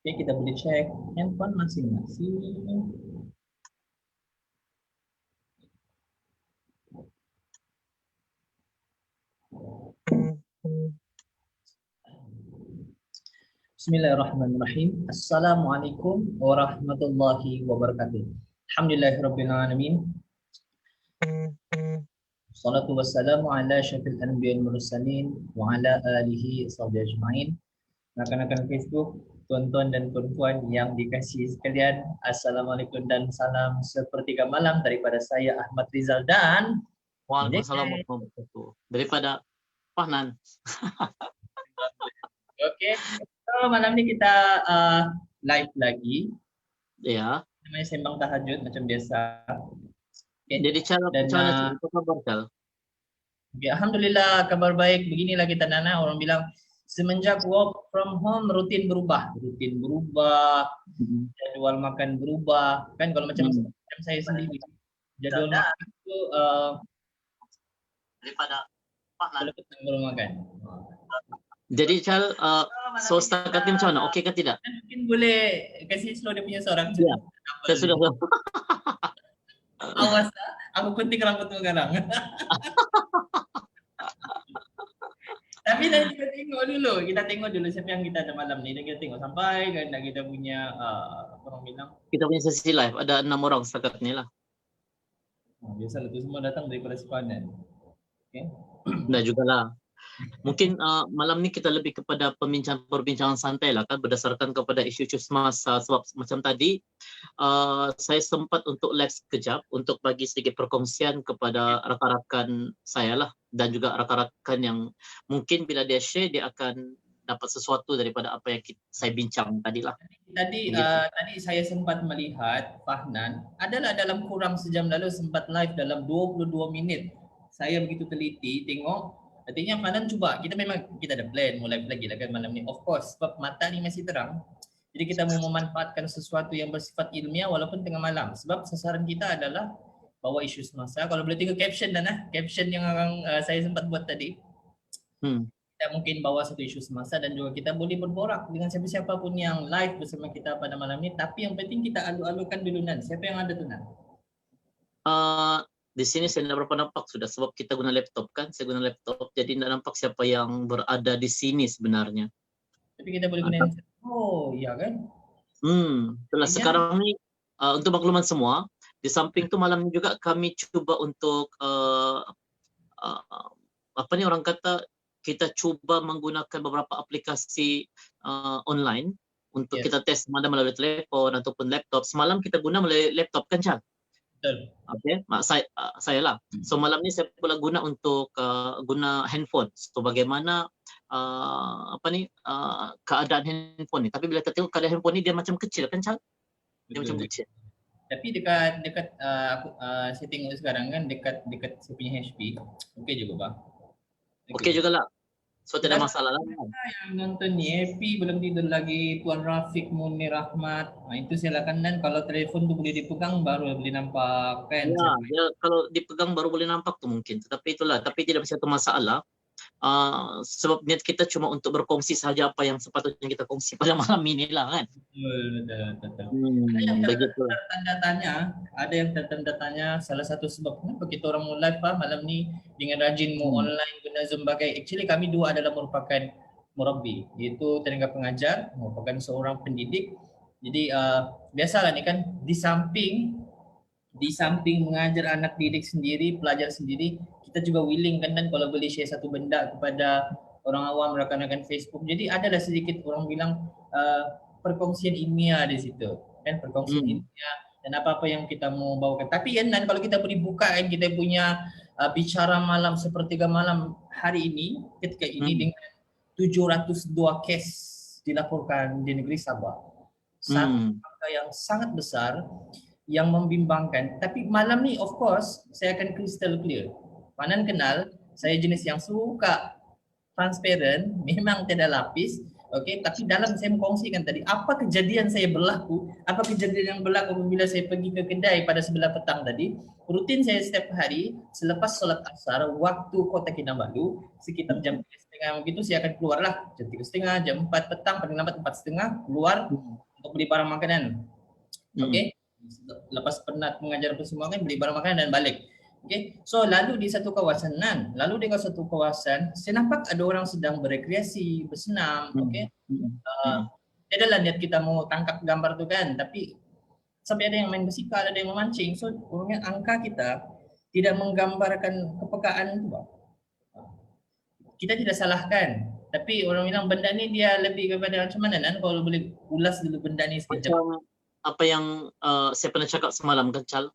Oke, kita boleh cek handphone masing-masing. Bismillahirrahmanirrahim. Assalamualaikum warahmatullahi wabarakatuh. Alhamdulillahirabbil alamin. Salatu wassalamu ala syafil anbiya'il mursalin wa ala alihi sahbihi ajma'in. Rakan-rakan Facebook, tuan-tuan dan puan-puan yang dikasihi sekalian, Assalamualaikum dan salam sepertiga malam daripada saya Ahmad Rizal dan Waalaikumsalam warahmatullahi wabarakatuh. Daripada Fahnan. Oke, so malam ni kita live lagi. Ya. Namanya sembang tahajud macam biasa. Okay. Jadi cara kabar Cal? Okay, alhamdulillah kabar baik. Beginilah kita Nana, orang bilang semenjak work from home rutin berubah, jadwal makan berubah. Kan kalau macam saya sendiri, jadwal makan itu daripada Fahnan baru makan. Jadi Cal, so setakat ini macam mana? Okey ke tidak? Mungkin boleh kasih slow dia punya suara. Ya, saya sudah. Awas, aku gunting rambut sekarang. Tapi nanti kita tengok dulu siapa yang kita ada malam ni. Dan kita tengok sampai kan kita punya orang bilang. Kita punya sesi live, ada 6 orang setakat ni lah. Biasalah tu semua datang daripada Sipanan. Okay. Dah jugalah. Mungkin malam ni kita lebih kepada perbincangan santai lah kan, berdasarkan kepada isu-isu semasa. Sebab macam tadi saya sempat untuk live sekejap untuk bagi sedikit perkongsian kepada rakan-rakan saya lah, dan juga rakan-rakan yang mungkin bila dia share dia akan dapat sesuatu daripada apa yang saya bincang tadi lah. Tadi saya sempat melihat Fahnan adalah dalam kurang sejam lalu sempat live dalam 22 minit. Saya begitu teliti tengok. Artinya Fahnan cuba, kita ada plan mau live lagi lah kan malam ni. Of course, sebab mata ni masih terang. Jadi kita mau memanfaatkan sesuatu yang bersifat ilmiah walaupun tengah malam. Sebab sasaran kita adalah bawa isu semasa. Kalau boleh tengok caption caption yang saya sempat buat tadi. Kita mungkin bawa satu isu semasa dan juga kita boleh berborak dengan siapa-siapa pun yang live bersama kita pada malam ni. Tapi yang penting kita alu-alukan dulu Nan. Siapa yang ada tu Nan? Di sini saya tidak berapa nampak sudah, sebab kita guna laptop kan, saya guna laptop, jadi tidak nampak siapa yang berada di sini sebenarnya. Tapi kita boleh guna. Oh iya kan? Setelah sekarang ni untuk makluman semua, di samping tu malam ni juga kami cuba untuk apa ni orang kata, kita cuba menggunakan beberapa aplikasi online untuk kita test sama ada melalui telefon ataupun laptop. Semalam kita guna melalui laptop kan Cal? Okay, saya lah. So malam ni saya pula guna untuk guna handphone. So bagaimana keadaan handphone ni? Tapi bila kita tengok keadaan handphone ni dia macam kecil kan Cal? Dia macam kecil. Tapi dekat saya tengok sekarang kan dekat saya punya HP. Okey juga bang. Okey jugalah. So tidak masalah lah. Yang nonton ni happy belum tidur lagi, Tuan Rafiq Munir Rahmat. Itu silakan Dan kalau telefon tu boleh dipegang baru boleh nampak kan. Ya, kalau dipegang baru boleh nampak tu mungkin. Tetapi itulah, tapi tidak satu masalah. Sebab niat kita cuma untuk berkongsi sahaja apa yang sepatutnya kita kongsi pada malam ini lah kan. Betul. Ada yang tertanda tanya salah satu sebab kenapa kita orang mau live malam ni dengan rajin mau online guna Zoom bagai. Actually kami dua adalah merupakan murabbi, iaitu tenaga pengajar, merupakan seorang pendidik. Jadi biasalah ni kan di samping mengajar anak didik sendiri, pelajar sendiri, kita juga willing kan Dan kalau boleh share satu benda kepada orang awam, rakan-rakan Facebook. Jadi adalah sedikit orang bilang perkongsian ilmiah di situ. Kan perkongsian ilmiah dan apa-apa yang kita mau bawakan. Tapi kan Dan kalau kita boleh buka kan kita punya bicara malam sepertiga malam hari ini ketika ini dengan 702 kes dilaporkan di negeri Sabah. Satu angka yang sangat besar yang membimbangkan. Tapi malam ni of course saya akan crystal clear. Fahnan kenal, saya jenis yang suka transparent, memang tidak lapis. Okey, tapi dalam saya mengkongsikan tadi apa kejadian yang berlaku apabila saya pergi ke kedai pada sebelah petang tadi. Rutin saya setiap hari selepas solat asar waktu Kota Kinabalu sekitar jam 3 3:30 begitu saya akan keluarlah jam 3:30, jam 4 petang, paling lambat 4:30 keluar untuk beli barang makanan. Okey. Lepas penat mengajar apa semua kan, beli barang makanan dan balik. Okey. So lalu di satu kawasan saya nampak ada orang sedang berekreasi, bersenam, okey. Dia adalah niat kita mau tangkap gambar tu kan, tapi sampai ada yang main bersikal, ada yang memancing. So orangnya angka kita tidak menggambarkan kepekaan tu. Kita tidak salahkan, tapi orang bilang benda ni dia lebih kepada macam mana Nan, kalau boleh ulas dulu benda ni sekejap. Macam apa yang saya pernah cakap semalam kan, Chal.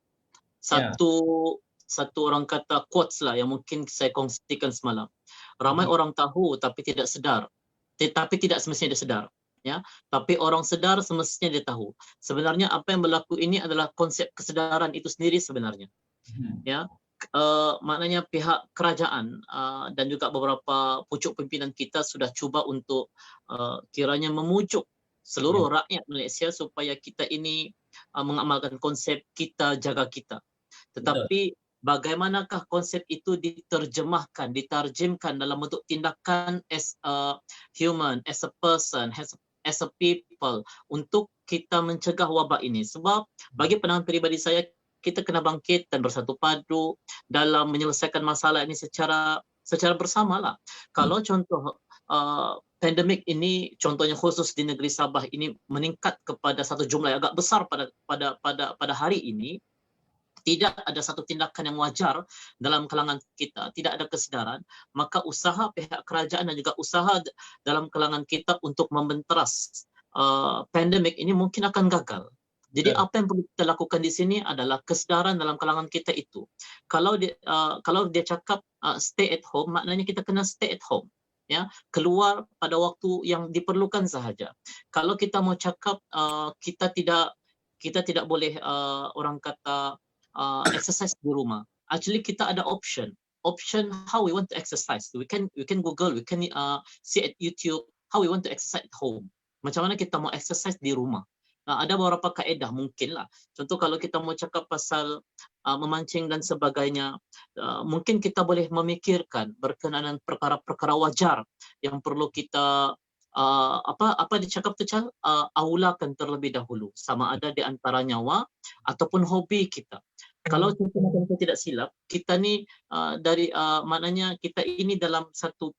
Satu orang kata quotes lah yang mungkin saya kongsikan semalam. Ramai orang tahu tapi tidak sedar. Tapi tidak semestinya dia sedar. Ya, tapi orang sedar semestinya dia tahu. Sebenarnya apa yang berlaku ini adalah konsep kesedaran itu sendiri sebenarnya. Ya, maknanya pihak kerajaan dan juga beberapa pucuk pimpinan kita sudah cuba untuk kiranya memujuk seluruh rakyat Malaysia supaya kita ini mengamalkan konsep kita jaga kita. Tetapi bagaimanakah konsep itu diterjemahkan, ditarjemkan dalam bentuk tindakan as a human, as a person, as a people untuk kita mencegah wabak ini. Sebab bagi pandangan peribadi saya, kita kena bangkit dan bersatu padu dalam menyelesaikan masalah ini secara bersamalah. Kalau contoh pandemik ini, contohnya khusus di negeri Sabah ini meningkat kepada satu jumlah yang agak besar pada hari ini, tidak ada satu tindakan yang wajar dalam kalangan kita, tidak ada kesedaran, maka usaha pihak kerajaan dan juga usaha dalam kalangan kita untuk membenteras pandemik ini mungkin akan gagal. Jadi apa yang perlu kita lakukan di sini adalah kesedaran dalam kalangan kita itu. Kalau dia cakap stay at home, maknanya kita kena stay at home. Ya, keluar pada waktu yang diperlukan sahaja. Kalau kita mau cakap kita tidak boleh orang kata exercise di rumah. Actually kita ada option how we want to exercise. We can Google, we can see at YouTube how we want to exercise at home. Macam mana kita mau exercise di rumah. Ada beberapa kaedah mungkin lah. Contoh kalau kita mau cakap pasal memancing dan sebagainya, mungkin kita boleh memikirkan berkenaan perkara-perkara wajar yang perlu kita apa dicakap tu Chal, aulakan terlebih dahulu, sama ada di antara nyawa ataupun hobi kita. Kalau saya tidak silap, kita ni maknanya kita ini dalam satu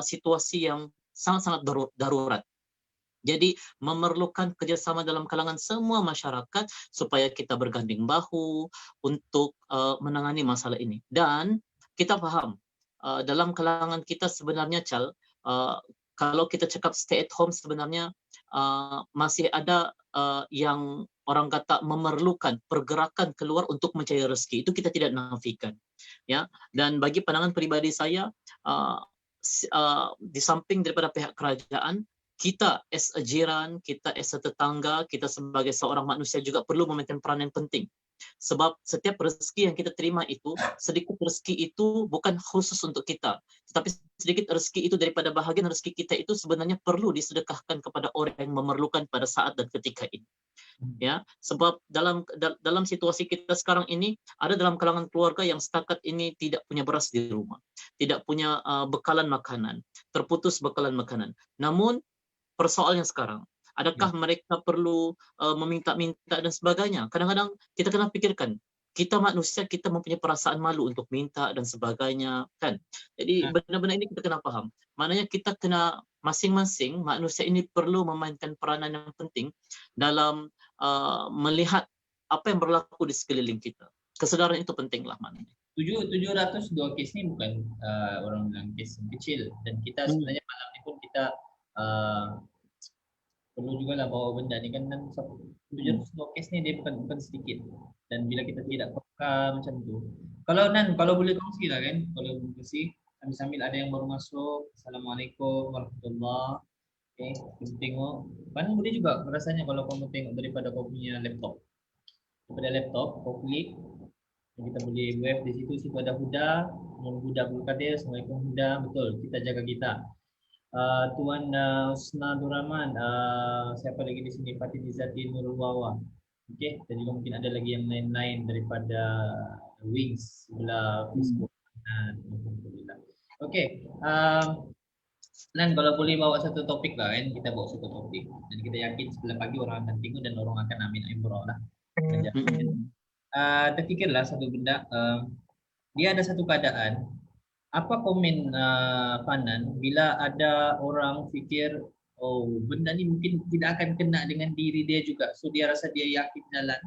situasi yang sangat-sangat darurat. Jadi memerlukan kerjasama dalam kalangan semua masyarakat supaya kita berganding bahu untuk menangani masalah ini. Dan kita faham dalam kalangan kita sebenarnya Chal, kalau kita cakap stay at home sebenarnya masih ada yang orang kata memerlukan pergerakan keluar untuk mencari rezeki. Itu kita tidak nafikan. Ya. Dan bagi pandangan peribadi saya, di samping daripada pihak kerajaan, kita as a jiran, kita as a tetangga, kita sebagai seorang manusia juga perlu memainkan peranan penting. Sebab setiap rezeki yang kita terima itu, sedikit rezeki itu bukan khusus untuk kita, tetapi sedikit rezeki itu daripada bahagian rezeki kita itu sebenarnya perlu disedekahkan kepada orang yang memerlukan pada saat dan ketika ini. Ya, sebab dalam situasi kita sekarang ini ada dalam kalangan keluarga yang setakat ini tidak punya beras di rumah, tidak punya bekalan makanan, terputus bekalan makanan. Namun persoalannya sekarang, adakah mereka perlu meminta-minta dan sebagainya? Kadang-kadang kita kena pikirkan, kita manusia, kita mempunyai perasaan malu untuk minta dan sebagainya, kan? Jadi benar-benar ini kita kena faham. Maknanya kita kena masing-masing manusia ini perlu memainkan peranan yang penting dalam melihat apa yang berlaku di sekeliling kita. Kesedaran itu pentinglah maknanya. 702 kes ni bukan orang bilang kes yang kecil, dan kita sebenarnya malam ni pun kita perlu juga lah bawa benda ni kan, 702 kes ni dia bukan sedikit, dan bila kita tidak peka macam tu, kalau boleh kongsi lah kan, kalau boleh kongsi sambil ada yang baru masuk. Assalamualaikum warahmatullahi. Okay, kita tengok mana boleh juga rasanya kalau kamu tengok daripada kau punya laptop, kau klik, kita boleh web di situ ada Huda, Huda Abdul Qadir. Assalamualaikum Huda, betul, kita jaga kita. Tuan Husna Nuraman, siapa lagi di sini? Fatih Izzati Nurul Wawa. Okey, dan juga mungkin ada lagi yang lain-lain daripada Wings sebelah Facebook. Alhamdulillah. Okey, Nan, kalau boleh bawa satu topik lah kan, kita bawa satu topik. Dan kita yakin sebelah pagi orang akan tengok dan orang akan amin imroh lah. Terfikirlah satu benda, dia ada satu keadaan. Apa komen Fanan bila ada orang fikir, oh benda ni mungkin tidak akan kena dengan diri dia juga. So dia rasa dia yakin jalan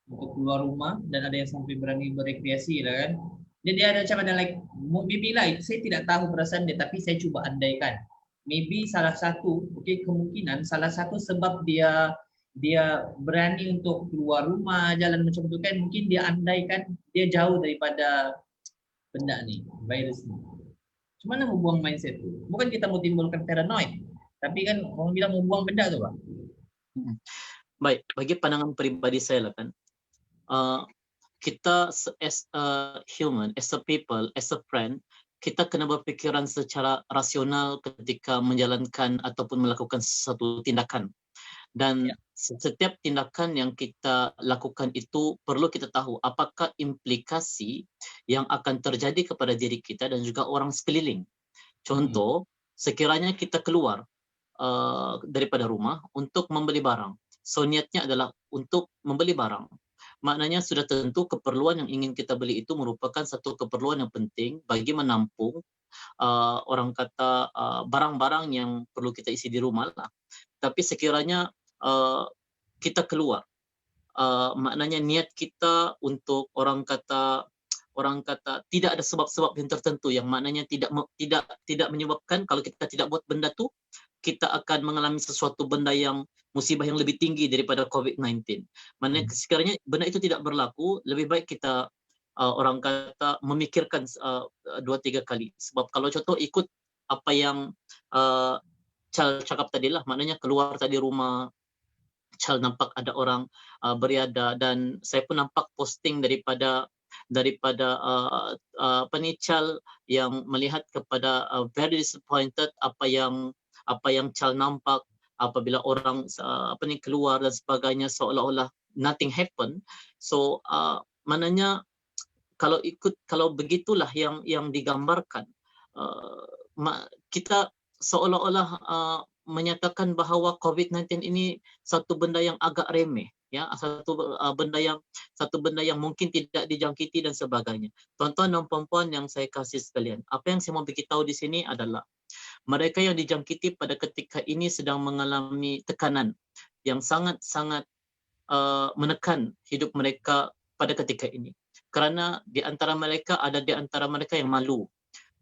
untuk keluar rumah dan ada yang sampai berani berekreasi lah kan. Jadi ada macam ada like maybe lah saya tidak tahu perasaan dia tapi saya cuba andaikan. Maybe salah satu kemungkinan salah satu sebab dia berani untuk keluar rumah jalan macam tu kan mungkin dia andaikan dia jauh daripada benda ni, virus ni. Macam mana mau buang mindset tu? Bukan kita mau timbulkan paranoid, tapi kan orang bilang mau buang benda tu, Pak. Baik, bagi pandangan peribadi saya lah kan, kita as a human, as a people, as a friend, kita kena berfikiran secara rasional ketika menjalankan ataupun melakukan sesuatu tindakan. Dan setiap tindakan yang kita lakukan itu perlu kita tahu apakah implikasi yang akan terjadi kepada diri kita dan juga orang sekeliling. Contoh, sekiranya kita keluar daripada rumah untuk membeli barang. So niatnya adalah untuk membeli barang. Maknanya sudah tentu keperluan yang ingin kita beli itu merupakan satu keperluan yang penting bagi menampung orang kata barang-barang yang perlu kita isi di rumah lah. Tapi sekiranya kita keluar, maknanya niat kita untuk orang kata tidak ada sebab-sebab yang tertentu yang maknanya tidak menyebabkan kalau kita tidak buat benda tu kita akan mengalami sesuatu benda yang musibah yang lebih tinggi daripada COVID-19. Maknanya sekiranya benda itu tidak berlaku, lebih baik kita orang kata memikirkan 2-3 kali. Sebab kalau contoh ikut apa yang Chal cakap tadi lah, maknanya keluar tadi rumah, Chal nampak ada orang beriada dan saya pun nampak posting daripada apa ni Chal yang melihat kepada very disappointed apa yang Chal nampak apabila orang apa ni keluar dan sebagainya seolah-olah nothing happen. So maknanya kalau begitulah yang digambarkan, kita seolah-olah menyatakan bahawa COVID-19 ini satu benda yang agak remeh, ya, satu benda yang mungkin tidak dijangkiti dan sebagainya. Tuan-tuan dan puan-puan yang saya kasih sekalian, apa yang saya mau beritahu di sini adalah mereka yang dijangkiti pada ketika ini sedang mengalami tekanan yang sangat-sangat menekan hidup mereka pada ketika ini. Kerana di antara mereka ada di antara mereka yang malu.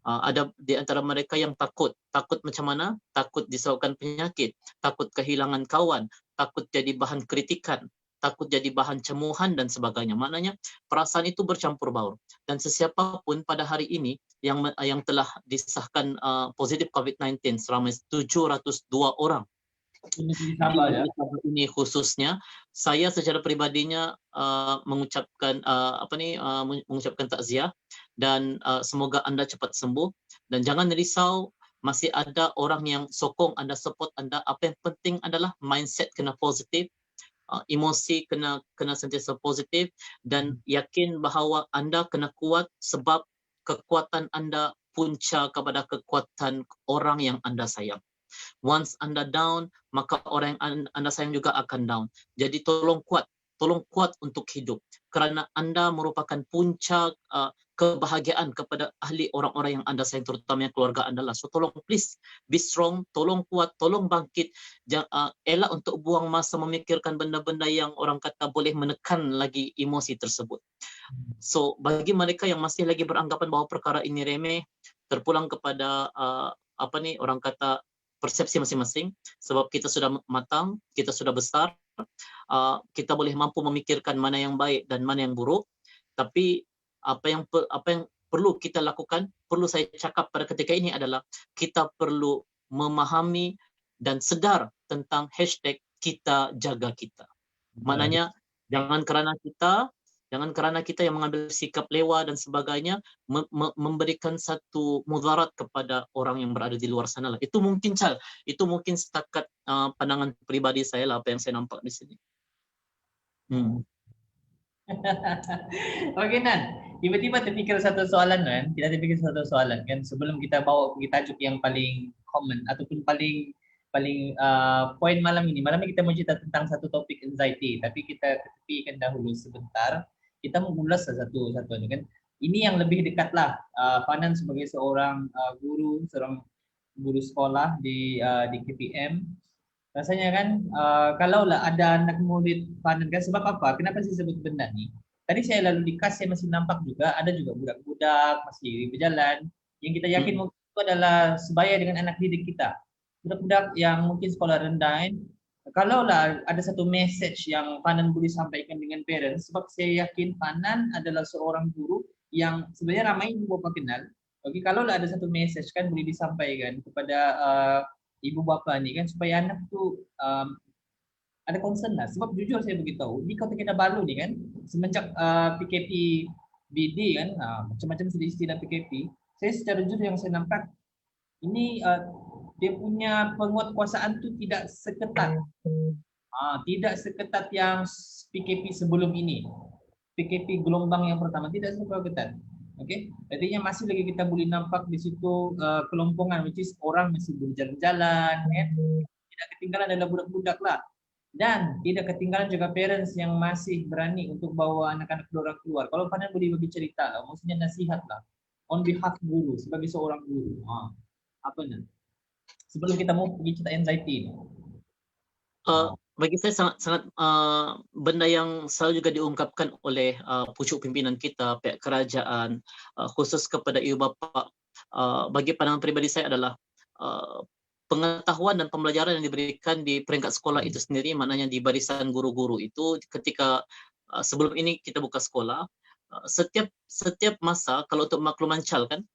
Ada di antara mereka yang takut macam mana? Takut disebabkan penyakit, takut kehilangan kawan, takut jadi bahan kritikan, takut jadi bahan cemuhan dan sebagainya. Maknanya perasaan itu bercampur baur. Dan sesiapa pun pada hari ini yang telah disahkan positif COVID-19 seramai 702 orang. Ini khususnya saya secara pribadinya mengucapkan mengucapkan takziah dan semoga anda cepat sembuh dan jangan risau, masih ada orang yang sokong anda, support anda. Apa yang penting adalah mindset kena positif, emosi kena sentiasa positif dan yakin bahawa anda kena kuat sebab kekuatan anda punca kepada kekuatan orang yang anda sayang. Once anda down, maka orang yang anda sayang juga akan down. Jadi tolong kuat untuk hidup. Kerana anda merupakan puncak kebahagiaan kepada ahli orang-orang yang anda sayang, terutama keluarga anda lah. So tolong please be strong, tolong kuat, tolong bangkit. Elak untuk buang masa memikirkan benda-benda yang orang kata boleh menekan lagi emosi tersebut. So bagi mereka yang masih lagi beranggapan bahawa perkara ini remeh, terpulang kepada orang kata persepsi masing-masing, sebab kita sudah matang, kita sudah besar, kita boleh mampu memikirkan mana yang baik dan mana yang buruk. Tapi apa yang perlu kita lakukan, perlu saya cakap pada ketika ini adalah kita perlu memahami dan sedar tentang hashtag kita jaga kita. Maknanya jangan kerana kita yang mengambil sikap lewa dan sebagainya memberikan satu mudarat kepada orang yang berada di luar sana lah. Itu mungkin setakat pandangan pribadi saya lah, apa yang saya nampak di sini. Okey Nan, tiba-tiba terfikir satu soalan kan, kita terfikir satu soalan kan sebelum kita bawa pergi tajuk yang paling common ataupun paling paling poin malam ini. Malam ini kita mau cerita tentang satu topik anxiety, tapi kita ketepikan dahulu sebentar. Kita mengulas satu kan. Ini yang lebih dekat lah. Fanan sebagai seorang seorang guru sekolah di KPM. Rasanya kan kalaulah ada anak murid Fanan kan, sebab apa? Kenapa saya sebut benda ni? Tadi saya lalu di KAS, saya masih nampak juga ada juga budak-budak masih berjalan yang kita yakin mungkin itu adalah sebaya dengan anak didik kita. Budak-budak yang mungkin sekolah rendah. Kalaulah ada satu message yang Fanan boleh sampaikan dengan parents, sebab saya yakin Fanan adalah seorang guru yang sebenarnya ramai ibu bapa kenal. Okey, kalaulah ada satu message kan boleh disampaikan kepada ibu bapa ni kan, supaya anak tu ada concern lah. Sebab jujur saya beritahu, di Kota Kinabalu ni kan, semenjak PKP BD kan, macam-macam sudah istilah PKP, saya secara jujur yang saya nampak, ini dia punya penguatkuasaan tu tidak seketat. Tidak seketat yang PKP sebelum ini. PKP gelombang yang pertama tidak seketat. Okey, artinya masih lagi kita boleh nampak di situ kelompongan, which is orang masih berjalan-jalan, kan? Tidak ketinggalan adalah budak-budak lah. Dan tidak ketinggalan juga parents yang masih berani untuk bawa anak-anak orang keluar. Kalau Fanan boleh bagi cerita lah, maksudnya nasihat lah, on behalf guru, sebagai seorang guru. Apa ni? Sebelum kita mau pergi cerita anxiety. Bagi saya sangat benda yang selalu juga diungkapkan oleh pucuk pimpinan kita, pihak kerajaan, khusus kepada ibu bapa. Bagi pandangan peribadi saya adalah pengetahuan dan pembelajaran yang diberikan di peringkat sekolah itu sendiri, maknanya di barisan guru-guru itu ketika sebelum ini kita buka sekolah, setiap masa, kalau untuk makluman CAL kan,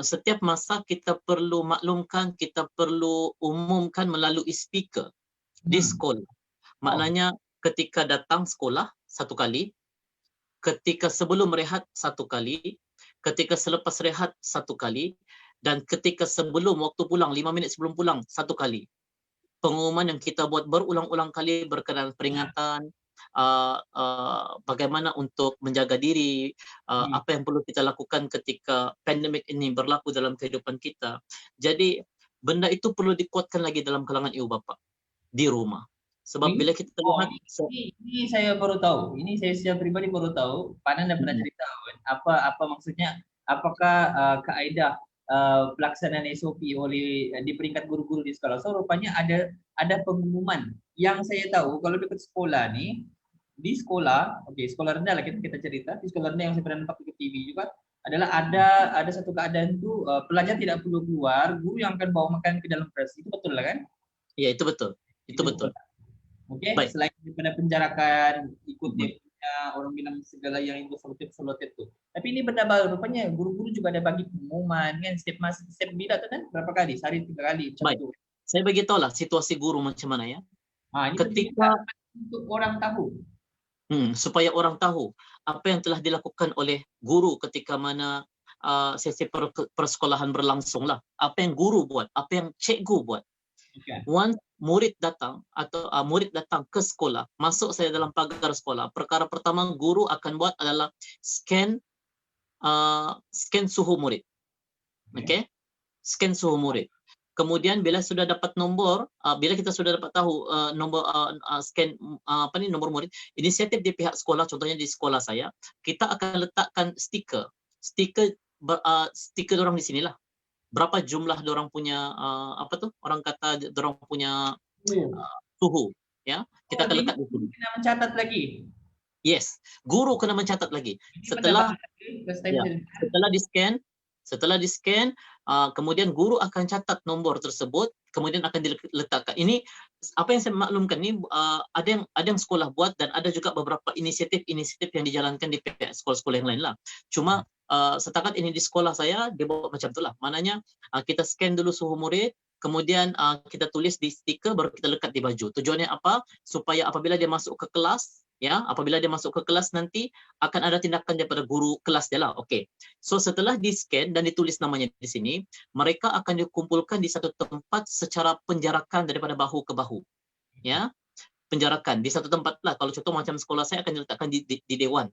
setiap masa kita perlu maklumkan, kita perlu umumkan melalui speaker di sekolah. Maknanya ketika datang sekolah satu kali, ketika sebelum rehat satu kali, ketika selepas rehat satu kali, dan ketika sebelum waktu pulang, 5 minit sebelum pulang satu kali. Pengumuman yang kita buat berulang-ulang kali berkenaan peringatan, bagaimana untuk menjaga diri, apa yang perlu kita lakukan ketika pandemik ini berlaku dalam kehidupan kita. Jadi benda itu perlu dikuatkan lagi dalam kalangan ibu bapa di rumah. Sebab bila kita lihat, ini saya baru tahu. Ini saya secara pribadi baru tahu. Fanan dah pernah cerita apa maksudnya, apakah kaedah pelaksanaan SOP oleh di peringkat guru-guru di sekolah. So rupanya ada pengumuman yang saya tahu kalau dekat sekolah ni, di sekolah, okey, sekolah rendah lah kita cerita, di sekolah rendah yang saya pernah nampak di TV juga adalah ada satu keadaan tu pelajar tidak perlu keluar, guru yang akan bawa makan ke dalam kelas. Itu betul lah kan? Ya, itu betul. Itu betul. Okey, selain daripada penjarakan, ikut dia punya, orang bilang segala yang itu solotet tu. Tapi ini benda baru, rupanya guru-guru juga ada bagi pengumuman kan, setiap bila tu kan, berapa kali? Sehari 3 kali macam tu. Saya bagi tahu lah situasi guru macam mana ya. Ini ketika untuk orang tahu. Supaya orang tahu apa yang telah dilakukan oleh guru ketika mana sesi persekolahan berlangsung lah. Apa yang guru buat, apa yang cikgu buat. Once murid datang atau murid datang ke sekolah, masuk saya dalam pagar sekolah, perkara pertama guru akan buat adalah scan suhu murid. Okey? Scan suhu murid. Kemudian bila sudah dapat nombor, bila kita sudah dapat tahu nombor scan nomor murid, inisiatif di pihak sekolah, contohnya di sekolah saya, kita akan letakkan stiker orang di sinilah. Berapa jumlah dorang punya orang kata dorang punya suhu, ya. Kita akan letak di sini. Kena mencatat lagi. Yes, guru kena mencatat lagi. Setelah di scan, kemudian guru akan catat nombor tersebut, kemudian akan diletakkan. Ini apa yang saya maklumkan ni, ada yang sekolah buat dan ada juga beberapa inisiatif yang dijalankan di pihak sekolah-sekolah yang lain lah. Cuma setakat ini di sekolah saya dia buat macam itulah. Maknanya kita scan dulu suhu murid, kemudian kita tulis di stiker, baru kita lekat di baju. Tujuannya apa? Supaya apabila dia masuk ke kelas, ya, apabila dia masuk ke kelas nanti akan ada tindakan daripada guru kelas dia lah. Okey. So setelah di scan dan ditulis namanya di sini, mereka akan dikumpulkan di satu tempat secara penjarakan daripada bahu ke bahu. Ya. Penjarakan di satu tempat lah. Kalau contoh macam sekolah saya akan diletakkan di dewan.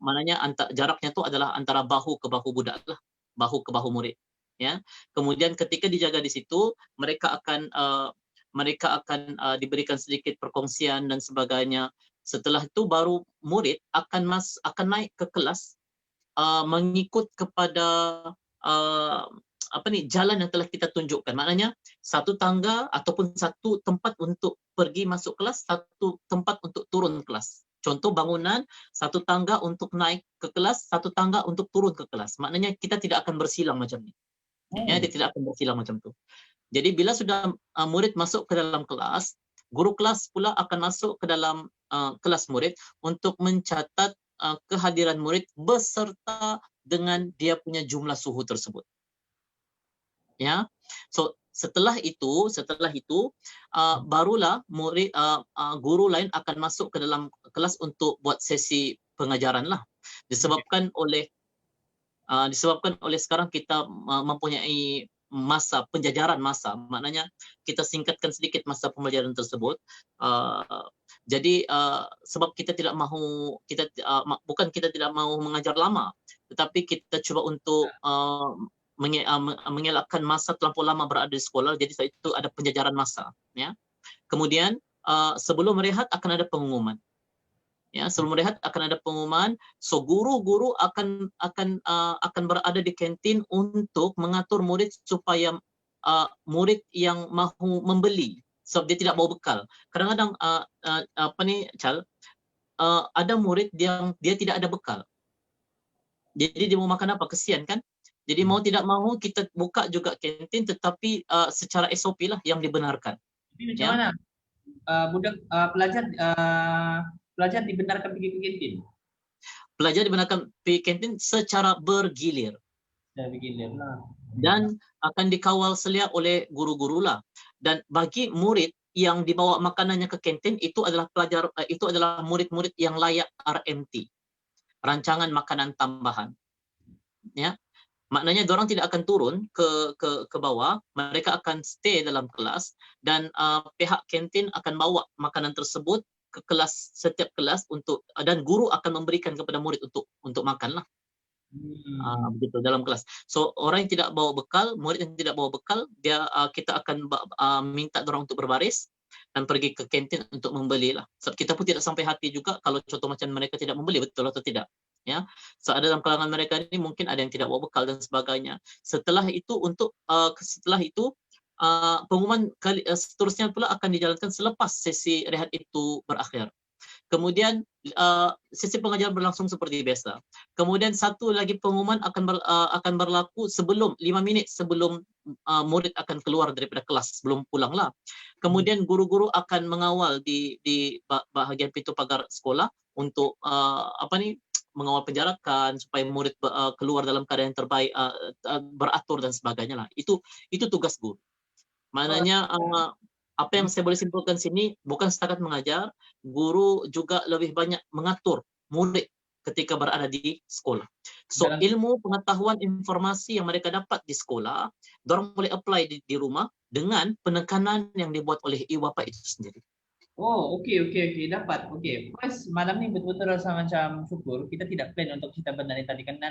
Maknanya jaraknya tu adalah antara bahu ke bahu budak lah, bahu ke bahu murid. Ya, kemudian ketika dijaga di situ, mereka akan diberikan sedikit perkongsian dan sebagainya. Setelah itu baru murid akan naik ke kelas mengikut kepada jalan yang telah kita tunjukkan. Maknanya satu tangga ataupun satu tempat untuk pergi masuk kelas, satu tempat untuk turun kelas. Contoh bangunan, satu tangga untuk naik ke kelas, satu tangga untuk turun ke kelas. Maknanya kita tidak akan bersilang macam ni. Ya, dia tidak akan bersilang macam tu. Jadi bila sudah murid masuk ke dalam kelas, guru kelas pula akan masuk ke dalam kelas murid untuk mencatat kehadiran murid beserta dengan dia punya jumlah suhu tersebut. Ya, so setelah itu barulah murid guru lain akan masuk ke dalam kelas untuk buat sesi pengajaran lah. Disebabkan oleh sekarang kita mempunyai masa penjajaran masa, maknanya kita singkatkan sedikit masa pembelajaran tersebut. Jadi sebab kita tidak mahu bukan kita tidak mahu mengajar lama, tetapi kita cuba untuk mengelakkan masa terlampau lama berada di sekolah. Jadi saat itu ada penjajaran masa, ya. Kemudian sebelum rehat akan ada pengumuman. Ya, sebelum rehat akan ada pengumuman. So guru-guru akan berada di kantin untuk mengatur murid supaya murid yang mahu membeli, sebab dia tidak bawa bekal. Kadang-kadang ada murid yang dia tidak ada bekal. Jadi dia mau makan apa? Kesian kan? Jadi mau tidak mahu kita buka juga kantin, tetapi secara SOP lah yang dibenarkan. Tapi macam mana? Pelajar dibenarkan pergi ke kantin? Pelajar dibenarkan pergi kantin secara bergilir. Dan akan dikawal selia oleh guru-guru lah. Dan bagi murid yang dibawa makanannya ke kantin, itu adalah murid-murid yang layak RMT, rancangan makanan tambahan. Ya. Maknanya diorang tidak akan turun ke bawah, mereka akan stay dalam kelas dan pihak kantin akan bawa makanan tersebut ke kelas, setiap kelas dan guru akan memberikan kepada murid untuk makan lah. Begitu dalam kelas. So orang yang tidak bawa bekal, murid yang tidak bawa bekal, kita akan minta dorang untuk berbaris dan pergi ke kantin untuk membeli lah. Sebab kita pun tidak sampai hati juga kalau contoh macam mereka tidak membeli, betul atau tidak. Ya, so ada dalam kalangan mereka ini mungkin ada yang tidak bawa bekal dan sebagainya. Setelah itu pengumuman seterusnya pula akan dijalankan selepas sesi rehat itu berakhir. Kemudian sesi pengajaran berlangsung seperti biasa. Kemudian satu lagi pengumuman akan berlaku 5 minit sebelum murid akan keluar daripada kelas, sebelum pulanglah. Kemudian guru-guru akan mengawal di bahagian pintu pagar sekolah untuk mengawal penjarakan supaya murid keluar dalam keadaan yang terbaik, beratur dan sebagainya lah. Itu tugas guru. Maknanya apa yang saya boleh simpulkan sini bukan setakat mengajar, guru juga lebih banyak mengatur murid ketika berada di sekolah. So ilmu, pengetahuan, informasi yang mereka dapat di sekolah, dorang boleh apply di rumah dengan penekanan yang dibuat oleh ibu bapa itu sendiri. Oh, okey, dapat. Okey. First, malam ni betul-betul rasa macam syukur kita tidak plan untuk cerita benda ni tadi kan.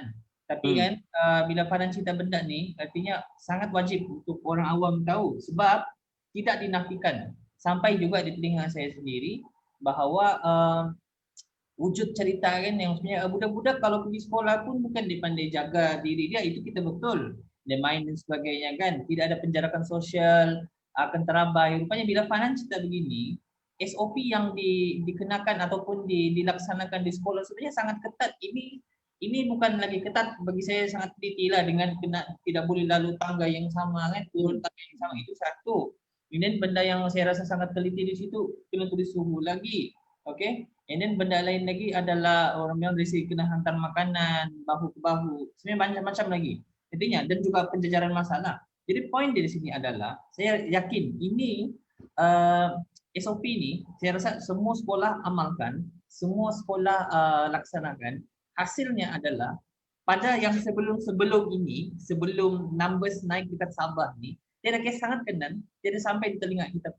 Tapi kan bila Farhan cerita benda ni, artinya sangat wajib untuk orang awam tahu sebab tidak dinafikan. Sampai juga di telinga saya sendiri bahawa wujud cerita kan yang sebenarnya budak-budak kalau pergi sekolah pun bukan dia pandai jaga diri dia, itu kita betul. Dia main dan sebagainya kan. Tidak ada penjarakan sosial, akan terabai. Rupanya bila Farhan cerita begini, SOP yang dikenakan ataupun dilaksanakan di sekolah sebenarnya sangat ketat. Ini bukan lagi ketat, bagi saya sangat teliti lah dengan tidak boleh lalu tangga yang sama kan, turun tangga yang sama, itu satu. Kemudian benda yang saya rasa sangat teliti di situ, kena tulis suhu lagi. Okay. And then benda lain lagi adalah orang bilang dari segi kena hantar makanan bahu ke bahu. Sebenarnya macam-macam lagi. Intinya dan juga penjajaran masalah. Jadi poin di sini adalah saya yakin ini SOP ni saya rasa semua sekolah amalkan, semua sekolah laksanakan. Hasilnya adalah pada yang sebelum ini, sebelum numbers naik dekat Sabah ni, dia dah sangat kenan, dia dah sampai di telinga kita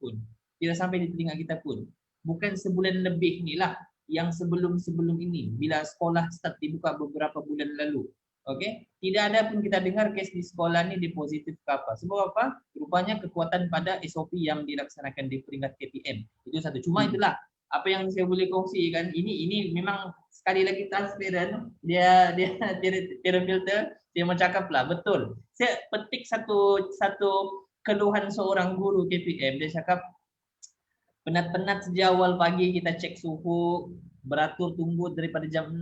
pun. Bukan sebulan lebih ni lah. yang sebelum-sebelum ini bila sekolah start dibuka beberapa bulan lalu. Okey, tidak ada pun kita dengar kes di sekolah ni dia positif ke apa. Sebab apa? Rupanya kekuatan pada SOP yang dilaksanakan di peringkat KPM. Itu satu. Cuma itulah apa yang saya boleh kongsi kan. Ini memang sekali lagi transparan. Dia tidak filter. Dia mencakap lah betul. Saya petik satu keluhan seorang guru KPM. Dia cakap penat-penat sejak awal pagi kita cek suhu, beratur tunggu daripada jam 6,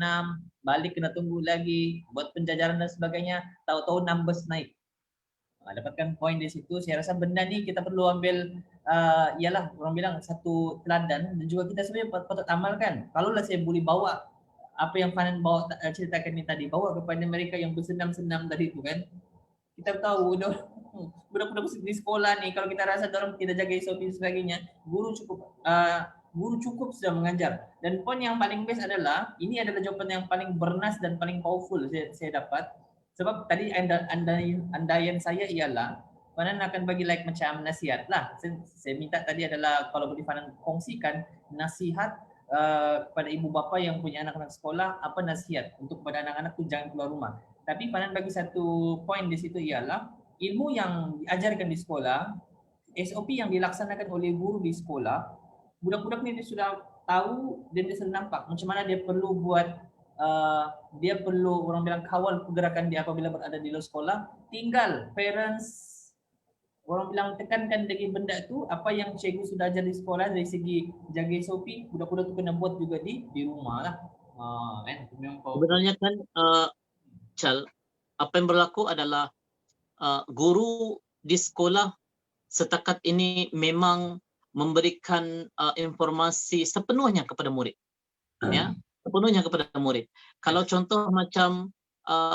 balik kena tunggu lagi, buat penjajaran dan sebagainya, tahu-tahu numbers naik. Dapatkan poin di situ. Saya rasa benda ni kita perlu ambil ialah orang bilang satu teladan dan juga kita sebenarnya patut amalkan. Kalaulah saya boleh bawa apa yang Fanan bawa ceritakan ni tadi, bawa kepada mereka yang bersenam-senam tadi tu kan. Kita tahu budak-budak di sekolah ni kalau kita rasa dorang tidak jaga SOP dan sebagainya, guru cukup sudah mengajar. Dan poin yang paling best adalah ini adalah jawapan yang paling bernas dan paling powerful saya dapat. Sebab tadi andaian saya ialah Fanan akan bagi like macam nasihat lah. Saya minta tadi adalah kalau boleh Fanan kongsikan nasihat kepada ibu bapa yang punya anak-anak sekolah, apa nasihat untuk kepada anak-anak tu jangan keluar rumah. Tapi Fanan bagi satu poin di situ ialah ilmu yang diajarkan di sekolah, SOP yang dilaksanakan oleh guru di sekolah, budak-budak ni dia sudah tahu dan dia sudah nampak macam mana dia perlu buat, dia perlu orang bilang kawal pergerakan dia apabila berada di luar sekolah. Tinggal parents orang bilang tekankan lagi benda tu, apa yang cikgu sudah ajar di sekolah dari segi jaga SOP, budak-budak tu kena buat juga di rumah lah. Sebenarnya kan Chal, apa yang berlaku adalah guru di sekolah setakat ini memang memberikan informasi sepenuhnya kepada murid, ya, sepenuhnya kepada murid. Kalau contoh macam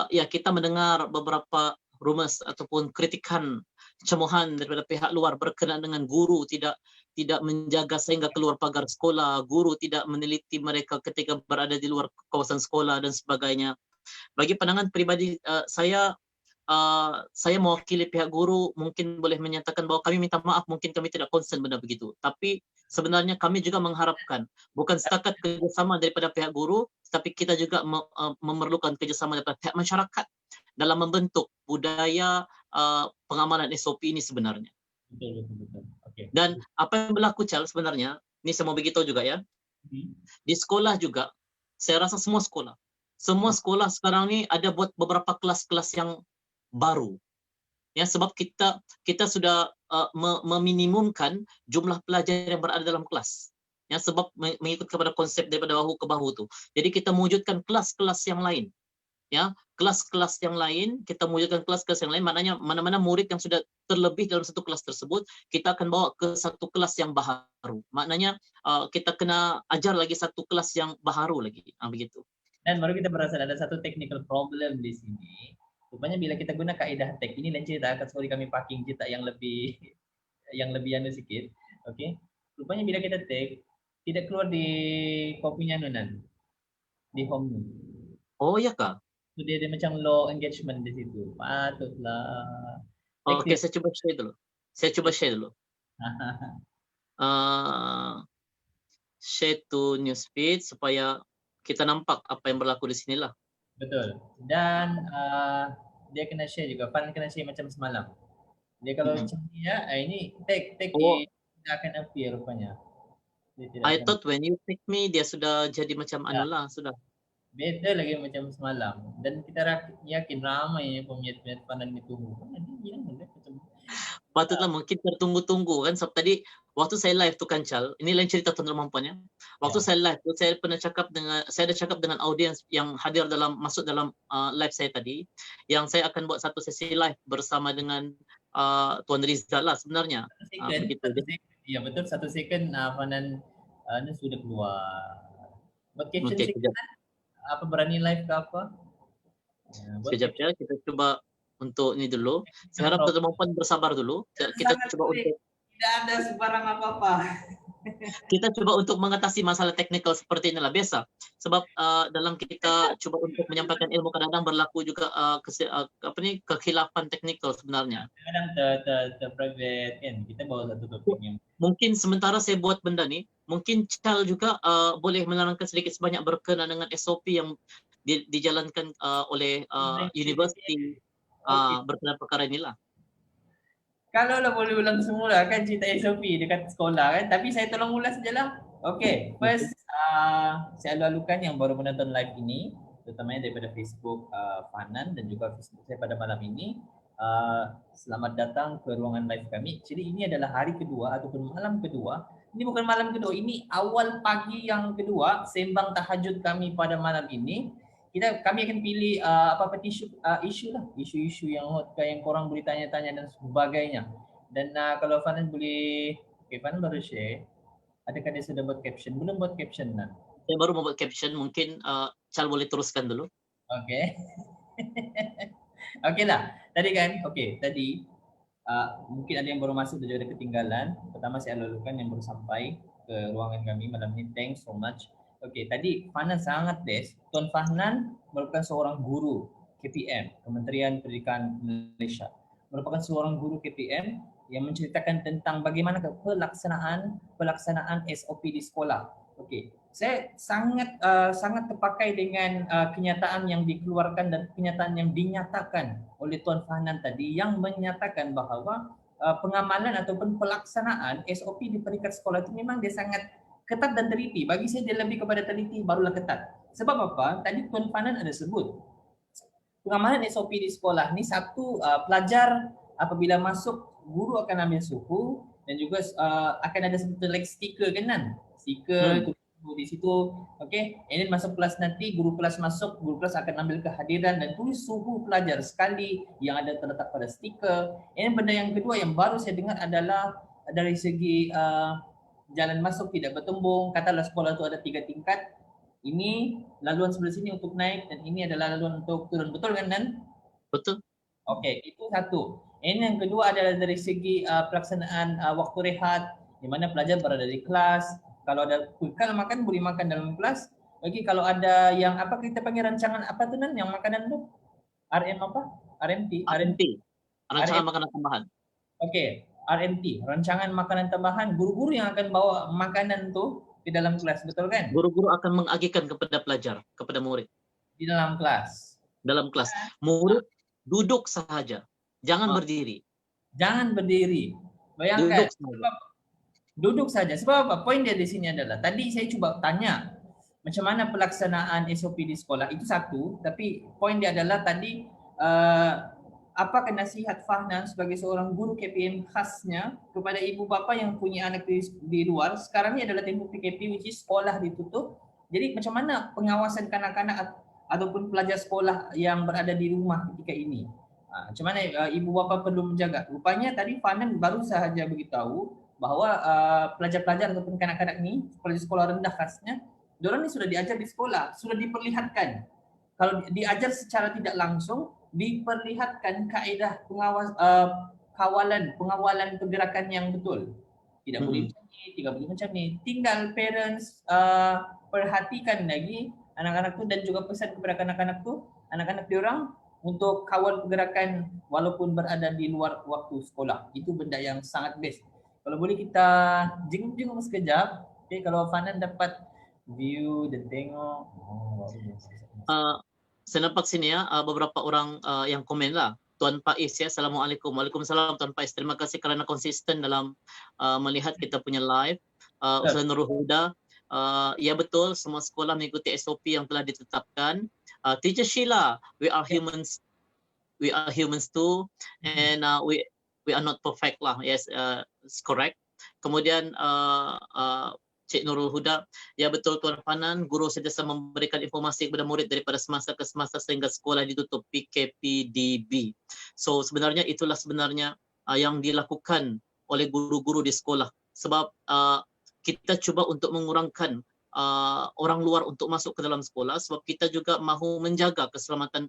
ya kita mendengar beberapa rumors ataupun kritikan cemohan daripada pihak luar berkenaan dengan guru tidak menjaga sehingga keluar pagar sekolah, guru tidak meneliti mereka ketika berada di luar kawasan sekolah dan sebagainya. Bagi pandangan peribadi saya mewakili pihak guru mungkin boleh menyatakan bahawa kami minta maaf, mungkin kami tidak concern benda begitu. Tapi sebenarnya kami juga mengharapkan bukan setakat kerjasama daripada pihak guru, tapi kita juga memerlukan kerjasama daripada pihak masyarakat dalam membentuk budaya pengamalan SOP ini sebenarnya. Betul. Okay. Dan apa yang berlaku Charles sebenarnya, ini saya mau beritahu juga ya. Di sekolah juga, saya rasa semua sekolah sekarang ni ada buat beberapa kelas-kelas yang baru. Ya, sebab kita sudah meminimumkan jumlah pelajar yang berada dalam kelas. Ya, sebab mengikut kepada konsep daripada bahu ke bahu tu. Jadi kita mewujudkan kelas-kelas yang lain. Ya, kelas-kelas yang lain, kita mewujudkan kelas-kelas yang lain, maknanya mana-mana murid yang sudah terlebih dalam satu kelas tersebut, kita akan bawa ke satu kelas yang baharu. Maknanya kita kena ajar lagi satu kelas yang baharu lagi. Begitu. Dan baru kita berasa ada satu technical problem di sini. Rupanya bila kita guna kaedah tag ini lain cerita, sorry kami parking cerita yang lebih anu sikit. Okey. Rupanya bila kita tag tidak keluar di kopinya nunan. Di home. Oh ya kah? So, dia macam low engagement di situ. Patutlah. Okey, saya cuba share dulu. Share to newsfeed supaya kita nampak apa yang berlaku di sinilah. Betul. Dan dia kena share juga. Fan kena share macam semalam. Dia kalau macam ni ya, ini tag tidak akan appear rupanya. I thought when you take me dia sudah jadi macam anulah sudah. Better lagi macam semalam. Dan kita yakin ramai peminat Fanan itu. Patutlah mungkin tertunggu-tunggu kan. Sebab tadi waktu saya live tu kan Chal, ini lain cerita tuan-tuan mampuan ya. Waktu saya live tu saya ada cakap dengan audiens yang hadir masuk dalam live saya tadi, yang saya akan buat satu sesi live bersama dengan Tuan Rizal lah sebenarnya. Ya betul, 1 second Fanan sudah keluar. Buat caption sikit apa berani live ke apa? Sekejap ya, kita coba untuk ini dulu. Saya harap teman-teman bersabar dulu. Kita coba untuk tidak ada sebarang apa-apa. Kita coba untuk mengatasi masalah teknikal seperti inilah biasa. Sebab dalam kita coba untuk menyampaikan ilmu kadang-kadang berlaku juga kekhilafan teknikal sebenarnya. Kadang ter private kan kita bawa satu topik yang mungkin sementara saya buat benda ni mungkin Chal juga boleh menerangkan sedikit sebanyak berkenaan dengan SOP yang dijalankan oleh universiti Okey. berkenaan perkara inilah. Kalau lah boleh ulang semula kan cerita SOP dekat sekolah kan, tapi saya tolong ulas sajalah. Okey, first saya lalukan yang baru menonton live ini, terutamanya daripada Facebook Fanan dan juga Facebook saya pada malam ini. Selamat datang ke ruangan live kami. Jadi ini adalah hari kedua ataupun malam kedua. Ini bukan malam kedua, ini awal pagi yang kedua sembang tahajud kami pada malam ini. Kami akan pilih apa-apa isu lah, isu-isu yang hot yang korang boleh tanya-tanya dan sebagainya. Dan kalau Fanan boleh, Fanan baru share, adakah dia sudah buat caption? Belum buat caption lah. Saya baru membuat caption, mungkin Chal boleh teruskan dulu. Okey. Okey lah. Tadi kan, tadi mungkin ada yang baru masuk dan juga ada ketinggalan. Pertama saya lalukan yang baru sampai ke ruangan kami malam ini. Thanks so much. Okey, tadi Fahnan sangat best. Tuan Fahnan merupakan seorang guru KPM, Kementerian Pendidikan Malaysia. Merupakan seorang guru KPM yang menceritakan tentang bagaimana pelaksanaan SOP di sekolah. Okey, saya sangat terpakai dengan kenyataan yang dikeluarkan dan kenyataan yang dinyatakan oleh Tuan Fahnan tadi yang menyatakan bahawa pengamalan ataupun pelaksanaan SOP di peringkat sekolah itu memang dia sangat ketat dan teliti. Bagi saya dia lebih kepada teliti barulah ketat. Sebab apa? Tadi Tuan Fahnan ada sebut pengamalan SOP di sekolah ni satu, pelajar apabila masuk guru akan ambil suhu dan juga akan ada seperti like stiker kan, stiker di situ. Okey, and then masuk kelas nanti guru kelas masuk, guru kelas akan ambil kehadiran dan tulis suhu pelajar sekali yang ada terletak pada stiker. And benda yang kedua yang baru saya dengar adalah dari segi jalan masuk tidak bertembung. Katalah sekolah tu ada 3 tingkat. Ini laluan sebelah sini untuk naik dan ini adalah laluan untuk turun. Betul kan, Nan? Betul. Okey, itu satu. And yang kedua adalah dari segi pelaksanaan waktu rehat di mana pelajar berada di kelas. Kalau ada kalau makan boleh makan dalam kelas. Okey, kalau ada yang apa kita panggil rancangan apa tu Nan yang makanan tu? RM apa? RMT. Rancangan makanan tambahan. Okey, RMT, rancangan makanan tambahan. Guru-guru yang akan bawa makanan tu di dalam kelas, betul kan? Guru-guru akan mengagihkan kepada pelajar, kepada murid. Di dalam kelas. Dalam kelas. Murid duduk sahaja. Jangan berdiri. Jangan berdiri. Bayangkan. Duduk saja. Sebab apa? Poin dia di sini adalah, tadi saya cuba tanya macam mana pelaksanaan SOP di sekolah. Itu satu. Tapi poin dia adalah tadi apakah nasihat Fahnan sebagai seorang guru KPM khasnya kepada ibu bapa yang punya anak di luar. Sekarang ni adalah tempoh PKP which is sekolah ditutup. Jadi macam mana pengawasan kanak-kanak ataupun pelajar sekolah yang berada di rumah ketika ini? Macam mana ibu bapa perlu menjaga? Rupanya tadi Fahnan baru sahaja beritahu bahawa pelajar-pelajar ataupun kanak-kanak ni pelajar sekolah rendah khasnya, diorang ni sudah diajar di sekolah, sudah diperlihatkan. Kalau diajar secara tidak langsung, diperlihatkan kaedah pengawalan pergerakan yang betul. Tidak boleh macam ni, tidak boleh macam ni. Tinggal parents perhatikan lagi anak-anak tu dan juga pesan kepada kanak-kanak tu, anak-anak diorang untuk kawal pergerakan walaupun berada di luar waktu sekolah. Itu benda yang sangat best. Kalau boleh kita jenguk-jenguk sekejap. Okay, kalau Fahnan dapat view dan tengok. Saya nampak sini ya beberapa orang yang komen lah. Tuan Faiz ya, Assalamualaikum. Waalaikumsalam Tuan Faiz. Terima kasih kerana konsisten dalam melihat kita punya live. Ustaz Nurul Huda. Ya betul, semua sekolah mengikuti SOP yang telah ditetapkan. Teacher Sheila, we are humans too, and we are not perfect lah. Yes, it's correct. Kemudian Cik Nurul Huda, ya betul Tuan Fahnan, guru sentiasa memberikan informasi kepada murid daripada semasa ke semasa sehingga sekolah ditutup, PKPDB. So sebenarnya itulah sebenarnya yang dilakukan oleh guru-guru di sekolah. Sebab kita cuba untuk mengurangkan orang luar untuk masuk ke dalam sekolah, sebab kita juga mahu menjaga keselamatan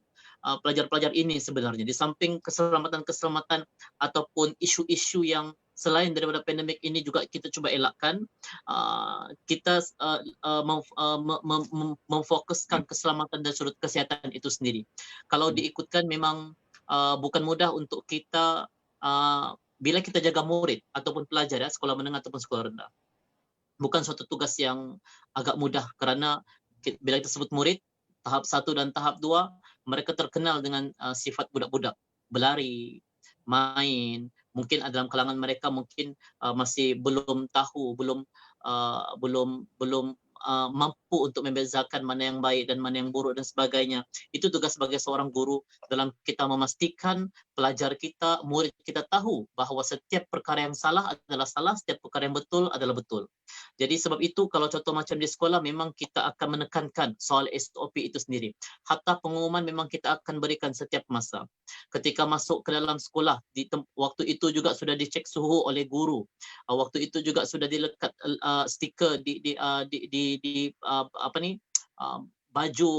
pelajar-pelajar ini sebenarnya. Di samping keselamatan ataupun isu-isu yang selain daripada pandemik ini juga kita cuba elakkan. Kita memfokuskan keselamatan dan sudut kesihatan itu sendiri. Kalau diikutkan memang bukan mudah untuk kita bila kita jaga murid ataupun pelajar ya, sekolah menengah ataupun sekolah rendah. bukan suatu tugas yang agak mudah, kerana bila kita sebut murid tahap 1 dan tahap 2, mereka terkenal dengan sifat budak-budak, berlari, main. Mungkin dalam kalangan mereka mungkin masih belum tahu, belum mampu untuk membezakan mana yang baik dan mana yang buruk dan sebagainya. Itu tugas sebagai seorang guru dalam kita memastikan pelajar kita, murid kita tahu bahawa setiap perkara yang salah adalah salah, setiap perkara yang betul adalah betul. Jadi sebab itu kalau contoh macam di sekolah memang kita akan menekankan soal SOP itu sendiri. Hatta pengumuman memang kita akan berikan setiap masa. Ketika masuk ke dalam sekolah, waktu itu juga sudah dicek suhu oleh guru. Waktu itu juga sudah dilekat stiker baju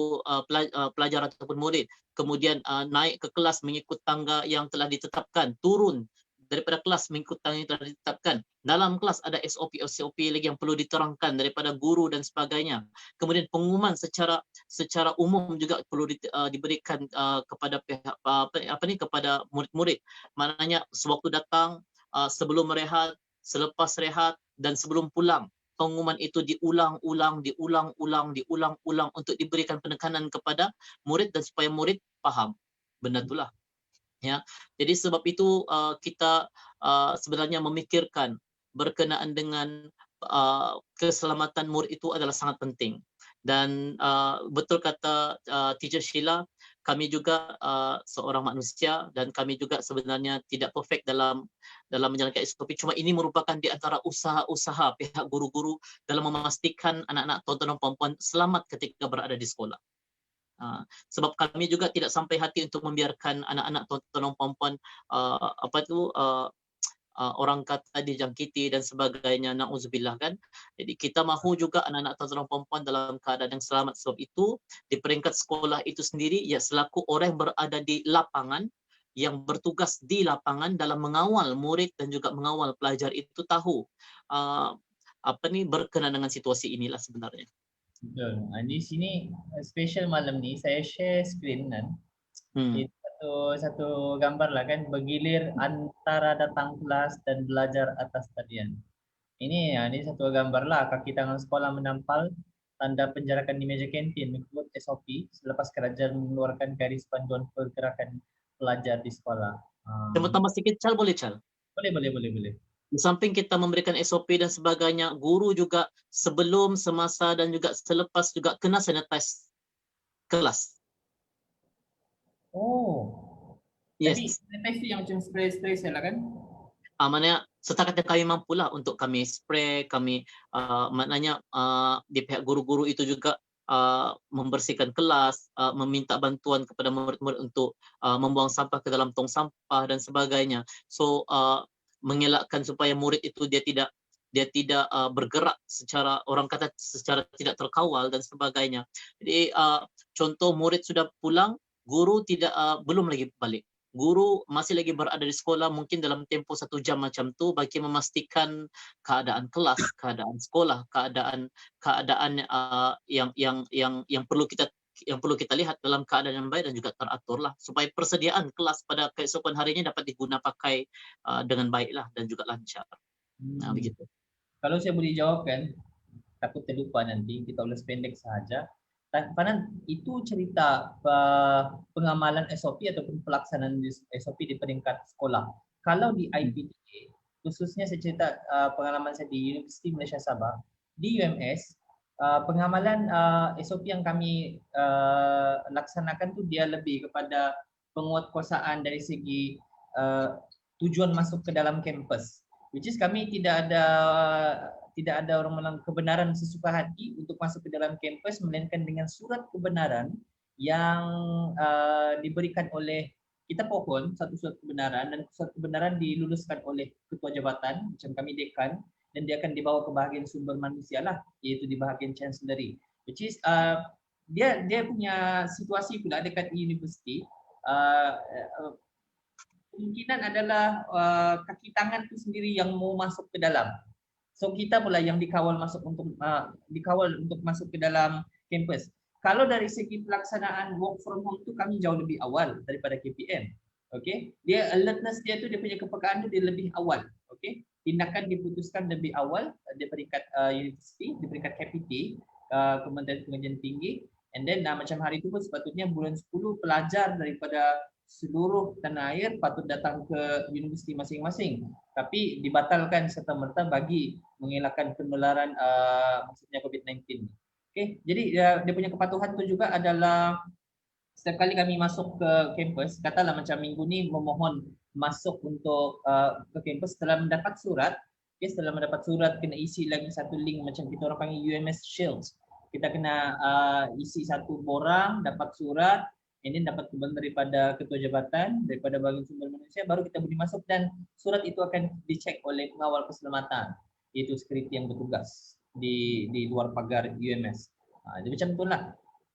pelajar ataupun murid. Kemudian naik ke kelas mengikut tangga yang telah ditetapkan, turun daripada kelas mengikut tangga yang telah ditetapkan. Dalam kelas ada SOP lagi yang perlu diterangkan daripada guru dan sebagainya. Kemudian pengumuman secara umum juga perlu diberikan kepada pihak kepada murid-murid. Maknanya sewaktu datang, sebelum rehat, selepas rehat dan sebelum pulang. Pengumuman itu diulang untuk diberikan penekanan kepada murid dan supaya murid faham benda itulah. Ya, jadi sebab itu kita sebenarnya memikirkan berkenaan dengan keselamatan murid itu adalah sangat penting. Dan betul kata Teacher Sheila, kami juga seorang manusia dan kami juga sebenarnya tidak perfect dalam menjalankan SOP. Cuma ini merupakan di antara usaha-usaha pihak guru-guru dalam memastikan anak-anak tuan-tuan dan puan-puan selamat ketika berada di sekolah. Sebab kami juga tidak sampai hati untuk membiarkan anak-anak tuan-tuan dan puan-puan orang kata dijangkiti dan sebagainya, na'udzubillah kan. Jadi kita mahu juga anak-anak tuan-tuan dan puan-puan dalam keadaan yang selamat. Sebab itu di peringkat sekolah itu sendiri, ya selaku orang yang berada di lapangan, yang bertugas di lapangan dalam mengawal murid dan juga mengawal pelajar itu tahu berkenaan dengan situasi inilah sebenarnya. Betul. Di sini special malam ni saya share screen kan. Itu satu gambar lah kan, bergilir antara datang kelas dan belajar atas talian. Ini satu gambar lah, kaki tangan sekolah menampal tanda penjarakan di meja kantin mengikut SOP selepas kerajaan mengeluarkan garis panduan pergerakan pelajar di sekolah. Tambah sedikit, Chal, boleh Chal? Boleh. Di samping kita memberikan SOP dan sebagainya, guru juga sebelum, semasa dan juga selepas juga kena sanitize kelas. Oh. Yes. Tapi sanitize itu yang macam spray lah kan? Maknanya setakat yang kami mampulah untuk kami spray, kami maknanya di pihak guru-guru itu juga membersihkan kelas, meminta bantuan kepada murid-murid untuk membuang sampah ke dalam tong sampah dan sebagainya. So mengelakkan supaya murid itu dia tidak bergerak secara orang kata secara tidak terkawal dan sebagainya. Jadi contoh murid sudah pulang, guru belum lagi balik. Guru masih lagi berada di sekolah mungkin dalam tempoh 1 jam macam tu bagi memastikan keadaan kelas, keadaan sekolah, keadaan yang perlu kita lihat dalam keadaan yang baik dan juga teratur lah supaya persediaan kelas pada keesokan harinya dapat digunakan pakai dengan baiklah dan juga lancar. Begitu. Kalau saya boleh jawab kan, takut terlupa nanti, kita ulas pendek sahaja. Fanan, itu cerita pengamalan SOP ataupun pelaksanaan SOP di peringkat sekolah. Kalau di IPTA, khususnya saya cerita pengalaman saya di Universiti Malaysia Sabah, di UMS, pengamalan SOP yang kami laksanakan tu dia lebih kepada penguatkuasaan dari segi tujuan masuk ke dalam kampus, which is kami tidak ada orang bilang kebenaran sesuka hati untuk masuk ke dalam kampus, melainkan dengan surat kebenaran yang diberikan oleh kita pohon, satu surat kebenaran, dan surat kebenaran diluluskan oleh ketua jabatan macam kami dekan, dan dia akan dibawa ke bahagian sumber manusia lah, iaitu di bahagian chancellery, which is dia punya situasi pula dekat universiti. Kemungkinan adalah kaki tangan itu sendiri yang mau masuk ke dalam. So kita pula yang dikawal untuk masuk ke dalam kampus. Kalau dari segi pelaksanaan work from home tu kami jauh lebih awal daripada KPM. Okey, dia alertness dia tu, dia punya kepekaan tu dia lebih awal. Okey, tindakan diputuskan lebih awal di peringkat universiti, di peringkat KPT, Kementerian Pengajian Tinggi, and then macam hari itu pun sepatutnya bulan 10 pelajar daripada seluruh tanah air patut datang ke universiti masing-masing, tapi dibatalkan serta-merta bagi mengelakkan penularan maksudnya COVID-19. Okey, jadi dia punya kepatuhan tu juga adalah setiap kali kami masuk ke kampus, katalah macam minggu ni memohon masuk untuk ke kampus, setelah mendapat surat, setelah mendapat surat kena isi lagi satu link macam kita orang panggil UMS Shields. Kita kena isi satu borang, dapat surat, ini dapat kembali daripada ketua jabatan, daripada bahagian sumber manusia, baru kita boleh masuk dan surat itu akan dicek oleh pengawal keselamatan, iaitu security yang bertugas di luar pagar UMS. Jadi macam itulah.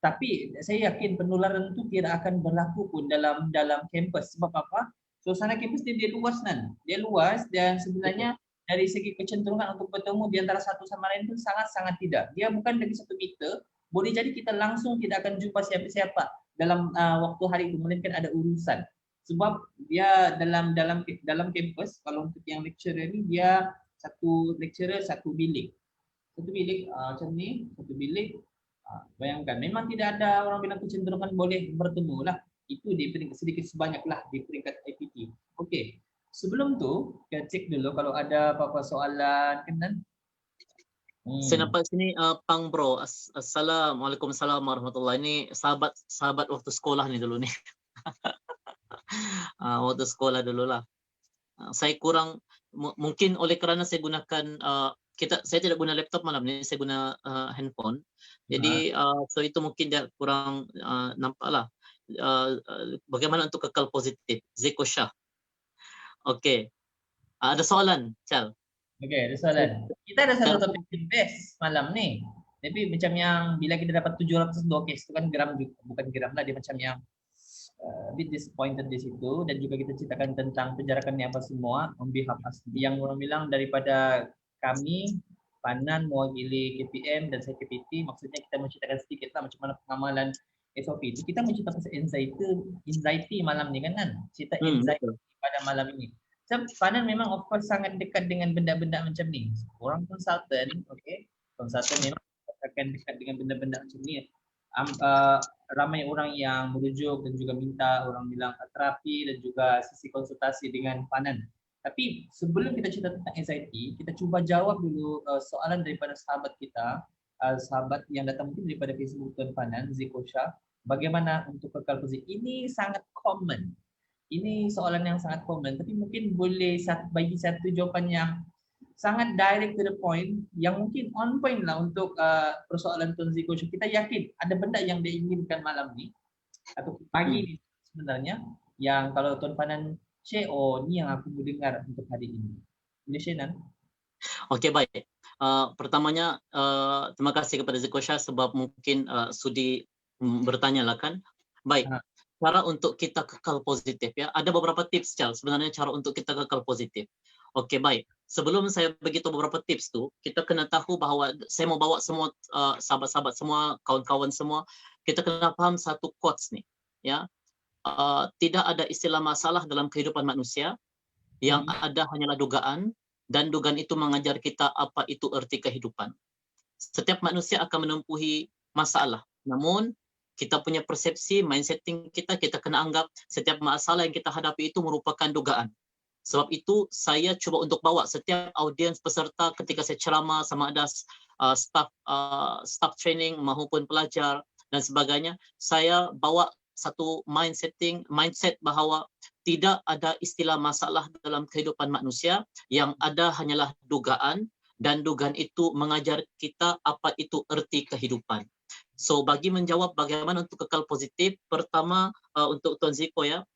Tapi saya yakin penularan itu tidak akan berlaku pun dalam kampus. Sebab apa? Suasana kampus dia luas kan. Dia luas dan sebenarnya dari segi kecenderungan untuk bertemu di antara satu sama lain itu sangat-sangat tidak. Dia bukan lagi 1 meter. Boleh jadi kita langsung tidak akan jumpa siapa-siapa dalam waktu hari itu, melainkan ada urusan. Sebab dia dalam kampus, kalau untuk yang lecturer ni, dia satu lecturer satu bilik. Satu bilik macam ni, satu bilik. Bayangkan, memang tidak ada orang bilang kecenderungan boleh bertemu lah. Itu di peringkat sedikit sebanyaklah di peringkat IPT. Okey, sebelum tu kita cek dulu kalau ada apa-apa soalan Kenan. Saya nampak sini Pang Bro. Assalamualaikum warahmatullahi. Ini sahabat waktu sekolah ni dulu ni. Waktu sekolah dulu lah. Saya kurang mungkin oleh kerana saya gunakan saya tidak guna laptop malam ni, saya guna handphone. Jadi so itu mungkin dia kurang nampaklah bagaimana untuk kekal positif. Zeko Shah. Okey. Ada soalan, Chal? Okey, ada soalan. Kita ada satu topik best malam ni. Tapi macam yang bila kita dapat 702 case itu kan geram juga, bukan geram lah, dia macam yang bit disappointed di situ, dan juga kita ceritakan tentang penjarakan ni apa semua on behalf yang orang bilang daripada kami Panan mewakili KPM dan saya KPT, maksudnya kita menceritakan sedikit lah macam mana pengamalan SOP itu. Kita mencerita pasal anxiety malam ni kan, cerita anxiety pada malam ini. So, Panan memang of course sangat dekat dengan benda-benda macam ni. Orang konsultan, okey, konsultan memang akan dekat dengan benda-benda macam ni. Ramai orang yang merujuk dan juga minta orang bilang terapi dan juga sesi konsultasi dengan Panan. Tapi sebelum kita cerita tentang anxiety, kita cuba jawab dulu soalan daripada sahabat kita, sahabat yang datang mungkin daripada Facebook Tuan Panan, Zeko Shah. Bagaimana untuk kekal positif? Ini sangat common. Ini soalan yang sangat common, tapi mungkin boleh bagi satu jawapan yang sangat direct to the point, yang mungkin on point lah untuk persoalan Tuan Zeko Shah. Kita yakin ada benda yang dia inginkan malam ni atau pagi ni sebenarnya, yang kalau Tuan Panan share, ni yang aku mau dengar untuk hari ini. Boleh share, Nan? Okey, baik. Pertamanya, terima kasih kepada Zeko Shah sebab mungkin sudi bertanya lah kan. Baik, cara untuk kita kekal positif ya. Ada beberapa tips, Chal, sebenarnya cara untuk kita kekal positif. Okey, baik. Sebelum saya beritahu beberapa tips tu, kita kena tahu bahawa saya mau bawa semua sahabat-sahabat semua, kawan-kawan semua, kita kena faham satu quotes ni, ya. Tidak ada istilah masalah dalam kehidupan manusia, yang ada hanyalah dugaan, dan dugaan itu mengajar kita apa itu erti kehidupan. Setiap manusia akan menempuhi masalah, namun kita punya persepsi, mindsetting kita kena anggap setiap masalah yang kita hadapi itu merupakan dugaan. Sebab itu saya cuba untuk bawa setiap audiens peserta ketika saya ceramah, sama ada staff training maupun pelajar dan sebagainya, saya bawa satu mindset bahawa tidak ada istilah masalah dalam kehidupan manusia, yang ada hanyalah dugaan, dan dugaan itu mengajar kita apa itu erti kehidupan. So bagi menjawab bagaimana untuk kekal positif, pertama untuk Tuan Zeko ya,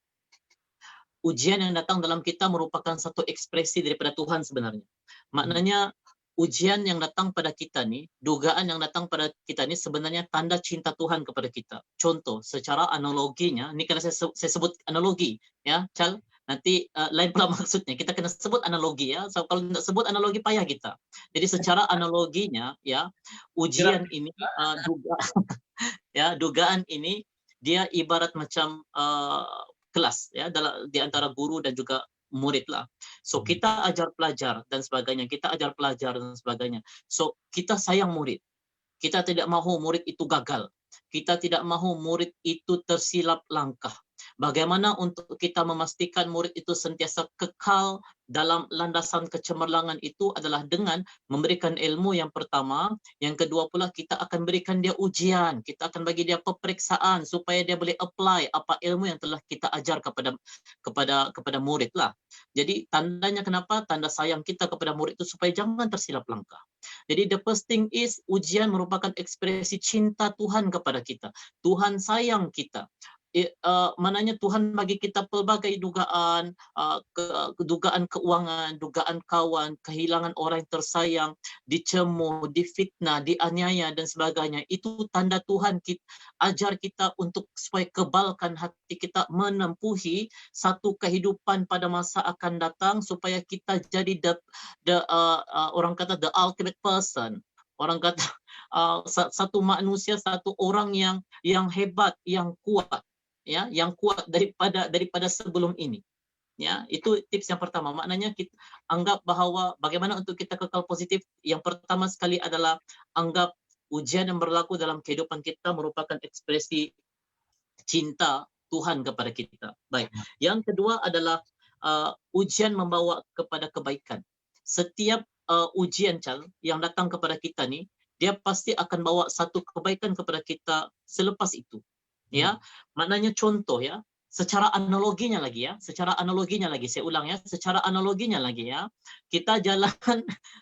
ujian yang datang dalam kita merupakan satu ekspresi daripada Tuhan sebenarnya. Maknanya ujian yang datang pada kita ni, dugaan yang datang pada kita ni sebenarnya tanda cinta Tuhan kepada kita. Contoh, secara analoginya, ni kena saya sebut analogi, ya, Chal. Nanti lain pula maksudnya, kita kena sebut analogi ya. So, kalau tidak sebut analogi payah kita. Jadi secara analoginya, ya, ujian ini, dugaan ini dia ibarat macam kelas, ya, di antara guru dan juga murid lah. So kita ajar pelajar dan sebagainya, kita ajar pelajar dan sebagainya. So kita sayang murid. Kita tidak mahu murid itu gagal. Kita tidak mahu murid itu tersilap langkah. Bagaimana untuk kita memastikan murid itu sentiasa kekal dalam landasan kecemerlangan itu adalah dengan memberikan ilmu yang pertama, yang kedua pula kita akan berikan dia ujian, kita akan bagi dia peperiksaan supaya dia boleh apply apa ilmu yang telah kita ajar kepada murid lah. Jadi tandanya kenapa? Tanda sayang kita kepada murid itu supaya jangan tersilap langkah. Jadi the first thing is ujian merupakan ekspresi cinta Tuhan kepada kita. Tuhan sayang kita. Mananya Tuhan bagi kita pelbagai dugaan, dugaan keuangan, dugaan kawan, kehilangan orang yang tersayang, dicemooh, difitnah, dianiaya dan sebagainya. Itu tanda Tuhan ajar kita untuk supaya kebalkan hati kita menempuhi satu kehidupan pada masa akan datang supaya kita jadi orang kata the ultimate person. Orang kata satu manusia, satu orang yang hebat, yang kuat. Ya, yang kuat daripada sebelum ini. Ya, itu tips yang pertama. Maknanya kita anggap bahawa bagaimana untuk kita kekal positif. Yang pertama sekali adalah anggap ujian yang berlaku dalam kehidupan kita merupakan ekspresi cinta Tuhan kepada kita. Baik. Yang kedua adalah ujian membawa kepada kebaikan. Setiap ujian yang datang kepada kita ni, dia pasti akan bawa satu kebaikan kepada kita selepas itu. Ya, maknanya contoh ya, secara analoginya lagi, saya ulang ya, secara analoginya lagi ya, kita jalan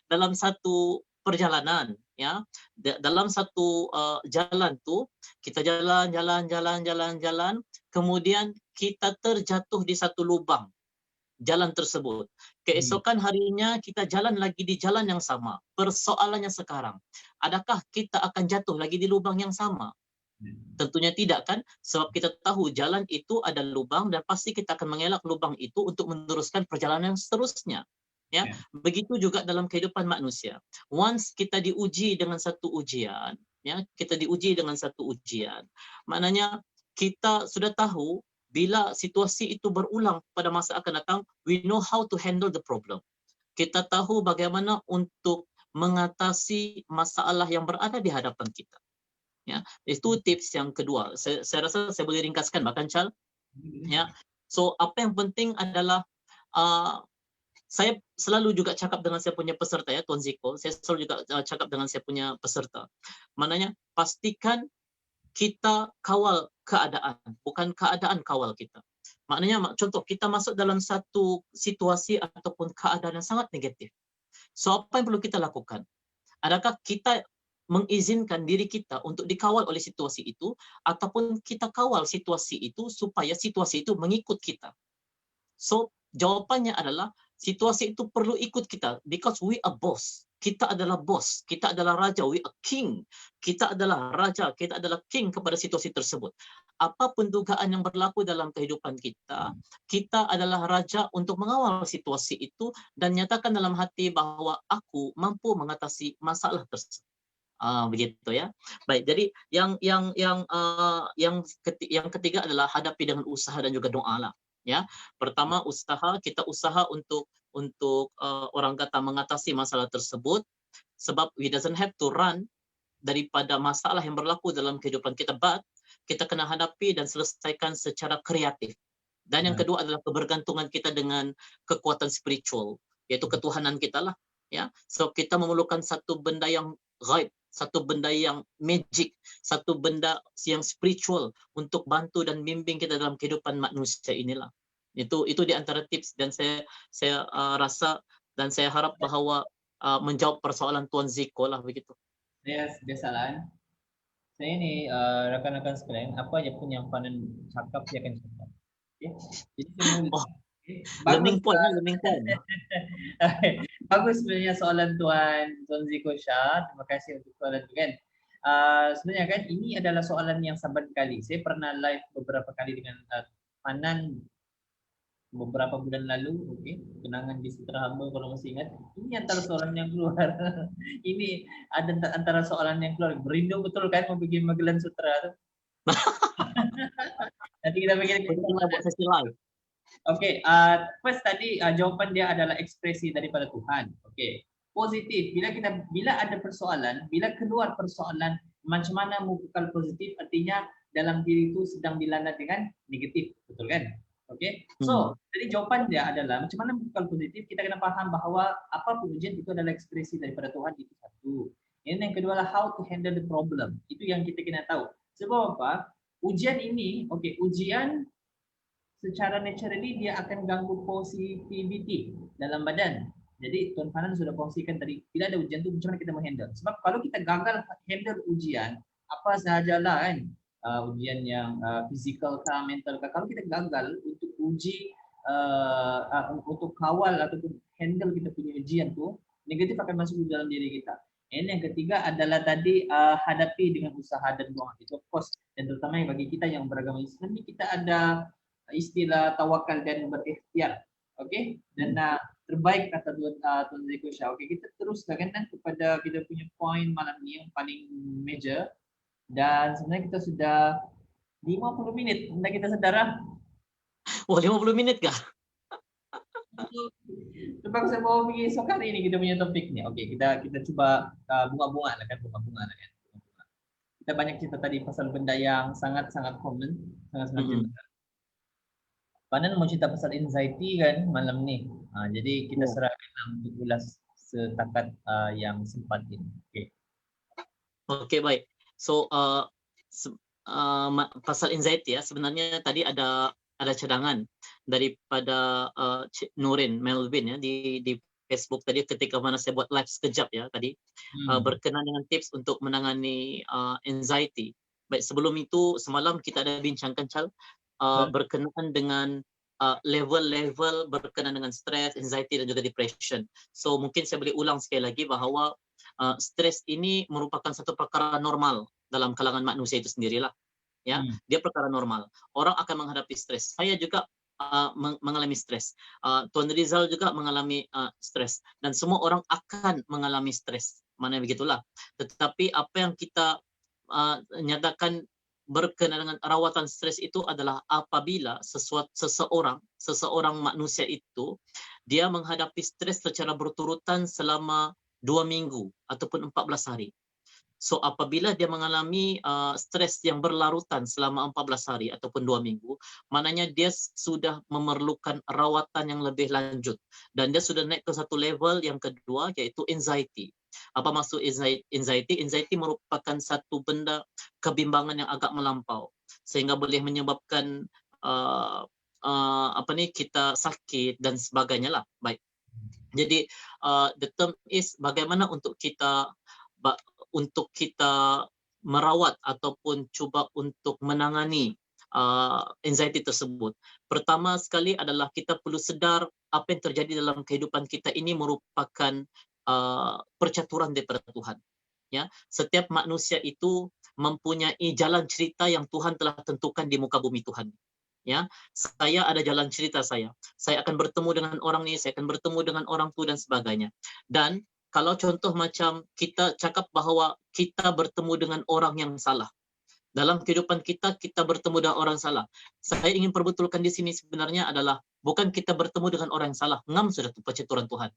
dalam satu perjalanan ya, dalam satu jalan tuh kita jalan, kemudian kita terjatuh di satu lubang jalan tersebut. Keesokan harinya kita jalan lagi di jalan yang sama. Persoalannya sekarang, adakah kita akan jatuh lagi di lubang yang sama? Tentunya tidak kan, sebab kita tahu jalan itu ada lubang dan pasti kita akan mengelak lubang itu untuk meneruskan perjalanan seterusnya. Ya, begitu juga dalam kehidupan manusia. Once kita diuji dengan satu ujian, ya, maknanya kita sudah tahu bila situasi itu berulang pada masa akan datang, we know how to handle the problem. Kita tahu bagaimana untuk mengatasi masalah yang berada di hadapan kita. Ya, itu tips yang kedua. Saya rasa saya boleh ringkaskan bahkan Chal. Ya, so apa yang penting adalah saya selalu juga cakap dengan saya punya peserta ya, Tuan Ziko. Saya selalu juga cakap dengan saya punya peserta. Maknanya pastikan kita kawal keadaan, bukan keadaan kawal kita. Maknanya contoh kita masuk dalam satu situasi ataupun keadaan yang sangat negatif. So apa yang perlu kita lakukan? Adakah kita mengizinkan diri kita untuk dikawal oleh situasi itu, ataupun kita kawal situasi itu supaya situasi itu mengikut kita? So, jawapannya adalah situasi itu perlu ikut kita because we are boss. Kita adalah bos, kita adalah raja, we are king. Kita adalah raja, kita adalah king kepada situasi tersebut. Apapun dugaan yang berlaku dalam kehidupan kita, kita adalah raja untuk mengawal situasi itu dan nyatakan dalam hati bahwa aku mampu mengatasi masalah tersebut. Begitu ya. Baik, jadi yang ketiga adalah hadapi dengan usaha dan juga doa lah. Ya, pertama kita usaha untuk orang kata mengatasi masalah tersebut, sebab we doesn't have to run daripada masalah yang berlaku dalam kehidupan kita, but kita kena hadapi dan selesaikan secara kreatif. Dan yang kedua adalah kebergantungan kita dengan kekuatan spiritual, yaitu ketuhanan kita lah. Ya, so kita memerlukan satu benda yang gaib, satu benda yang magic, satu benda yang spiritual untuk bantu dan bimbing kita dalam kehidupan manusia inilah. Itu di antara tips dan saya rasa dan saya harap bahawa menjawab persoalan Tuan Ziko lah begitu. Yes, biasalah. Saya ni rakan-rakan sekalian, apa aja pun yang Fanan cakap dia akan cakap. Okay? Jadi semula. Learning point. Bagus sebenarnya soalan Tuan Ziko Shah. Terima kasih untuk soalan itu kan. Sebenarnya kan ini adalah soalan yang saban kali. Saya pernah live beberapa kali dengan Fanan beberapa bulan lalu, okey, kenangan di Sutra Hamba kalau masih ingat. Ini antara soalan yang keluar. Ini ada antara soalan yang keluar. Berindung betul kan mau bikin Magelang Sutra tu. Nanti kita bikin kita buat sesi live. Okey, first tadi jawapan dia adalah ekspresi daripada Tuhan. Okey. Positif, bila ada persoalan, bila keluar persoalan, macam mana memukul positif, artinya dalam diri itu sedang dilanda dengan negatif, betul kan? Okey. So, jadi jawapan dia adalah macam mana memukul positif, kita kena faham bahawa apa pun ujian itu adalah ekspresi daripada Tuhan, itu satu. Yang kedua adalah how to handle the problem. Itu yang kita kena tahu. Sebab apa? Ujian ini, okey, ujian secara naturally dia akan ganggu positivity dalam badan. Jadi Tuan Fanan sudah kongsikan tadi, bila ada ujian tu macam mana kita menghandle. Sebab kalau kita gagal handle ujian, apa sahajalah kan, ujian yang physical kah, mental kah, kalau kita gagal untuk uji, untuk kawal ataupun handle kita punya ujian tu, negatif akan masuk di dalam diri kita. And yang ketiga adalah tadi hadapi dengan usaha dan doa. Itu of course, dan terutama bagi kita yang beragama Islam ni, kita ada istilah tawakal dan berikhtiar. Okey, dan terbaik kata Tuan Zeko Shah. Okey, kita terus kan kepada kita punya point malam ni yang paling major, dan sebenarnya kita sudah 50 minit hendak kita sedar. Wah, 50 minit kah? Sebab saya bawa pergi esok hari ni kita punya topik ni. Okey, kita cuba bunga-bunga lah kan, bunga-bunga lah kan. Kita banyak cerita tadi pasal benda yang sangat-sangat common, sangat-sangat general. Panan mau cerita pasal anxiety kan malam ni. Jadi kita serahkan untuk ulas setakat yang sempat ini. Okey. Okey, baik. So pasal anxiety ya, sebenarnya tadi ada cadangan daripada Cik Nurin Melvin ya di Facebook tadi ketika mana saya buat live sekejap ya tadi berkenaan dengan tips untuk menangani anxiety. Baik, sebelum itu semalam kita ada bincangkan berkenaan dengan level-level berkenaan dengan stres, anxiety dan juga depression. So mungkin saya boleh ulang sekali lagi bahawa stres ini merupakan satu perkara normal dalam kalangan manusia itu sendirilah. Ya, dia perkara normal. Orang akan menghadapi stres. Saya juga mengalami stres. Tuan Rizal juga mengalami stres, dan semua orang akan mengalami stres. Mana begitulah. Tetapi apa yang kita nyatakan berkenaan dengan rawatan stres itu adalah apabila seseorang manusia itu dia menghadapi stres secara berturutan selama 2 minggu ataupun 14 hari. So apabila dia mengalami stres yang berlarutan selama 14 hari ataupun 2 minggu, maknanya dia sudah memerlukan rawatan yang lebih lanjut, dan dia sudah naik ke satu level yang kedua, iaitu anxiety. Apa maksud anxiety? Anxiety merupakan satu benda kebimbangan yang agak melampau sehingga boleh menyebabkan kita sakit dan sebagainya lah. Baik. Jadi the term is bagaimana untuk kita merawat ataupun cuba untuk menangani anxiety tersebut. Pertama sekali adalah kita perlu sedar apa yang terjadi dalam kehidupan kita ini merupakan percaturan daripada Tuhan. Ya, setiap manusia itu mempunyai jalan cerita yang Tuhan telah tentukan di muka bumi Tuhan. Ya, saya ada jalan cerita saya. Saya akan bertemu dengan orang ni, saya akan bertemu dengan orang tu dan sebagainya. Dan kalau contoh macam kita cakap bahawa kita bertemu dengan orang yang salah. Dalam kehidupan kita bertemu dengan orang salah. Saya ingin perbetulkan di sini sebenarnya adalah bukan kita bertemu dengan orang yang salah. Ngam sudah tu percaturan Tuhan.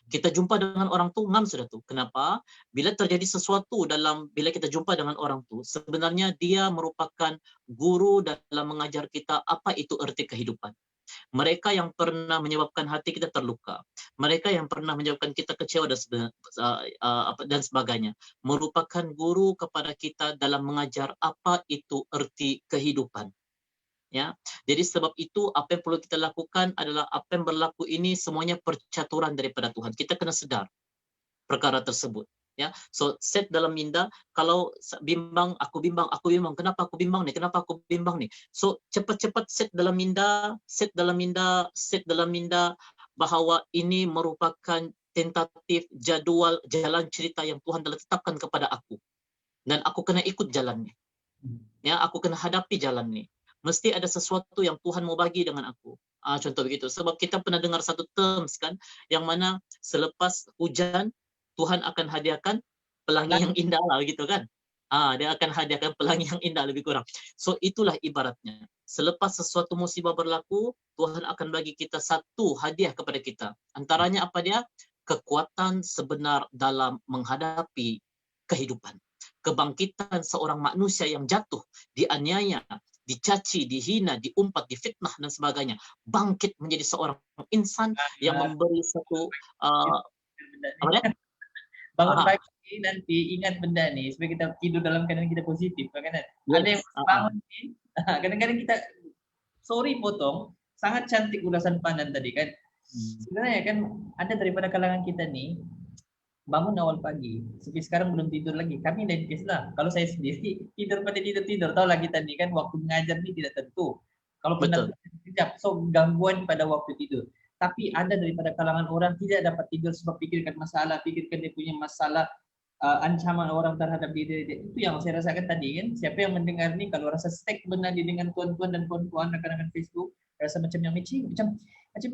Kita jumpa dengan orang tu, ngam sudah tu. Kenapa? Bila terjadi sesuatu bila kita jumpa dengan orang tu, sebenarnya dia merupakan guru dalam mengajar kita apa itu erti kehidupan. Mereka yang pernah menyebabkan hati kita terluka, mereka yang pernah menyebabkan kita kecewa dan sebagainya, merupakan guru kepada kita dalam mengajar apa itu erti kehidupan. Ya, jadi sebab itu apa yang perlu kita lakukan adalah apa yang berlaku ini semuanya percaturan daripada Tuhan. Kita kena sedar perkara tersebut. Ya, so set dalam minda, kalau aku bimbang, kenapa aku bimbang ni? So cepat-cepat set dalam minda bahawa ini merupakan tentatif jalan cerita yang Tuhan telah tetapkan kepada aku, dan aku kena ikut jalan ni. Ya, aku kena hadapi jalan ni. Mesti ada sesuatu yang Tuhan mau bagi dengan aku. Contoh begitu. Sebab kita pernah dengar satu terms kan, yang mana selepas hujan Tuhan akan hadiahkan pelangi yang indah lah, gitu kan. Dia akan hadiahkan pelangi yang indah lebih kurang. So itulah ibaratnya. Selepas sesuatu musibah berlaku, Tuhan akan bagi kita satu hadiah kepada kita. Antaranya apa dia? Kekuatan sebenar dalam menghadapi kehidupan. Kebangkitan seorang manusia yang jatuh, dianiaya, dicaci, dihina, diumpat, difitnah dan sebagainya. Bangkit menjadi seorang insan yang memberi satu apa dia? Bangun Aha, pagi nanti ingat benda nih supaya kita tidur dalam keadaan kita positif kan. Ada yang yes. bangun nih, kadang-kadang kita sorry potong, sangat cantik ulasan Panan tadi kan. Sebenarnya kan ada daripada kalangan kita nih bangun awal pagi, sampai sekarang belum tidur lagi. Kami lain case lah. Kalau saya sendiri tidur pada tidur, tahu lagi tadi kan waktu mengajar ini tidak tentu. Kalau benar Betul. sekejap, so gangguan pada waktu tidur. Tapi ada daripada kalangan orang tidak dapat tidur sebab pikirkan masalah, pikirkan dia punya masalah, ancaman orang terhadap diri dia. Itu yang saya rasakan tadi kan. Siapa yang mendengar ni kalau rasa stuck benar dengan tuan-tuan dan puan-puan rekan-rekan Facebook, rasa macam yang macam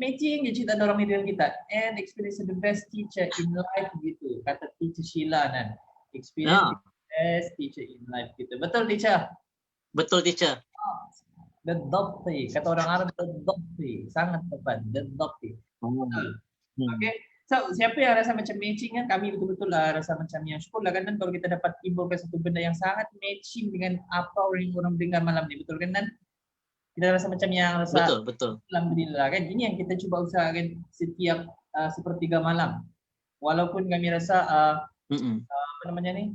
matching je cerita orang ni dengan kita. And experience the best teacher in life gitu. Kata teacher Sheila nan. Experience the best teacher in life gitu. Betul teacher? Betul teacher. The doctor. Kata orang Arab the doctor. Sangat tepat. The doctor. Okay. So, siapa yang rasa macam matching kan? Kami betul-betul lah rasa macam yang syukur lah kan. Dan kalau kita dapat timbulkan satu benda yang sangat matching dengan apa orang dengar malam ni. Betul kan Nan? Kita rasa macam yang rasa betul. Alhamdulillah kan. Ini yang kita cuba usahakan setiap sepertiga malam. Walaupun kami rasa apa namanya ni?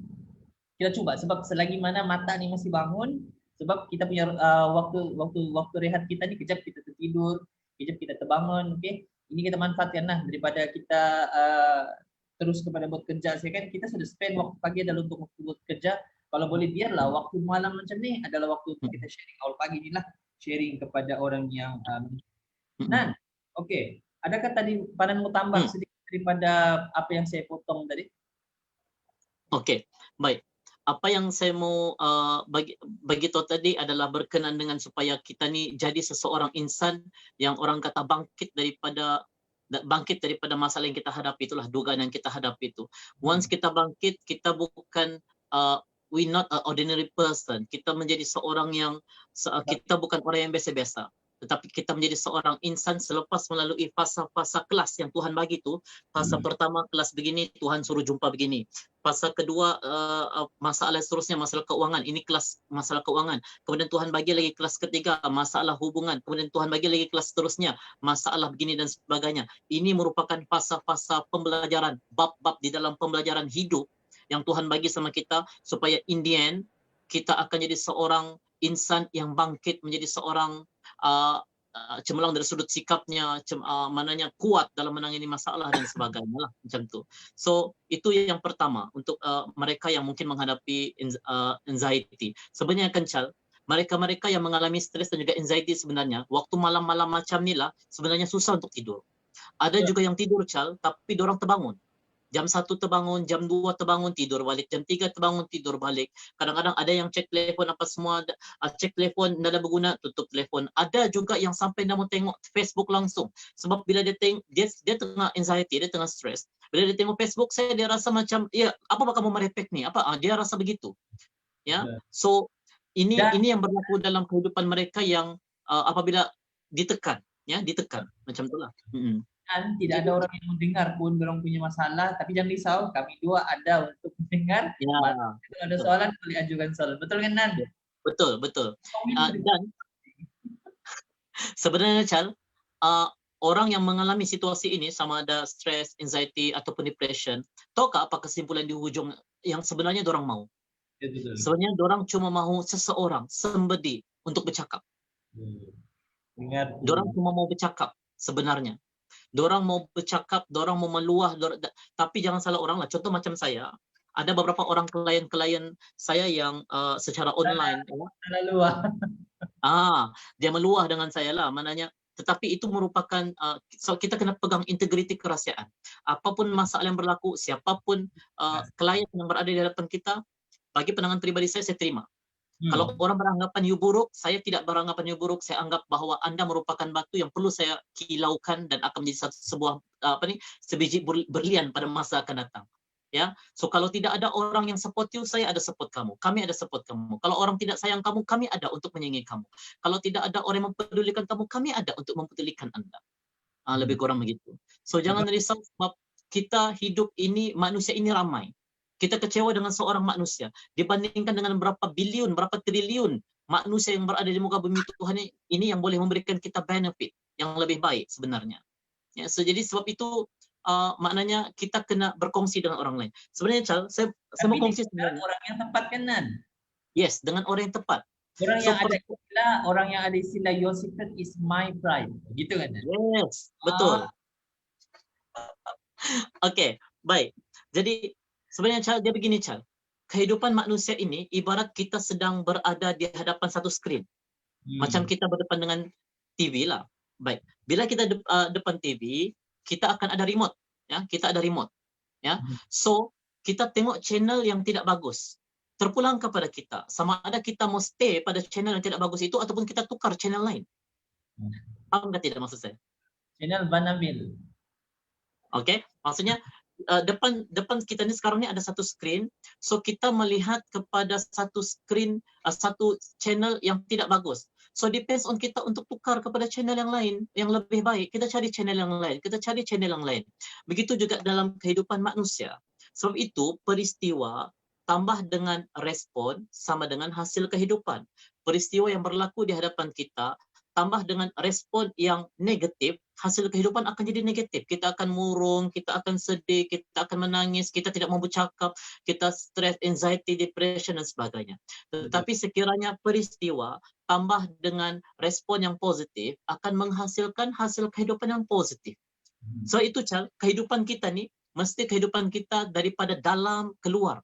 Kita cuba sebab selagi mana mata ni masih bangun, sebab kita punya waktu rehat kita ni kejap kita tertidur, kejap kita terbangun, okey. Ini kita manfaatkanlah daripada kita terus kepada buat kerja. Saya kan kita sudah spend waktu pagi adalah untuk buat kerja. Kalau boleh biarlah waktu malam macam ni adalah waktu untuk kita sharing awal pagi ni lah. Sharing kepada orang yang Nan, okey. Adakah tadi Panan mau tambah sedikit daripada apa yang saya potong tadi? Okey, baik. Apa yang saya mau bagi tahu tadi adalah berkenaan dengan supaya kita ni jadi seseorang insan yang orang kata bangkit daripada masalah yang kita hadapi, itulah dugaan yang kita hadapi itu. Once kita bangkit, kita bukan we not an ordinary person. Kita menjadi seorang yang kita bukan orang yang biasa-biasa. Tetapi kita menjadi seorang insan selepas melalui fasa-fasa kelas yang Tuhan bagi itu. Fasa pertama kelas begini, Tuhan suruh jumpa begini. Fasa kedua masalah seterusnya, masalah keuangan. Ini kelas masalah keuangan. Kemudian Tuhan bagi lagi kelas ketiga, masalah hubungan. Kemudian Tuhan bagi lagi kelas seterusnya, masalah begini dan sebagainya. Ini merupakan fasa-fasa pembelajaran, bab-bab di dalam pembelajaran hidup yang Tuhan bagi sama kita supaya in the end kita akan jadi seorang insan yang bangkit menjadi seorang cemerlang dari sudut sikapnya, mananya kuat dalam menangani masalah dan sebagainya lah, macam tu. So itu yang pertama untuk mereka yang mungkin menghadapi anxiety. Sebenarnya Kencal, mereka-mereka yang mengalami stres dan juga anxiety sebenarnya waktu malam-malam macam ni lah sebenarnya susah untuk tidur. Ada juga yang tidur Cal, tapi dorang terbangun. Jam 1 terbangun, jam 2 terbangun, tidur balik. Jam 3 terbangun, tidur balik. Kadang-kadang ada yang cek telefon apa semua, cek telefon, tidak ada berguna, tutup telefon. Ada juga yang sampai dah mau tengok Facebook langsung. Sebab bila dia tengah anxiety, dia tengah stress. Bila dia tengok Facebook, dia rasa macam, ya, apa kamu merepek ni? Dia rasa begitu. Ya, so ini yang berlaku dalam kehidupan mereka yang apabila ditekan macam itulah. Tidak ada orang yang mendengar pun orang punya masalah, tapi jangan risau, kami dua ada untuk mendengar. Kalau ada soalan boleh ajukan soalan. Betul kan Nan? Betul. Dan sebenarnya Cal, orang yang mengalami situasi ini sama ada stress, anxiety ataupun depression, tahukah apa kesimpulan di hujung yang sebenarnya dorang mau? Sebenarnya dorang cuma mahu seseorang, somebody untuk bercakap. Dorang cuma mau bercakap sebenarnya. Dorang mau bercakap, dorang mau meluah, tapi jangan salah orang lah. Contoh macam saya, ada beberapa orang klien saya yang secara online dia meluah dengan saya lah, mananya. Tetapi itu merupakan kita kena pegang integriti kerahasiaan. Apapun masalah yang berlaku, siapapun klien yang berada di hadapan kita, bagi pandangan pribadi saya terima. Kalau orang beranggapan you buruk, saya tidak beranggapan you buruk. Saya anggap bahwa Anda merupakan batu yang perlu saya kilaukan dan akan menjadi sebiji berlian pada masa akan datang. Ya, so kalau tidak ada orang yang support you, saya ada support kamu. Kami ada support kamu. Kalau orang tidak sayang kamu, kami ada untuk menyayangi kamu. Kalau tidak ada orang yang mempedulikan kamu, kami ada untuk mempedulikan Anda. Lebih kurang begitu. So jangan risau sebab kita hidup ini, manusia ini ramai. Kita kecewa dengan seorang manusia dibandingkan dengan berapa bilion, berapa triliun manusia yang berada di muka bumi Tuhan ini yang boleh memberikan kita benefit yang lebih baik sebenarnya. Ya, so jadi sebab itu maknanya kita kena berkongsi dengan orang lain. Sebenarnya Chal, saya mau kongsi sebenarnya. Orang yang tepat kan Nan? Yes, dengan orang yang tepat. Orang yang ada istilah your secret is my pride. Gitu kan? Nan? Yes, betul. Oke, baik. Jadi sebenarnya Chal, dia begini Chal. Kehidupan manusia ini ibarat kita sedang berada di hadapan satu skrin. Macam kita berdepan dengan TV lah. Baik. Bila kita depan TV, kita akan ada remote, ya. Kita ada remote, ya. So, kita tengok channel yang tidak bagus. Terpulang kepada kita. Sama ada kita mau stay pada channel yang tidak bagus itu ataupun kita tukar channel lain. Paham nggak tidak maksud saya? Channel Banabil. Oke, maksudnya depan kita ini sekarang ini ada satu screen, so kita melihat kepada satu screen, satu channel yang tidak bagus. So depends on kita untuk tukar kepada channel yang lain yang lebih baik. Kita cari channel yang lain, kita cari channel yang lain. Begitu juga dalam kehidupan manusia. Sebab itu peristiwa tambah dengan respon sama dengan hasil kehidupan. Peristiwa yang berlaku di hadapan kita tambah dengan respon yang negatif, hasil kehidupan akan jadi negatif. Kita akan murung, kita akan sedih, kita akan menangis, kita tidak mau bercakap, kita stres, anxiety, depression dan sebagainya. Tetapi sekiranya peristiwa tambah dengan respon yang positif akan menghasilkan hasil kehidupan yang positif. So itu Chal, kehidupan kita nih mesti kehidupan kita daripada dalam keluar,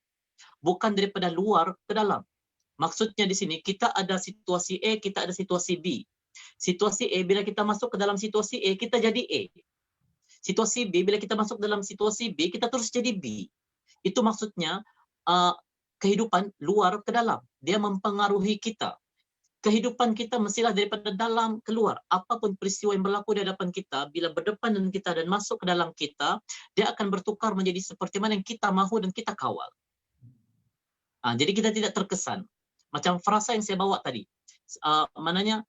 bukan daripada luar ke dalam. Maksudnya di sini kita ada situasi A, kita ada situasi B. Situasi A, bila kita masuk ke dalam situasi A, kita jadi A. Situasi B, bila kita masuk dalam situasi B, kita terus jadi B. Itu maksudnya kehidupan luar ke dalam. Dia mempengaruhi kita. Kehidupan kita mestilah daripada dalam keluar. Apapun peristiwa yang berlaku di hadapan kita, bila berdepan dengan kita dan masuk ke dalam kita, dia akan bertukar menjadi seperti mana yang kita mahu dan kita kawal. Jadi kita tidak terkesan. Macam frasa yang saya bawa tadi. Mananya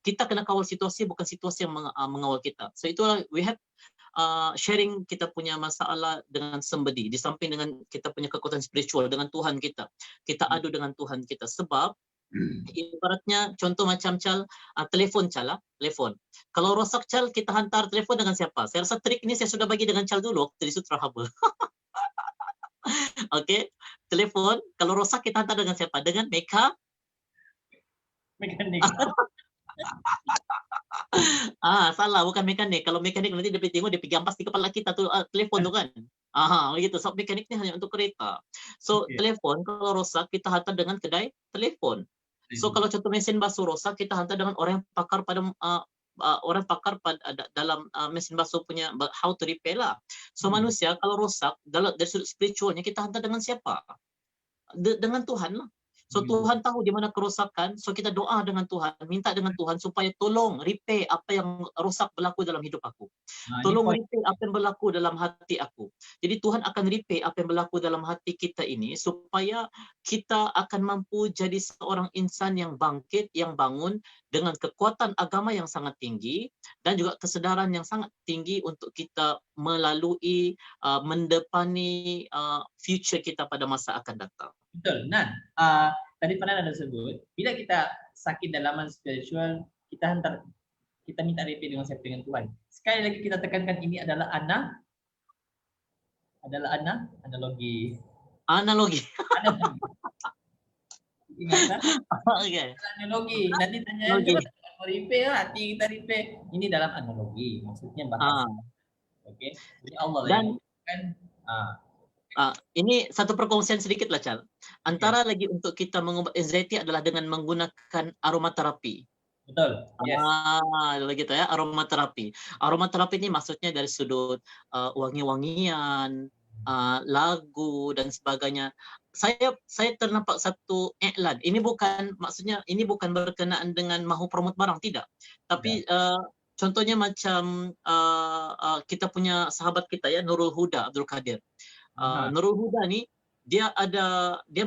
kita kena kawal situasi, bukan situasi yang mengawal kita. So itulah we have sharing kita punya masalah dengan somebody, di samping dengan kita punya kekuatan spiritual dengan Tuhan kita. Kita adu dengan Tuhan kita. Sebab ibaratnya contoh macam Chal, telefon Chal, telefon. Kalau rosak Chal, kita hantar telefon dengan siapa? Saya rasa trik ini saya sudah bagi dengan Chal dulu waktu di Sutra Haba. Oke, telepon kalau rosak kita hantar dengan siapa? Dengan mekanik. Salah, bukan mekanik. Kalau mekanik nanti dia tengok dia pergi ampas di kepala kita tuh telepon tu kan. Begitu. So mekanik ni hanya untuk kereta. So telepon kalau rosak kita hantar dengan kedai telepon. So kalau contoh mesin basuh rosak kita hantar dengan orang yang pakar pada dalam mesin basuh punya how to repair lah. So manusia kalau rosak dari sudut spiritualnya kita hantar dengan siapa? Dengan Tuhan lah. So Tuhan tahu di mana kerosakan, so kita doa dengan Tuhan, minta dengan Tuhan supaya tolong repair apa yang rosak berlaku dalam hidup aku. Tolong repair apa yang berlaku dalam hati aku. Jadi Tuhan akan repair apa yang berlaku dalam hati kita ini supaya kita akan mampu jadi seorang insan yang bangkit, yang bangun dengan kekuatan agama yang sangat tinggi dan juga kesedaran yang sangat tinggi untuk kita melalui mendepani future kita pada masa akan datang. Betul. Nan, tadi pernah ada sebut, bila kita sakit dalaman spiritual, kita minta repair dengan siapa? Dengan Tuhan. Sekali lagi kita tekankan ini adalah analogi. Ingat analogi. Nanti tanya mau repair, hati kita repair. Ini dalam analogi, maksudnya bahasa. Oke. Jadi Allah yang kan. Ini satu perkongsian sedikit lah Chal. Antara lagi untuk kita mengubah anxiety adalah dengan menggunakan aromaterapi. Betul. Yes. Begitu ya, aromaterapi. Aromaterapi ini maksudnya dari sudut wangi-wangian, lagu dan sebagainya. Saya ternampak satu iklan. Ini bukan berkenaan dengan mahu promote barang, tidak. Tapi contohnya macam kita punya sahabat kita ya, Nurul Huda Abdul Qadir. Nurul Huda ni dia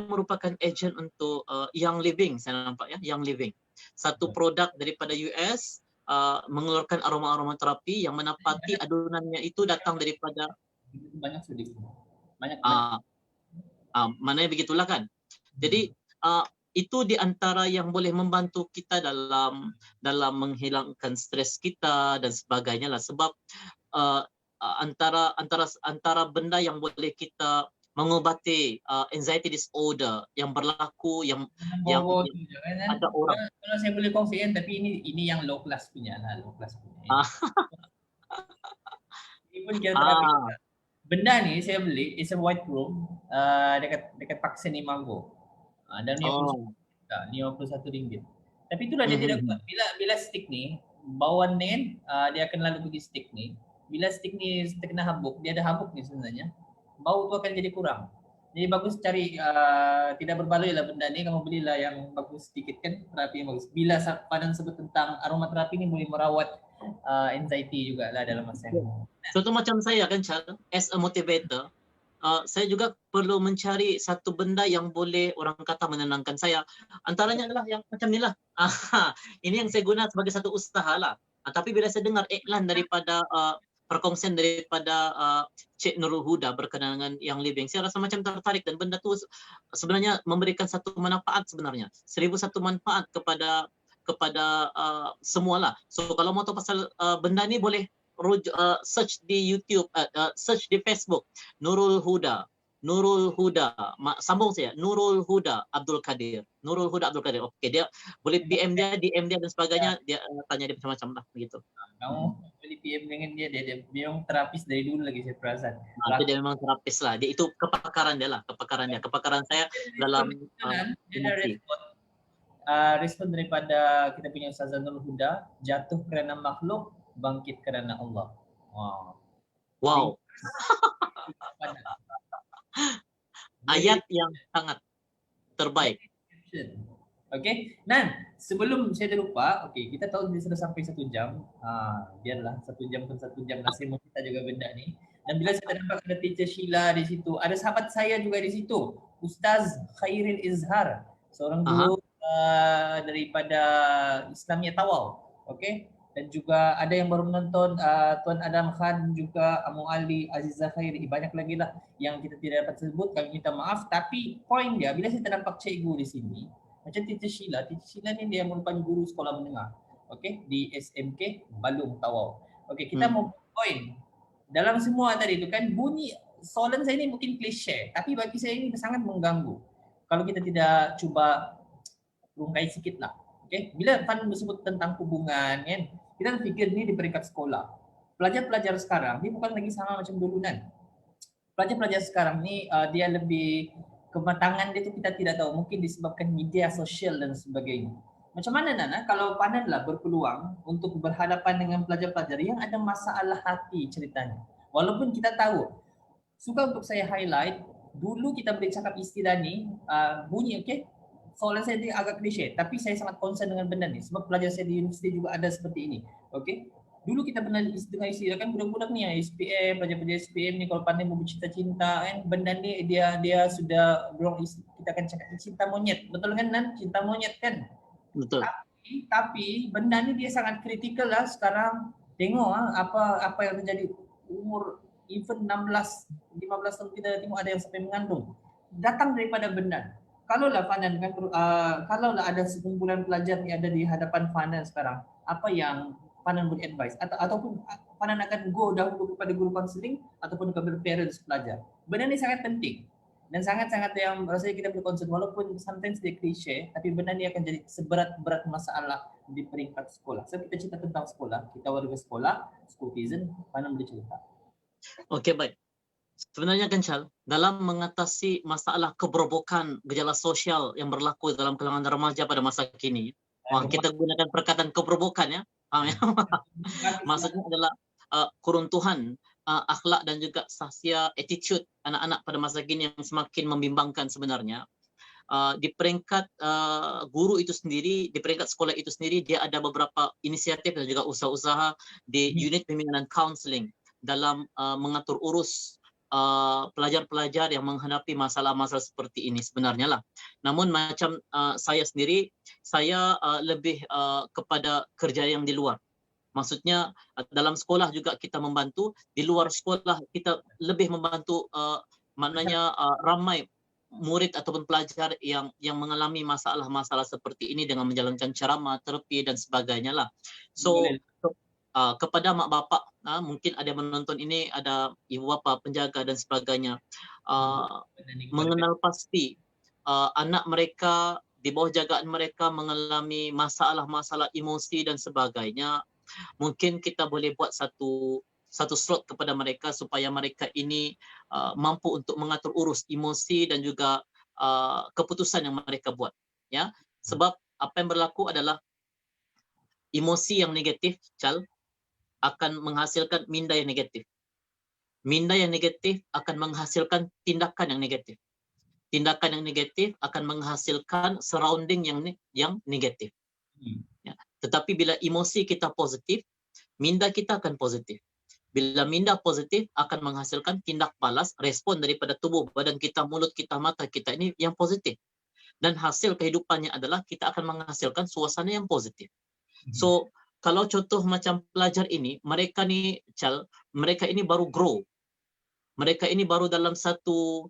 merupakan agent untuk Young Living, saya nampak ya, Young Living. Satu produk daripada US mengeluarkan aroma terapi yang menapati adunannya itu datang daripada banyak sedikit. Banyak. Maknanya begitulah kan. Jadi itu di antara yang boleh membantu kita dalam menghilangkan stres kita dan sebagainya lah, sebab antara benda yang boleh kita mengobati anxiety disorder yang berlaku yang ada orang. Kalau saya boleh kongsikan, tapi ini yang low class punya lah, low class punya. Ini pun kira terapi. Benda ni saya beli, it's a white room dekat Park Seni Mango. Dan RM51. Tapi itulah dia tidak kuat. Bila stick ni, bawaan ni dia akan lalu pergi stick ni. Bila stick ni terkena habuk, dia ada habuk ni sebenarnya, bau tu akan jadi kurang. Jadi bagus cari tidak berbaloi lah benda ni, kamu belilah yang bagus sedikit kan, terapi yang bagus. Bila Fanan sebut tentang aromaterapi ni boleh merawat anxiety juga lah dalam masa yang contoh macam saya kan, Charles, as a motivator, saya juga perlu mencari satu benda yang boleh orang kata menenangkan saya. Antaranya adalah yang macam ni lah. Ini yang saya guna sebagai satu usaha lah. Tapi bila saya dengar iklan daripada perkongsian daripada Cik Nurul Huda berkenaan dengan Young Living, saya rasa macam tertarik, dan benda tu sebenarnya memberikan satu manfaat sebenarnya. 1001 manfaat kepada semualah. So kalau mau tahu pasal benda ni boleh search di YouTube, search di Facebook Nurul Huda, sambung saya, Nurul Huda Abdul Qadir. Okey, dia boleh DM dia dan sebagainya, dia tanya dia macam-macam lah begitu. Kamu boleh PM dengan dia memang terapis dari dulu lagi saya perasan. Dia memang terapis lah. Dia itu kepakaran saya dalam respon daripada kita punya Ustazah Nurul Huda, jatuh kerana makhluk, bangkit kerana Allah. Wow. Ayat yang sangat terbaik. Okey, Nan, sebelum saya terlupa, okey, kita tahu dia sudah sampai 1 jam. Biarlah 1 jam pun 1 jam lah, saya mau cerita juga benda ni. Dan bila saya nampak ada teacher Sheila di situ, ada sahabat saya juga di situ, Ustaz Khairil Izhar, seorang guru daripada Islamiyah Tawau. Okey, dan juga ada yang baru menonton Tuan Adam Khan, juga Amu Ali, Azizah Khairi, banyak lagi lah yang kita tidak dapat sebut, kami minta maaf. Tapi poin dia, bila saya ternampak cikgu di sini, macam Teacher Sheila ni dia merupakan guru sekolah menengah, okey, di SMK Balung Tawau. Okey, kita mau poin dalam semua tadi itu kan, bunyi soalan saya ni mungkin klise, tapi bagi saya ini sangat mengganggu kalau kita tidak cuba rungkai sikit lah. Okay. Bila Fan bersebut tentang hubungan kan, kita fikir ni di peringkat sekolah. Pelajar-pelajar sekarang ni bukan lagi sama macam dulu kan. Pelajar-pelajar sekarang ni dia lebih kematangan dia tu kita tidak tahu, mungkin disebabkan media sosial dan sebagainya. Macam mana Nana kalau Fananlah berpeluang untuk berhadapan dengan pelajar-pelajar yang ada masalah hati ceritanya. Walaupun kita tahu, suka untuk saya highlight, dulu kita boleh cakap istilah ni bunyi okey. Soalan saya dia agak klise, tapi saya sangat concern dengan benda ni sebab pelajar saya di universiti juga ada seperti ini. Okey. Dulu kita pernah dengar istilah kan, budak-budak ni SPM, pelajar-pelajar SPM ni kalau pandai mau bercinta-cinta kan, benda ni dia sudah kita akan cakap cinta monyet. Betul kan Nan? Cinta monyet kan? Betul. Tapi benda ni dia sangat kritikal lah sekarang. Tengok apa yang terjadi, umur even 16, 15 tahun kita tengok ada yang sampai mengandung. Datang daripada benda. Kalaulah Fanan kan, kalaulah ada sekumpulan pelajar yang ada di hadapan Fanan sekarang, apa yang Fanan boleh advice ataupun Fanan akan go dahulu kepada guru kaunseling ataupun kepada parents pelajar. Benda ni sangat penting dan sangat-sangat yang rasanya kita perlu concern, walaupun sometimes dia klise, tapi benda ni akan jadi seberat-berat masalah di peringkat sekolah. So kita cerita tentang sekolah, kita warga sekolah, schooltizen, Fanan boleh cerita. Okey, baik. Sebenarnya kan Chal, dalam mengatasi masalah keberobokan gejala sosial yang berlaku dalam kalangan remaja pada masa kini, kita gunakan perkataan keberobokan ya. Maksudnya adalah keruntuhan akhlak dan juga sahsia attitude anak-anak pada masa kini yang semakin membimbangkan sebenarnya. di peringkat guru itu sendiri, di peringkat sekolah itu sendiri, dia ada beberapa inisiatif dan juga usaha-usaha di unit bimbingan dan counseling dalam mengatur urus pelajar-pelajar yang menghadapi masalah-masalah seperti ini sebenarnya lah. Namun macam saya sendiri, saya lebih kepada kerja yang di luar. Maksudnya dalam sekolah juga kita membantu, di luar sekolah kita lebih membantu maknanya ramai murid ataupun pelajar yang mengalami masalah-masalah seperti ini dengan menjalankan ceramah, terapi dan sebagainya lah. So kepada mak bapak, mungkin ada yang menonton ini, ada ibu bapa, penjaga dan sebagainya, mengenal pasti anak mereka di bawah jagaan mereka mengalami masalah-masalah emosi dan sebagainya. Mungkin kita boleh buat satu slot kepada mereka supaya mereka ini mampu untuk mengatur urus emosi dan juga keputusan yang mereka buat, ya. Sebab apa yang berlaku adalah emosi yang negatif, Chal, akan menghasilkan minda yang negatif. Minda yang negatif akan menghasilkan tindakan yang negatif. Tindakan yang negatif akan menghasilkan surrounding yang negatif. Ya. Tetapi bila emosi kita positif, minda kita akan positif. Bila minda positif akan menghasilkan tindak balas, respon daripada tubuh, badan kita, mulut kita, mata kita ini yang positif. Dan hasil kehidupannya adalah kita akan menghasilkan suasana yang positif. So, kalau contoh macam pelajar ini, mereka ni, Chal, mereka ini baru grow. Mereka ini baru dalam satu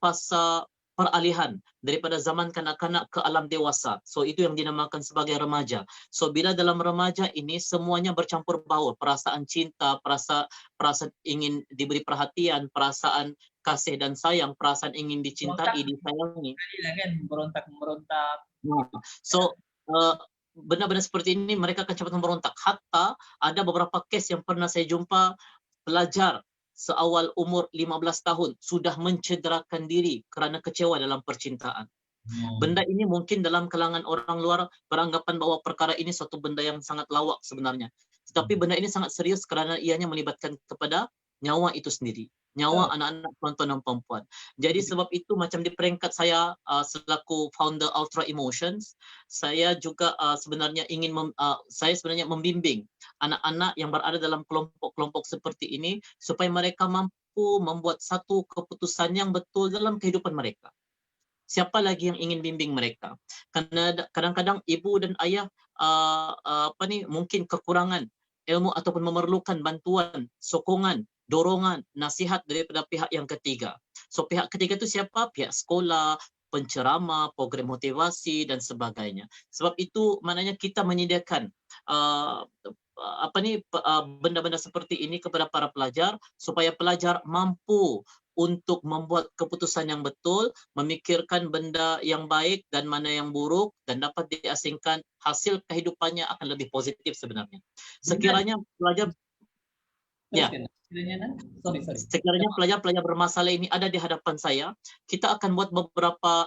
fasa peralihan daripada zaman kanak-kanak ke alam dewasa. So itu yang dinamakan sebagai remaja. So bila dalam remaja ini semuanya bercampur baur, perasaan cinta, perasaan ingin diberi perhatian, perasaan kasih dan sayang, perasaan ingin dicintai, disayangi. Kan berontak-berontak. So benar-benar seperti ini mereka akan cepat memberontak. Hatta ada beberapa kes yang pernah saya jumpa, pelajar seawal umur 15 tahun sudah mencederakan diri kerana kecewa dalam percintaan. Benda ini mungkin dalam kalangan orang luar beranggapan bahawa perkara ini suatu benda yang sangat lawak sebenarnya. Tetapi benda ini sangat serius kerana ianya melibatkan kepada nyawa itu sendiri, nyawa anak-anak perempuan dan perempuan. Jadi sebab itu macam di peringkat saya selaku founder Ultra Emotions, saya juga sebenarnya ingin saya sebenarnya membimbing anak-anak yang berada dalam kelompok-kelompok seperti ini supaya mereka mampu membuat satu keputusan yang betul dalam kehidupan mereka. Siapa lagi yang ingin bimbing mereka? Karena kadang-kadang ibu dan ayah mungkin kekurangan ilmu ataupun memerlukan bantuan, sokongan, dorongan, nasihat daripada pihak yang ketiga. So pihak ketiga itu siapa? Pihak sekolah, penceramah, program motivasi dan sebagainya. Sebab itu maknanya kita menyediakan benda-benda seperti ini kepada para pelajar supaya pelajar mampu untuk membuat keputusan yang betul, memikirkan benda yang baik dan mana yang buruk dan dapat diasingkan, hasil kehidupannya akan lebih positif sebenarnya. Sekiranya pelajar sekiranya pelajar-pelajar bermasalah ini ada di hadapan saya, kita akan buat beberapa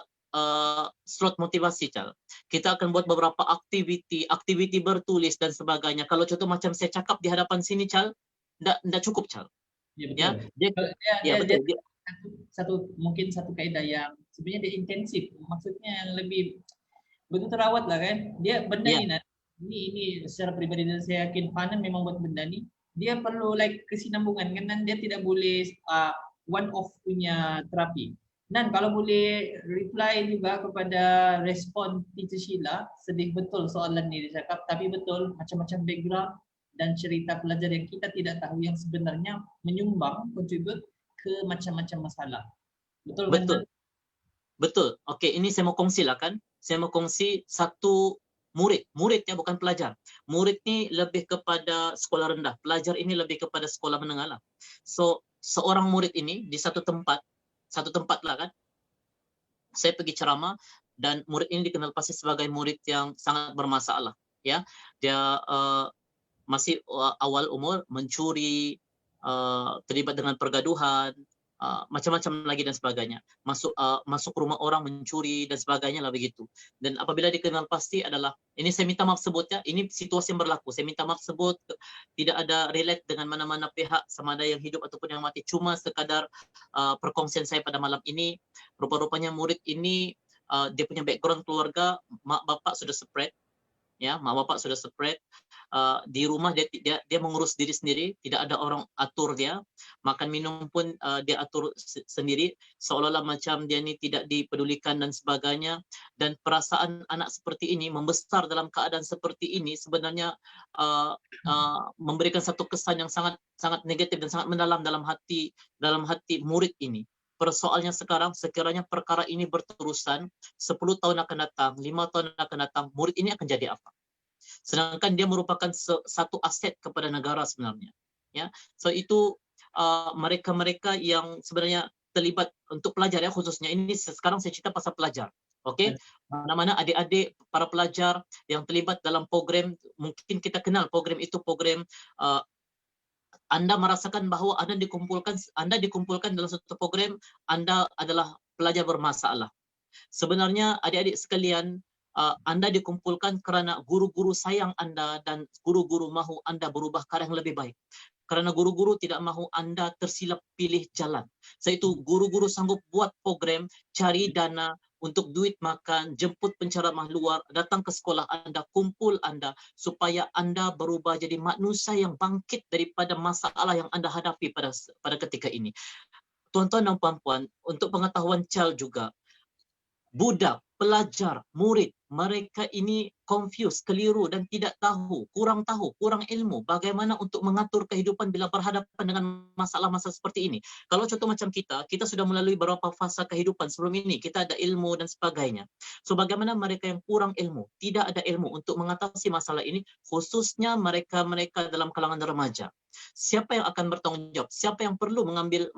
slot motivasi, Chal. Kita akan buat beberapa aktiviti bertulis dan sebagainya. Kalau contoh macam saya cakap di hadapan sini, Chal, enggak cukup, Chal. Ya, betul. Betul. Mungkin satu kaidah yang sebenarnya dia intensif, maksudnya lebih betul terawat lah kan. Dia benda ini secara pribadi dan saya yakin Fanan memang buat benda ni, dia perlu kesinambungan kan, dia tidak boleh one off punya terapi. Dan kalau boleh reply juga kepada respon Teacher Sheila, sedih betul soalan ni dia cakap, tapi betul macam-macam background dan cerita pelajar yang kita tidak tahu yang sebenarnya menyumbang, contribute ke macam-macam masalah. Betul kan? Betul. Okey, ini saya mau kongsi lah kan. Saya mau kongsi satu muridnya bukan pelajar. Murid ni lebih kepada sekolah rendah. Pelajar ini lebih kepada sekolah menengah lah. So, seorang murid ini di satu tempat lah kan. Saya pergi ceramah dan murid ini dikenal pasti sebagai murid yang sangat bermasalah. Ya, dia masih awal umur, mencuri, terlibat dengan pergaduhan, macam-macam lagi dan sebagainya. Masuk rumah orang mencuri dan sebagainya lah begitu. Dan apabila dikenal pasti adalah, ini saya minta maaf sebut ya, ini situasi yang berlaku. Saya minta maaf sebut, tidak ada relate dengan mana-mana pihak, sama ada yang hidup ataupun yang mati. Cuma sekadar perkongsian saya pada malam ini, rupa-rupanya murid ini dia punya background keluarga, mak bapak sudah separate, ya, mak bapak sudah separate. Di rumah dia mengurus diri sendiri, tidak ada orang atur dia, makan minum pun dia atur sendiri, seolah-olah macam dia ni tidak dipedulikan dan sebagainya. Dan perasaan anak seperti ini membesar dalam keadaan seperti ini sebenarnya memberikan satu kesan yang sangat sangat negatif dan sangat mendalam dalam hati murid ini. Persoalannya sekarang, sekiranya perkara ini berterusan 10 tahun akan datang, 5 tahun akan datang, murid ini akan jadi apa? Sedangkan dia merupakan satu aset kepada negara sebenarnya, ya. So itu mereka-mereka yang sebenarnya terlibat untuk pelajar, ya, khususnya ini sekarang saya cerita pasal pelajar. Okey, mana-mana adik-adik para pelajar yang terlibat dalam program, mungkin kita kenal program itu, program Anda merasakan bahawa Anda dikumpulkan dalam satu program, Anda adalah pelajar bermasalah. Sebenarnya adik-adik sekalian, Anda dikumpulkan kerana guru-guru sayang Anda dan guru-guru mahu Anda berubah ke arah yang lebih baik. Kerana guru-guru tidak mahu Anda tersilap pilih jalan. Sebab itu guru-guru sanggup buat program, cari dana untuk duit makan, jemput penceramah luar, datang ke sekolah Anda, kumpul Anda, supaya Anda berubah jadi manusia yang bangkit daripada masalah yang Anda hadapi pada ketika ini. Tuan-tuan dan puan-puan, untuk pengetahuan Chal juga, budak, pelajar, murid, mereka ini confused, keliru dan tidak tahu, kurang ilmu bagaimana untuk mengatur kehidupan bila berhadapan dengan masalah-masalah seperti ini. Kalau contoh macam kita sudah melalui beberapa fasa kehidupan sebelum ini, kita ada ilmu dan sebagainya. So bagaimana mereka yang kurang ilmu, tidak ada ilmu untuk mengatasi masalah ini, khususnya mereka-mereka dalam kalangan remaja. Siapa yang akan bertanggung jawab? Siapa yang perlu mengambil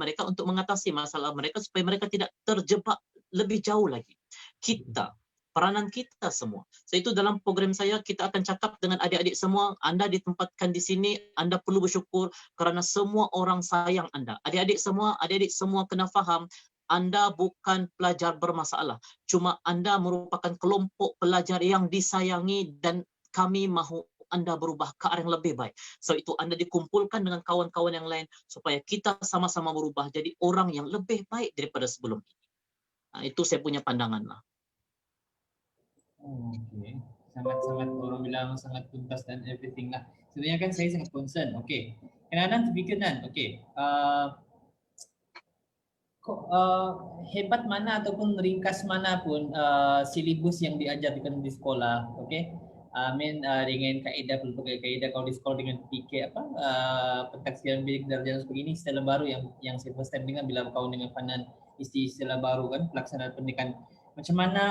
mereka untuk mengatasi masalah mereka supaya mereka tidak terjebak lebih jauh lagi? Kita, peranan kita semua. So itu dalam program saya kita akan cakap dengan adik-adik semua, Anda ditempatkan di sini, Anda perlu bersyukur kerana semua orang sayang Anda. Adik-adik semua kena faham, Anda bukan pelajar bermasalah. Cuma Anda merupakan kelompok pelajar yang disayangi dan kami mahu Anda berubah ke arah yang lebih baik. So itu Anda dikumpulkan dengan kawan-kawan yang lain supaya kita sama-sama berubah jadi orang yang lebih baik daripada sebelum ini. Itu saya punya pandangan lah. Okey. Sangat-sangat orang bilang sangat tuntas dan everything lah. Sebenarnya kan saya sangat concern. Okey. Kadang-kadang terfikir kan, okey. Hebat mana ataupun ringkas mana pun silibus yang diajarkan di sekolah, okey. Dengan kaedah pelbagai kaedah kalau di sekolah dengan PK pentaksiran bilik darjah sebagainya, istilah baru yang saya first time dengar bila berkawan dengan Fanan, istilah baru kan, pelaksanaan pendidikan. Macam mana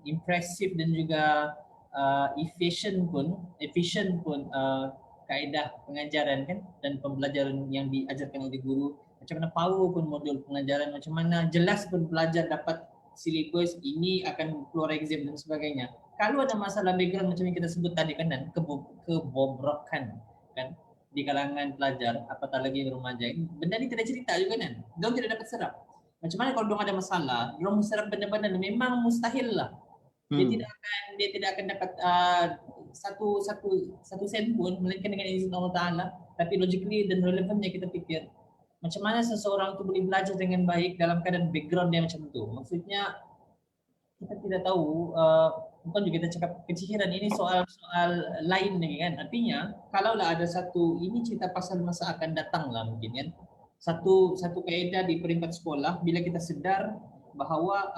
impresif dan juga efisien pun kaedah pengajaran kan dan pembelajaran yang diajarkan oleh guru, macam mana power pun modul pengajaran, macam mana jelas pun pelajar dapat silibus ini akan keluar exam dan sebagainya. Kalau ada masalah background macam yang kita sebut tadi kan, dan kebobrokan kan di kalangan pelajar, apatah lagi remaja, benda ni tidak cerita juga kan, diorang tidak dapat serap. Macam mana kalau diorang ada masalah, diorang serap benda-benda memang mustahil lah. Dia tidak akan dapat satu sen pun melainkan dengan izin Allah Taala. Tapi logically dan relevannya kita fikir, macam mana seseorang itu boleh belajar dengan baik dalam keadaan background dia macam itu. Maksudnya kita tidak tahu, bukan juga kita cakap kecihiran, ini soal lain lagi kan. Artinya kalaulah ada satu, ini cerita pasal masa akan datang lah mungkin kan. Satu kaedah di peringkat sekolah, bila kita sedar bahawa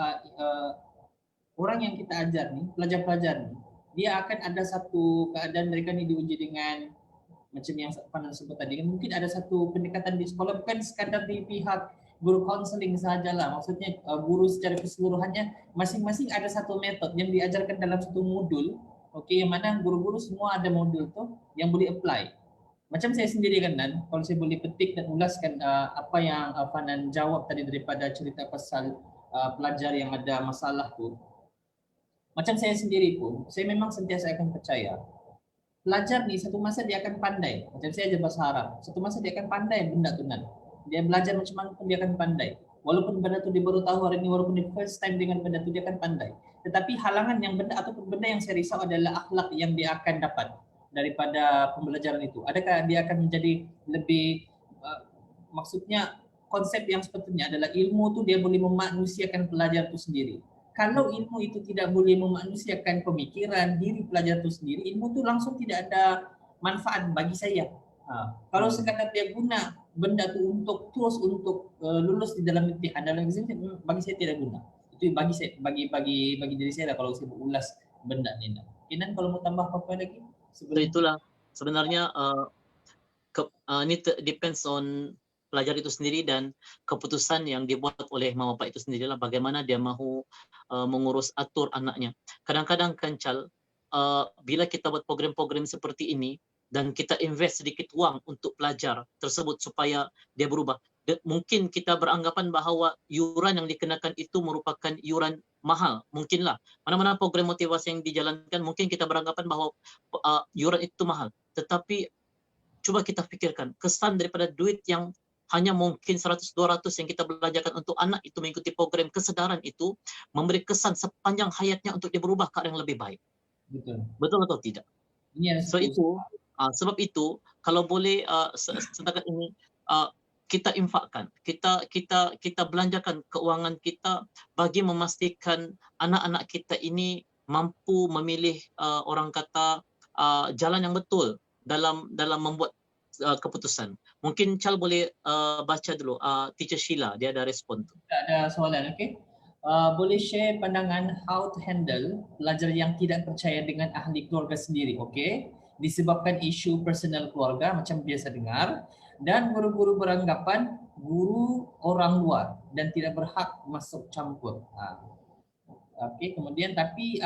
orang yang kita ajar ni, pelajar-pelajar ni, dia akan ada satu keadaan mereka ni diuji dengan macam yang Fanan sebut tadi kan, mungkin ada satu pendekatan di sekolah bukan sekadar di pihak guru counseling sahajalah. Maksudnya guru secara keseluruhannya masing-masing ada satu metod yang diajarkan dalam satu modul. Okey, yang mana guru-guru semua ada modul tu yang boleh apply. Macam saya sendiri kan, Dan, kalau saya boleh petik dan ulaskan apa yang Fanan jawab tadi daripada cerita pasal pelajar yang ada masalah tu. Macam saya sendiri pun, saya memang sentiasa akan percaya pelajar ni satu masa dia akan pandai. Macam saya ajar bahasa Arab, satu masa dia akan pandai benda tu kan. Dia belajar macam mana pun dia akan pandai. Walaupun benda tu dia baru tahu hari ini, walaupun dia first time dengan benda tu dia akan pandai. Tetapi halangan yang benda ataupun benda yang saya risau adalah akhlak yang dia akan dapat daripada pembelajaran itu. Adakah dia akan menjadi lebih maksudnya konsep yang sepatutnya adalah ilmu itu dia boleh memanusiakan pelajar itu sendiri. Kalau ilmu itu tidak boleh memanusiakan pemikiran diri pelajar itu sendiri, ilmu itu langsung tidak ada manfaat bagi saya. Kalau sekadar dia guna benda itu untuk terus untuk lulus di dalam imtihan dalam exam, bagi saya tidak guna. Itu bagi diri saya lah kalau saya ulas benda ini. Kinan kalau mau tambah apa lagi? So itulah sebenarnya ini depends on pelajar itu sendiri dan keputusan yang dibuat oleh mama bapak itu sendirilah bagaimana dia mahu mengurus atur anaknya. Kadang-kadang Cal, bila kita buat program-program seperti ini dan kita invest sedikit uang untuk pelajar tersebut supaya dia berubah, mungkin kita beranggapan bahwa yuran yang dikenakan itu merupakan yuran mahal. Mungkinlah mana-mana program motivasi yang dijalankan mungkin kita beranggapan bahwa yuran itu mahal, tetapi coba kita pikirkan kesan daripada duit yang hanya mungkin 100-200 yang kita belanjakan untuk anak itu mengikuti program kesedaran itu memberi kesan sepanjang hayatnya untuk dia berubah ke arah yang lebih baik. Betul atau tidak? So itu sebab itu kalau boleh setakat ini kita infakkan, kita belanjakan keuangan kita bagi memastikan anak-anak kita ini mampu memilih orang kata jalan yang betul dalam membuat keputusan. Mungkin Chal boleh baca dulu Teacher Sheila, dia ada respon tu. Ada soalan, okey. Boleh share pandangan how to handle pelajar yang tidak percaya dengan ahli keluarga sendiri, okey? Disebabkan isu personal keluarga macam biasa dengar, dan guru-guru beranggapan guru orang luar dan tidak berhak masuk campur. Okey, kemudian tapi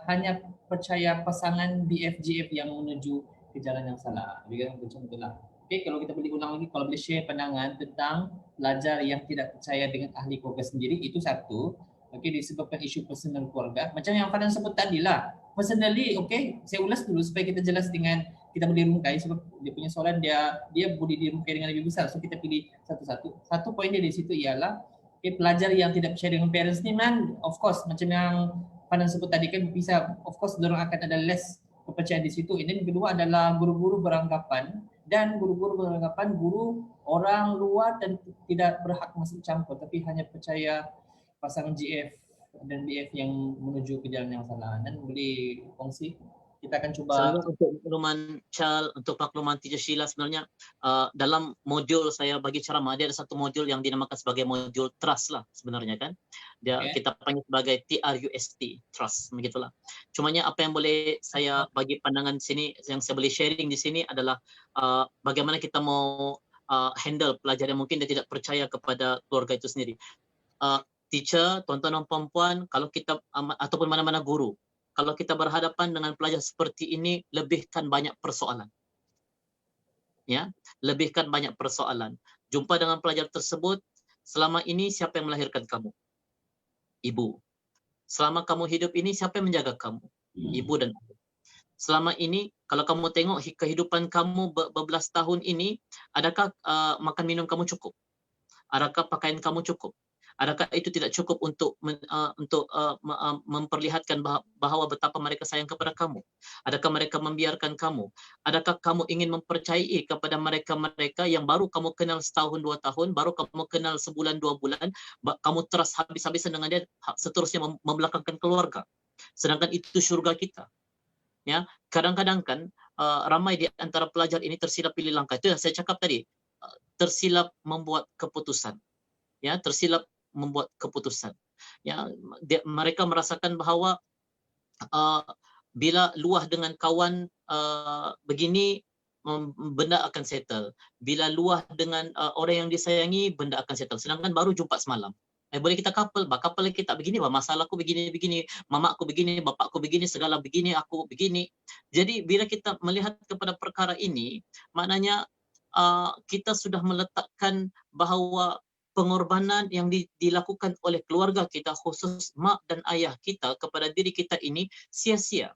hanya percaya pasangan BFGF yang menuju ke jalan yang salah. Begitu macam itulah. Okey, kalau kita boleh ulang lagi, kalau boleh share pandangan tentang pelajar yang tidak percaya dengan ahli keluarga sendiri, itu satu. Okey, disebabkan isu personal keluarga. Macam yang Fadlan sebut tadi lah. Personally, okey, saya ulas dulu supaya kita jelas dengan kita boleh rungkai sebab dia punya soalan dia boleh dirungkai dengan lebih besar. So kita pilih satu-satu. Satu poin dia di situ ialah pelajar yang tidak percaya dengan parents ni man, of course macam yang Fadlan sebut tadi kan bisa, of course diorang akan ada less kepercayaan di situ. Dan yang kedua adalah guru-guru beranggapan guru orang luar dan tidak berhak masuk campur tapi hanya percaya pasangan GF dan BF yang menuju ke jalan yang salah. Dan boleh kongsi, kita akan cuba. Sebenarnya untuk makluman Chal, untuk makluman Teacher Sheila, sebenarnya dalam modul saya bagi ceramah dia ada satu modul yang dinamakan sebagai modul trust lah sebenarnya kan. Dia kita panggil sebagai TRUST, trust, begitulah. Cumanya apa yang boleh saya bagi pandangan sini yang saya boleh sharing di sini adalah bagaimana kita mau handle pelajar yang mungkin dia tidak percaya kepada keluarga itu sendiri. Teacher, tuan-tuan dan puan-puan, kalau kita ataupun mana-mana guru, kalau kita berhadapan dengan pelajar seperti ini, lebihkan banyak persoalan. Ya, lebihkan banyak persoalan. Jumpa dengan pelajar tersebut, selama ini siapa yang melahirkan kamu? Ibu. Selama kamu hidup ini siapa yang menjaga kamu? Ibu dan ayah. Selama ini kalau kamu tengok kehidupan kamu berbelas tahun ini, adakah makan minum kamu cukup? Adakah pakaian kamu cukup? Adakah itu tidak cukup untuk memperlihatkan bahawa betapa mereka sayang kepada kamu? Adakah mereka membiarkan kamu? Adakah kamu ingin mempercayai kepada mereka-mereka yang baru kamu kenal setahun 2 tahun, baru kamu kenal sebulan 2 bulan, kamu trust habis-habisan dengan dia, seterusnya membelakangkan keluarga? Sedangkan itu syurga kita. Ya, kadang-kadang kan ramai di antara pelajar ini tersilap pilih langkah. Itu yang saya cakap tadi, tersilap membuat keputusan. Ya, tersilap membuat keputusan. Ya, mereka merasakan bahawa bila luah dengan kawan begini, benda akan settle. Bila luah dengan orang yang disayangi, benda akan settle. Sedangkan baru jumpa semalam. Boleh kita couple kita begini, masalahku begini, mama aku begini, bapak aku begini, segala begini, aku begini. Jadi bila kita melihat kepada perkara ini, maknanya kita sudah meletakkan bahawa pengorbanan yang dilakukan oleh keluarga kita, khusus mak dan ayah kita kepada diri kita ini sia-sia.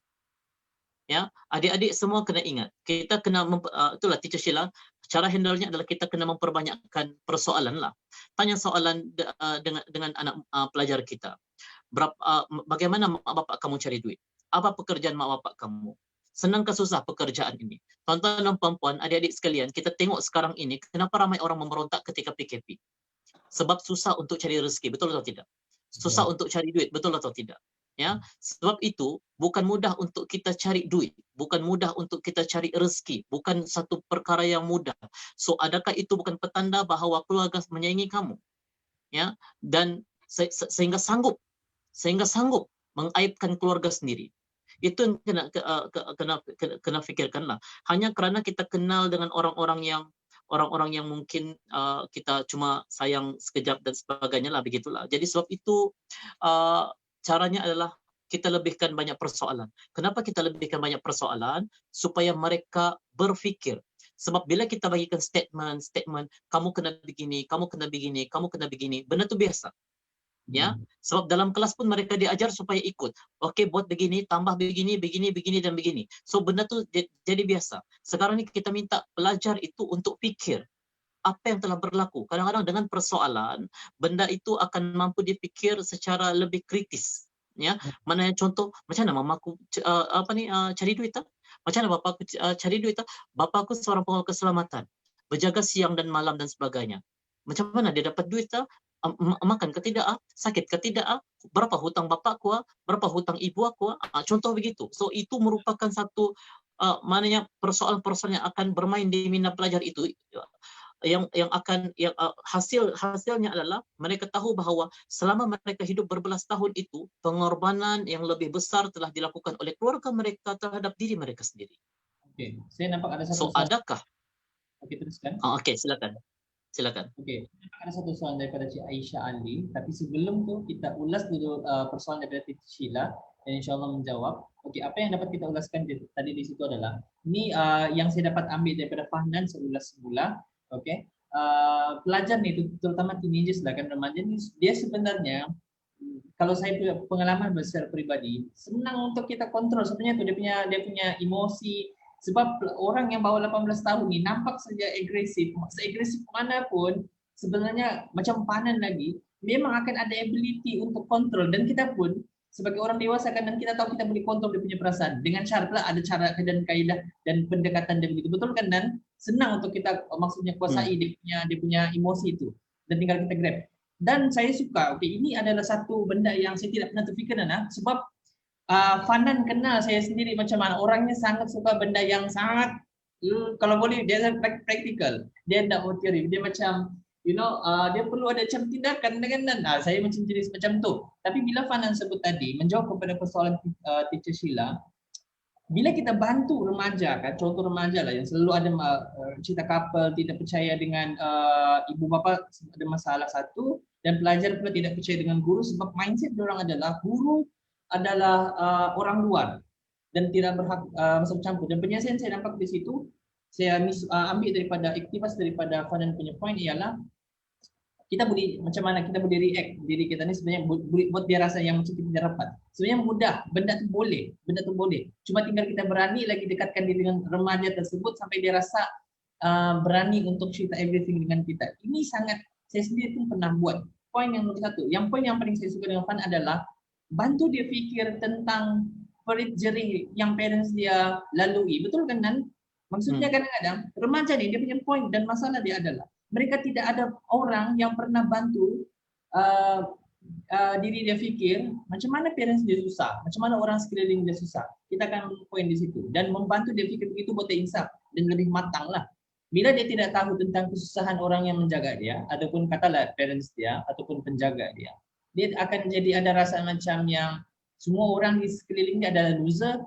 Ya, adik-adik semua kena ingat. Kita kena itulah Teacher Sheila, cara handle-nya adalah kita kena memperbanyakkan persoalan lah. Tanya soalan dengan anak pelajar kita. Bagaimana mak bapak kamu cari duit? Apa pekerjaan mak bapak kamu? Senang ke susah pekerjaan ini? Tuan-tuan dan puan-puan, adik-adik sekalian, kita tengok sekarang ini kenapa ramai orang memberontak ketika PKP. sebab susah untuk cari rezeki, betul atau tidak? Susah untuk cari duit, betul atau tidak? Ya, sebab itu bukan mudah untuk kita cari duit, bukan mudah untuk kita cari rezeki, bukan satu perkara yang mudah. So, adakah itu bukan petanda bahawa keluarga menyayangi kamu? Ya, dan sehingga sanggup mengaibkan keluarga sendiri. Itu yang kena fikirkanlah. Hanya kerana kita kenal dengan orang-orang yang mungkin kita cuma sayang sekejap dan sebagainya lah, begitulah. Jadi sebab itu caranya adalah kita lebihkan banyak persoalan. Kenapa kita lebihkan banyak persoalan? Supaya mereka berfikir. Sebab bila kita bagikan statement, kamu kena begini, kamu kena begini, kamu kena begini, benda tu biasa. Ya, sebab dalam kelas pun mereka diajar supaya ikut. Okey, buat begini, tambah begini, begini, begini dan begini. So benda tu jadi biasa. Sekarang ni kita minta pelajar itu untuk fikir apa yang telah berlaku. Kadang-kadang dengan persoalan, benda itu akan mampu dipikir secara lebih kritis. Ya, mana yang contoh, macam mana mamaku cari duit tak? Macam mana bapakku cari duit tak? Bapakku seorang pengawal keselamatan, berjaga siang dan malam dan sebagainya. Macam mana dia dapat duit tak? Makan ke tidak, sakit ke tidak, berapa hutang bapakku, berapa hutang ibu aku, contoh begitu. So itu merupakan satu maknanya persoalan-persoalan yang akan bermain di minda pelajar itu, yang hasilnya adalah mereka tahu bahawa selama mereka hidup berbelas tahun itu, pengorbanan yang lebih besar telah dilakukan oleh keluarga mereka terhadap diri mereka sendiri. Okey, saya nampak ada satu So soalan. adakah? Okey, teruskan. Okey, silakan. Okey, ada satu soalan daripada Cik Aisyah Ali, tapi sebelum tu kita ulas dulu persoalan daripada Titi Sheila dan insya-Allah menjawab. Okey, apa yang dapat kita ulaskan tadi di situ adalah ini yang saya dapat ambil daripada Fahnan, saya ulas semula. Okey. Pelajar ni terutama teenagers lah kan, remaja ni, dia sebenarnya kalau saya punya pengalaman secara peribadi, senang untuk kita kontrol sebenarnya tu dia punya emosi. Sebab orang yang bawah 18 tahun ni nampak saja agresif, seagresif manapun sebenarnya macam Fahnan lagi, memang akan ada ability untuk kontrol, dan kita pun sebagai orang dewasa kan, dan kita tahu kita boleh kontrol dia punya perasaan dengan syaratlah ada cara dan kaedah dan pendekatan dia begitu, betul kan? Dan senang untuk kita maksudnya kuasai dia punya emosi itu dan tinggal kita grab. Dan saya suka, okey, ini adalah satu benda yang saya tidak pernah terfikir sebab Fahnan kenal saya sendiri macam mana, orangnya sangat suka benda yang sangat kalau boleh dia praktikal, dia tidak mau teori, dia macam dia perlu ada macam tindakan dengan saya macam jenis macam tu. Tapi bila Fahnan sebut tadi, menjawab kepada persoalan Teacher Sheila, bila kita bantu remaja kan, contoh remaja lah yang selalu ada cerita couple tidak percaya dengan ibu bapa, ada masalah satu, dan pelajar pula tidak percaya dengan guru sebab mindset diorang adalah guru adalah orang luar dan tidak berhak masuk campur. Dan penyelesaian saya nampak di situ, saya ambil daripada iktibas daripada Fahnan punya point ialah kita boleh macam mana kita boleh react diri kita ni sebenarnya buat dia rasa yang macam kita rapat. Sebenarnya mudah, benda tu boleh. Cuma tinggal kita berani lagi dekatkan diri dengan remaja tersebut sampai dia rasa berani untuk cerita everything dengan kita. Ini sangat, saya sendiri pun pernah buat. Poin yang nomor satu, poin yang paling saya suka dengan Fahnan adalah bantu dia fikir tentang perit jerih yang parents dia lalui. Betul kan? Dan maksudnya kadang-kadang remaja ni dia punya point dan masalah dia adalah mereka tidak ada orang yang pernah bantu diri dia fikir macam mana parents dia susah, macam mana orang sekeliling dia susah. Kita akan point di situ dan membantu dia fikir begitu buat dia insaf dan lebih matang lah. Bila dia tidak tahu tentang kesusahan orang yang menjaga dia ataupun katalah parents dia ataupun penjaga dia, dia akan jadi ada rasa macam yang semua orang di sekeliling dia adalah loser,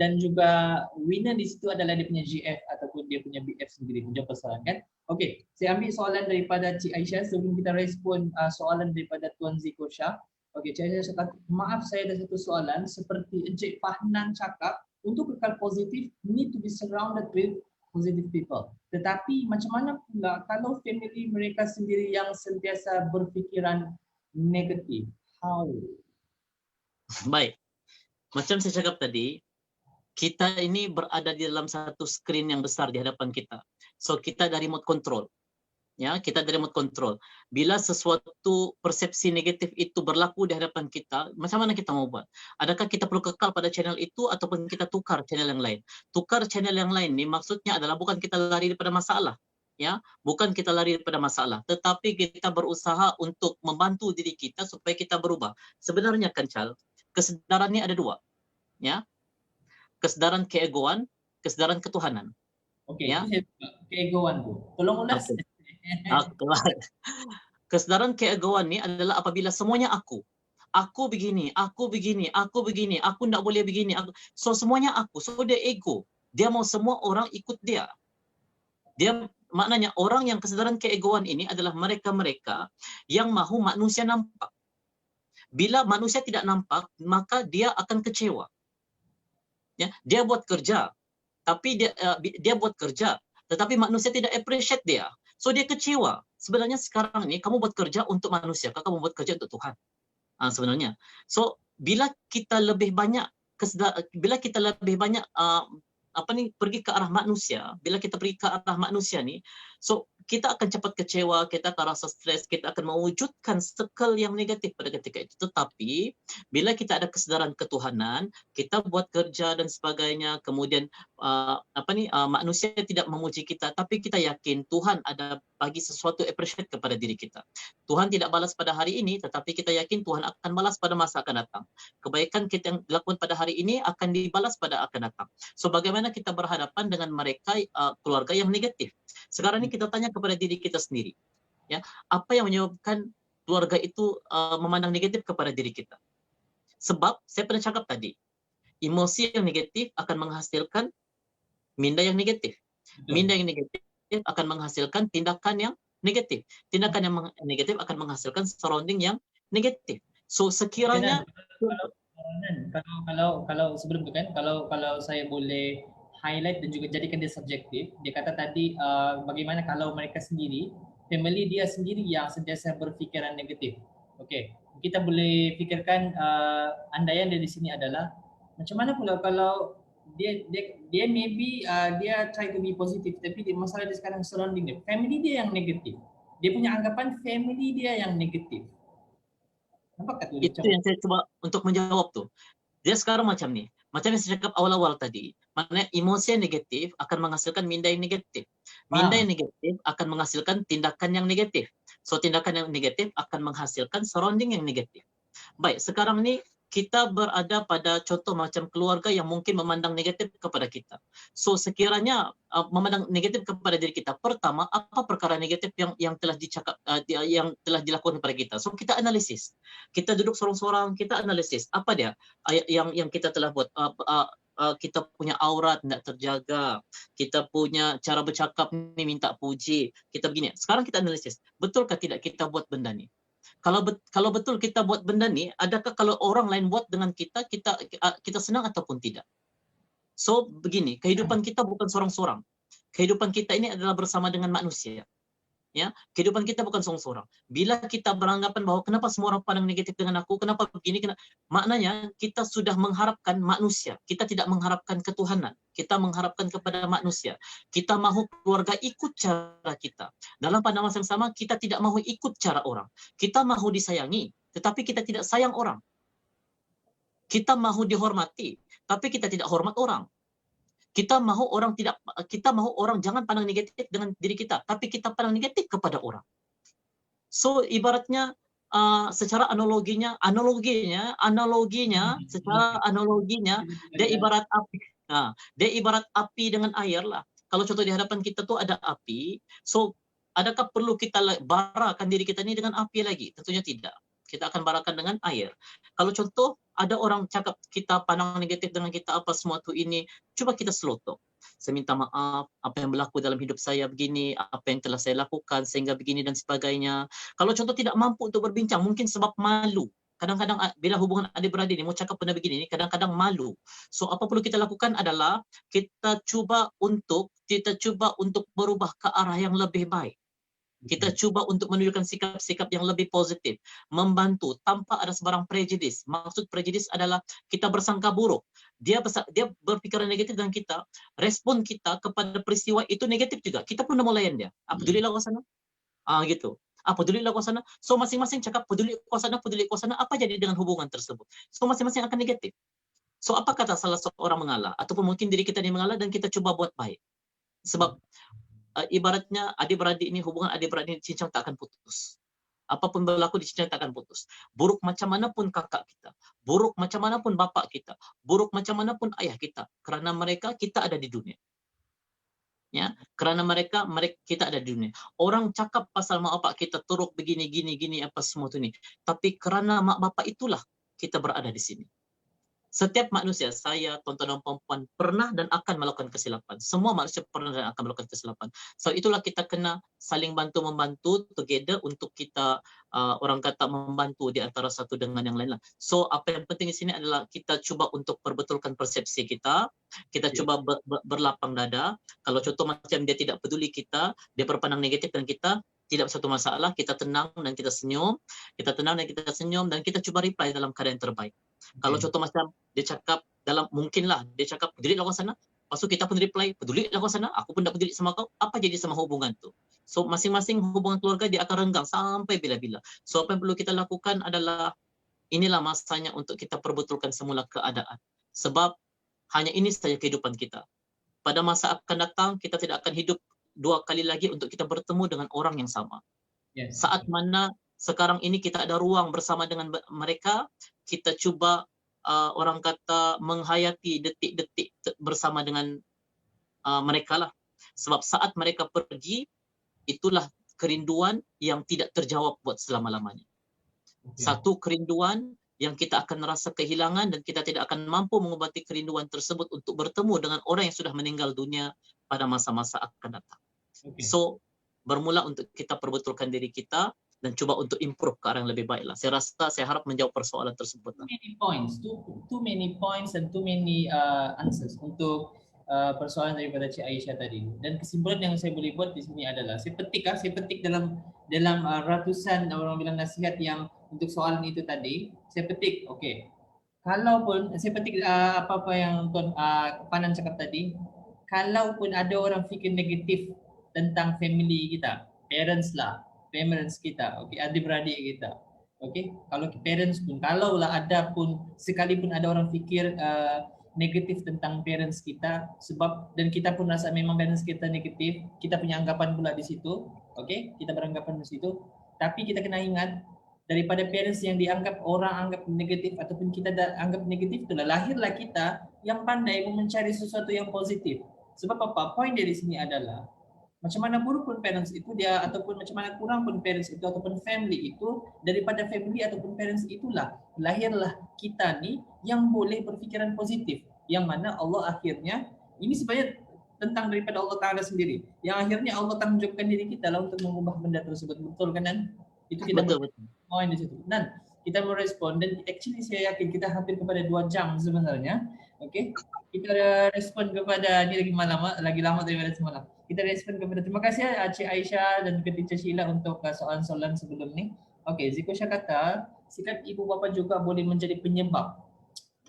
dan juga winner di situ adalah dia punya GF ataupun dia punya BF sendiri. Punya persoalan kan? Okey, saya ambil soalan daripada Cik Aisyah sebelum kita respon soalan daripada Tuan Ziko Shah. Okey, Cik Aisyah cakap, maaf saya ada satu soalan seperti Encik Fahnan cakap, untuk kekal positif need to be surrounded with positive people. Tetapi macam mana pula kalau family mereka sendiri yang sentiasa berfikiran negatif? How? Baik. Macam saya cakap tadi, kita ini berada di dalam satu skrin yang besar di hadapan kita. So kita ada remote control. Ya, kita ada remote control. Bila sesuatu persepsi negatif itu berlaku di hadapan kita, macam mana kita mau buat? Adakah kita perlu kekal pada channel itu ataupun kita tukar channel yang lain? Tukar channel yang lain ni maksudnya adalah bukan kita lari daripada masalah. ya, bukan kita lari daripada masalah, tetapi kita berusaha untuk membantu diri kita supaya kita berubah. Sebenarnya kan Cal, kesedaran ini ada dua, ya, kesedaran keegoan, kesedaran ketuhanan, Oke, itu ya. saya suka. Keegoan tuh. Tolong ulas. Oke. Kesedaran keegoan ini adalah apabila semuanya aku begini, aku begini, aku begini, aku tidak boleh begini, so semuanya aku, so dia ego, dia mau semua orang ikut dia. Dia maknanya orang yang kesedaran keegoan ini adalah mereka-mereka yang mahu manusia nampak. Bila manusia tidak nampak, maka dia akan kecewa. Ya, dia buat kerja, tapi dia buat kerja, tetapi manusia tidak appreciate dia. So dia kecewa. Sebenarnya sekarang ini kamu buat kerja untuk manusia, kamu buat kerja untuk Tuhan. Sebenarnya. So bila kita lebih banyak pergi ke arah manusia, bila kita pergi ke arah manusia nih, so kita akan cepat kecewa, kita akan rasa stres, kita akan mewujudkan circle yang negatif pada ketika itu. Tetapi bila kita ada kesedaran ketuhanan, kita buat kerja dan sebagainya, kemudian manusia tidak memuji kita, tapi kita yakin Tuhan ada bagi sesuatu appreciate kepada diri kita. Tuhan tidak balas pada hari ini, tetapi kita yakin Tuhan akan balas pada masa akan datang. Kebaikan kita yang dilakukan pada hari ini akan dibalas pada akan datang. So bagaimana kita berhadapan dengan mereka, keluarga yang negatif? Sekarang ini kita tanya kepada diri kita sendiri, ya, apa yang menyebabkan keluarga itu memandang negatif kepada diri kita? Sebab saya pernah cakap tadi, emosi yang negatif akan menghasilkan minda yang negatif. Minda yang negatif akan menghasilkan tindakan yang negatif. Tindakan yang negatif akan menghasilkan surrounding yang negatif. So sekiranya kalau sebelum itu kan, kalau saya boleh highlight dan juga jadikan dia subjektif, dia kata tadi bagaimana kalau mereka sendiri, family dia sendiri yang sentiasa berfikiran negatif. Okey, kita boleh fikirkan andaian dari sini adalah macam mana pula kalau dia maybe dia try to be positive, tapi dia masalah dia sekarang surrounding dia, family dia yang negatif. Dia punya anggapan family dia yang negatif. Nampak tak tu? itu yang saya coba untuk menjawab tuh. Dia sekarang macam ni. Macam yang saya cakap awal-awal tadi. Maknanya emosi yang negatif akan menghasilkan minda yang negatif. Minda yang negatif akan menghasilkan tindakan yang negatif. So tindakan yang negatif akan menghasilkan surrounding yang negatif. Baik, sekarang ni kita berada pada contoh macam keluarga yang mungkin memandang negatif kepada kita. So sekiranya memandang negatif kepada diri kita, pertama apa perkara negatif yang telah yang telah dilakukan kepada kita. So kita analisis. Kita duduk sorang-sorang, kita analisis apa dia yang kita telah buat. Kita punya aurat tidak terjaga, kita punya cara bercakap ni minta puji, kita begini. Sekarang kita analisis, betulkah tidak kita buat benda ni? Kalau betul kita buat benda ni, adakah kalau orang lain buat dengan kita senang ataupun tidak? So begini, kehidupan kita bukan sorang-sorang. Kehidupan kita ini adalah bersama dengan manusia. Ya, kehidupan kita bukan sorang-sorang. Bila kita beranggapan bahwa kenapa semua orang pandang negatif dengan aku, kenapa begini, maknanya kita sudah mengharapkan manusia. Kita tidak mengharapkan ketuhanan. Kita mengharapkan kepada manusia. Kita mahu keluarga ikut cara kita. Dalam pandangan yang sama, kita tidak mahu ikut cara orang. Kita mahu disayangi, tetapi kita tidak sayang orang. Kita mahu dihormati, tapi kita tidak hormat orang. Kita mahu orang jangan pandang negatif dengan diri kita, tapi kita pandang negatif kepada orang. So ibaratnya secara analoginya dia ibarat api. Dia ibarat api dengan air lah. Kalau contoh di hadapan kita tuh ada api, so adakah perlu kita barakan diri kita ini dengan api lagi? Tentunya tidak. Kita akan barakan dengan air. Kalau contoh ada orang cakap kita pandang negatif dengan kita apa semua tu ini, coba kita slow talk. Saya minta maaf apa yang berlaku dalam hidup saya begini, apa yang telah saya lakukan sehingga begini dan sebagainya. Kalau contoh tidak mampu untuk berbincang, mungkin sebab malu. Kadang-kadang bila hubungan adik-beradik ni mau cakap benda begini ni kadang-kadang malu. So apa perlu kita lakukan adalah kita cuba untuk berubah ke arah yang lebih baik. Kita cuba untuk menunjukkan sikap-sikap yang lebih positif, membantu tanpa ada sebarang prejudis. Maksud prejudis adalah kita bersangka buruk. Dia berpikiran negatif dengan kita, respon kita kepada peristiwa itu negatif juga. Kita pun dah melayan dia. Pedulilah kau sana. Gitu. Pedulilah kau sana. So masing-masing cakap peduli kau sana, apa jadi dengan hubungan tersebut? So masing-masing akan negatif. So apa kata salah seorang mengalah ataupun mungkin diri kita ni mengalah dan kita cuba buat baik. Sebab ibaratnya adik-beradik ini, hubungan adik-beradik ini cincang tak akan putus. Apapun berlaku di cincang tak akan putus. Buruk macam mana pun kakak kita, buruk macam mana pun bapak kita, buruk macam mana pun ayah kita, kerana mereka kita ada di dunia. Ya, kerana mereka kita ada di dunia. Orang cakap pasal mak bapak kita teruk begini gini apa semua tu ni. Tapi kerana mak bapak itulah kita berada di sini. Setiap manusia, saya, tuan-tuan dan puan-puan, pernah dan akan melakukan kesilapan. Semua manusia pernah dan akan melakukan kesilapan. So itulah kita kena saling bantu-membantu together untuk kita orang kata membantu di antara satu dengan yang lain lah. So apa yang penting di sini adalah kita cuba untuk perbetulkan persepsi kita. Kita cuba berlapang dada. Kalau contoh macam dia tidak peduli kita, dia berpandang negatif dan kita, tidak satu masalah, kita tenang dan kita senyum, kita tenang dan kita senyum, dan kita cuba reply dalam keadaan yang terbaik. Kalau contoh macam dia cakap dalam, mungkinlah dia cakap peduli lawan sana, lepas tu kita pun reply peduli lawan sana, aku pun tak peduli sama kau, apa jadi sama hubungan tu? So masing-masing hubungan keluarga dia akan renggang sampai bila-bila. So apa yang perlu kita lakukan adalah, inilah masanya untuk kita perbetulkan semula keadaan. Sebab hanya ini saja kehidupan kita. Pada masa akan datang kita tidak akan hidup dua kali lagi untuk kita bertemu dengan orang yang sama. Yes. Saat mana sekarang ini kita ada ruang bersama dengan mereka, kita cuba orang kata menghayati detik-detik bersama dengan mereka lah. Sebab saat mereka pergi, itulah kerinduan yang tidak terjawab buat selama-lamanya. Satu kerinduan yang kita akan rasa kehilangan dan kita tidak akan mampu mengobati kerinduan tersebut untuk bertemu dengan orang yang sudah meninggal dunia pada masa-masa akan datang. So, bermula untuk kita perbetulkan diri kita dan cuba untuk improve ke arah yang lebih baik lah. Saya harap menjawab persoalan tersebut. Too many points and too many answers untuk persoalan daripada Cik Aisyah tadi. Dan kesimpulan yang saya boleh buat di sini adalah, saya petik dalam ratusan orang bilang nasihat yang untuk soalan itu tadi, saya petik, okey. Kalaupun saya petik apa-apa yang Tuan Panan cakap tadi, kalaupun ada orang fikir negatif tentang family kita, parents kita, okey, adik-beradik kita. Okey, kalau parents pun, kalaulah ada pun, sekalipun ada orang fikir negatif tentang parents kita, sebab dan kita pun rasa memang parents kita negatif, kita punya anggapan pula di situ, okey, kita beranggapan di situ. Tapi kita kena ingat, daripada parents yang dianggap orang anggap negatif ataupun kita anggap negatif, itulah lahirlah kita yang pandai mencari sesuatu yang positif. Sebab apa? Poin dari sini adalah, macam mana buruk pun parents itu dia, ataupun macam mana kurang pun parents itu ataupun family itu, daripada family ataupun parents itulah lahirlah kita ni yang boleh berfikiran positif, yang mana Allah akhirnya, ini sebenarnya tentang daripada Allah Ta'ala sendiri, yang akhirnya Allah tanggungjawabkan diri kita lah untuk mengubah benda tersebut. Betul kan? Dan itu kita betul. Poin di situ. Dan kita merespon, dan actually saya yakin kita hampir kepada 2 jam sebenarnya. Okey, kita respon kepada, ni lagi lama daripada semalam. Kita respon kepada, terima kasih Cik Aisyah dan juga Teacher Sheila untuk soalan-soalan sebelum ni. Okey, Ziko Syah kata, sikap ibu bapa juga boleh menjadi penyebab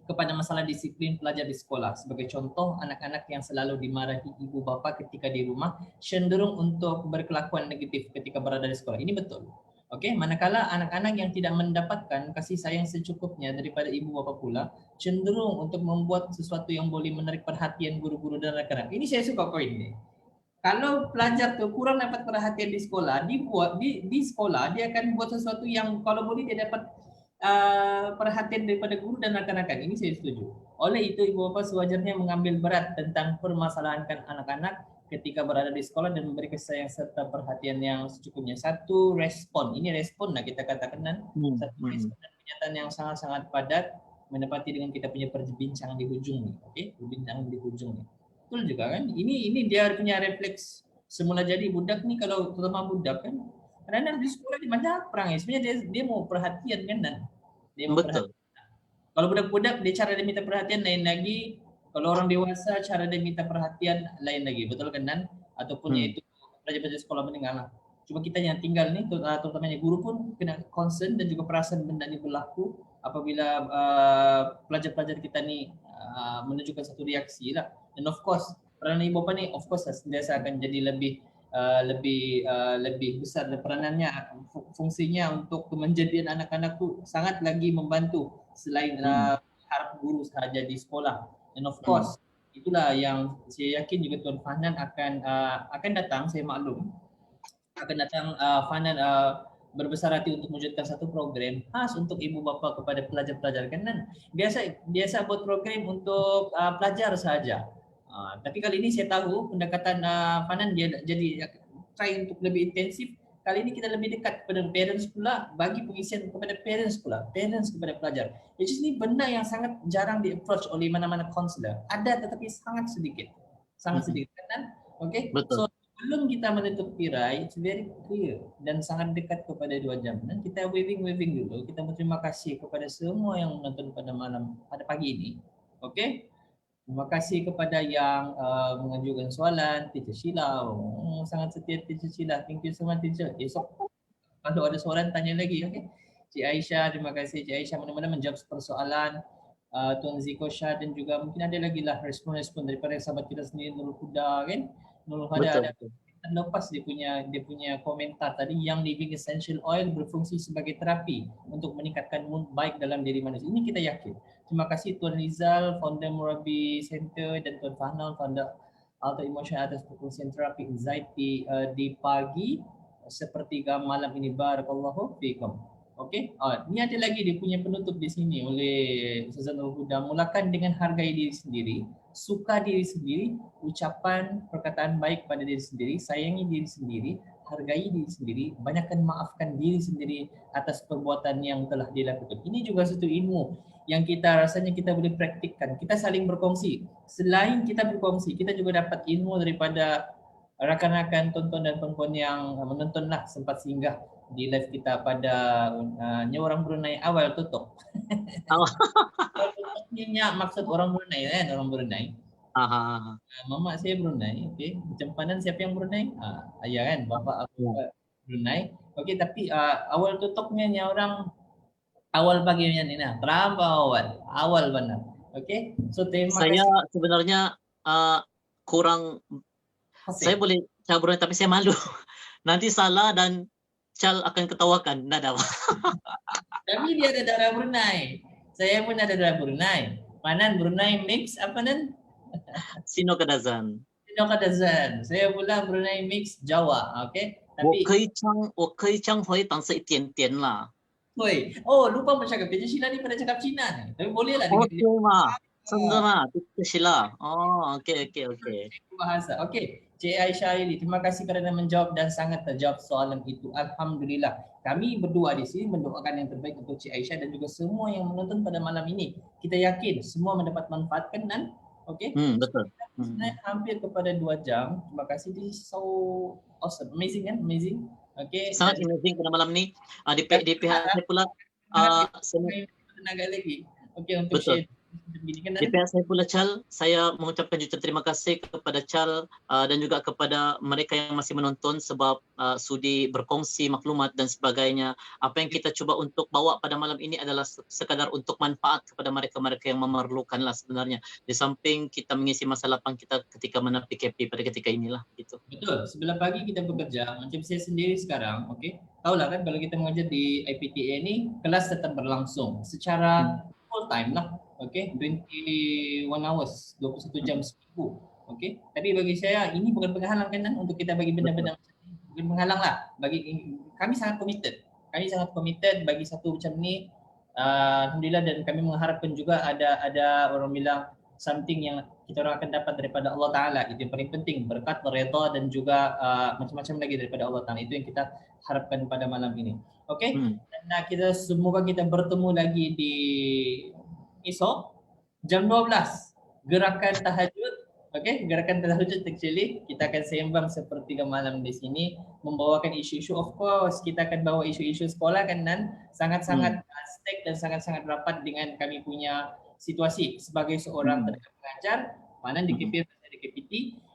kepada masalah disiplin pelajar di sekolah. Sebagai contoh, anak-anak yang selalu dimarahi ibu bapa ketika di rumah cenderung untuk berkelakuan negatif ketika berada di sekolah. Ini betul. Okey, manakala anak-anak yang tidak mendapatkan kasih sayang secukupnya daripada ibu bapa pula cenderung untuk membuat sesuatu yang boleh menarik perhatian guru-guru dan rakan-rakan. Ini saya suka poin ni. Kalau pelajar tu kurang dapat perhatian di sekolah, di sekolah dia akan buat sesuatu yang kalau boleh dia dapat perhatian daripada guru dan rakan-rakan. Ini saya setuju. Oleh itu ibu bapa sewajarnya mengambil berat tentang permasalahan anak-anak ketika berada di sekolah dan memberi kasih sayang serta perhatian yang secukupnya. Satu respon, ini respon lah kita katakan, satu respon dan pernyataan yang sangat-sangat padat menepati dengan kita punya perbincangan di hujung ni. Okey, perbincangan di hujung ni. Betul juga kan? Ini dia punya refleks semula jadi budak ni, kalau terutama budak kan, kadang-kadang di sekolah dia banyak perangai. Sebenarnya dia mau perhatian kan, dan dia mau betul. Perhatian. Kalau budak-budak dia cara dia minta perhatian lain lagi. Kalau orang dewasa cara dia minta perhatian lain lagi, betul kan? Dan ataupun yaitu pelajar-pelajar sekolah menengah lah. Cuma kita yang tinggal ni, terutamanya guru pun kena concern dan juga perasan benda ni berlaku apabila pelajar-pelajar kita ni menunjukkan satu reaksi lah. Dan of course peranan ibu bapa ni of course sentiasa akan jadi lebih besar peranannya, fungsinya untuk menjadikan anak-anak tu sangat lagi membantu selain harap guru sahaja di sekolah. And of course itulah yang saya yakin juga Tuan Fahnan akan datang, saya maklum akan datang Fahnan berbesar hati untuk mewujudkan satu program khas untuk ibu bapa kepada pelajar-pelajar kan biasa buat program untuk pelajar saja. Tapi kali ini saya tahu pendekatan Fahnan dia jadi try untuk lebih intensif. Kali ini kita lebih dekat kepada parents pula, bagi pengisian kepada parents pula, parents kepada pelajar. Which is ni benda yang sangat jarang di approach oleh mana-mana counselor. Ada tetapi sangat sedikit kan? Okay, Betul. so sebelum kita menutup tirai, it's very clear dan sangat dekat kepada 2 jam. Dan kita waving dulu. Kita berterima kasih kepada semua yang menonton pada pagi ini. Okey. Terima kasih kepada yang mengajukan soalan, Teacher Sheila. Sangat setia Teacher Sheila. Thank you so much Teacher. Esok kalau ada soalan tanya lagi, okey. Cik Aisyah, terima kasih Cik Aisyah mudah-mudahan menjawab persoalan. Tuan Ziko Shah dan juga mungkin ada lagi lah respon-respon daripada sahabat kita sendiri Nurul Huda kan. Nurul Huda ada lepas dia punya komentar tadi yang living essential oil berfungsi sebagai terapi untuk meningkatkan mood baik dalam diri manusia. Ini kita yakin. Terima kasih Tuan Rizal, founder Murabi Center dan Tuan Fahnal, founder Alter Emotion atas perkongsian terapi anxiety di pagi sepertiga malam ini. Barakallahu fiikum. Okey. Ini ada lagi dia punya penutup di sini oleh Ustazah Nurul Huda. Mulakan dengan hargai diri sendiri, suka diri sendiri, ucapan perkataan baik pada diri sendiri, sayangi diri sendiri, hargai diri sendiri, banyakkan maafkan diri sendiri atas perbuatan yang telah dilakukan. Ini juga satu ilmu yang kita rasanya kita boleh praktikkan. Kita saling berkongsi. Selain kita berkongsi, kita juga dapat ilmu daripada rakan-rakan tonton dan perempuan yang menontonlah sempat singgah di live kita pada orang Brunei awal tutup. Tutupnya maksud orang Brunei kan, orang Brunei. Mama saya Brunei, okey. Simpanan siapa yang Brunei? Ayah kan, bapa aku Brunei. Okey, tapi awal tutupnya orang awal paginya ni nah, terlampau awal benar. Okey. So saya sebenarnya kurang saya boleh cakap Brunei tapi saya malu. Nanti salah dan Chal akan ketawakan. Nada. Tapi dia ada darah Brunei. Saya pun ada darah Brunei. Manan Brunei mix apa nan? Sino Kadazan. Sino Kadazan. Saya pula Brunei mix Jawa. Okey. Tapi 我可以讲会但是一点点啦。Oi, lupa bercakap Teacher Sheila ni pada cakap Cina ni. Tapi boleh lah dengan dia. Sendara, Teacher Sheila. Okey. Bahasa. Okey. Cik Aisyah Aili, terima kasih kerana menjawab dan sangat terjawab soalan itu. Alhamdulillah. Kami berdua di sini mendoakan yang terbaik untuk Cik Aisyah dan juga semua yang menonton pada malam ini. Kita yakin semua mendapat manfaat kan? Okey. Betul. Hampir kepada 2 jam. Terima kasih. This is so awesome. Amazing kan? Amazing. Okay. Sangat amazing pada malam ni. Di pihak saya pula tenaga lagi. Okey untuk share. Di pihak saya pula Chal, saya mengucapkan juta terima kasih kepada Chal dan juga kepada mereka yang masih menonton sebab sudi berkongsi maklumat dan sebagainya. Apa yang kita cuba untuk bawa pada malam ini adalah sekadar untuk manfaat kepada mereka-mereka yang memerlukanlah sebenarnya. Di samping kita mengisi masa lapang kita ketika mana PKP pada ketika inilah gitu. Betul. Sebelah pagi kita bekerja. Macam saya sendiri sekarang, okey. Tahulah kan kalau kita mengajar di IPTA ni, kelas tetap berlangsung secara full time lah. Okey, 21 hours, 21 jam seminggu. Okey. Tapi bagi saya ini bukan penghalang kan untuk kita bagi benda-benda macam ni. Bukan penghalang lah. Bagi kami sangat committed. Kami sangat committed bagi satu macam ni. Alhamdulillah dan kami mengharapkan juga ada orang bilang something yang kita orang akan dapat daripada Allah Taala. Itu yang paling penting, berkat, redha dan juga macam-macam lagi daripada Allah Taala. Itu yang kita harapkan pada malam ini. Okey. Dan kita semoga kita bertemu lagi di esok jam 12 gerakan tahajud. Okey, gerakan tahajud actually kita akan sembang sepertiga malam di sini membawakan isu-isu. Of course kita akan bawa isu-isu sekolah kan dan sangat-sangat stake dan sangat-sangat rapat dengan kami punya situasi sebagai seorang tenaga pengajar mana di KPT di KPT.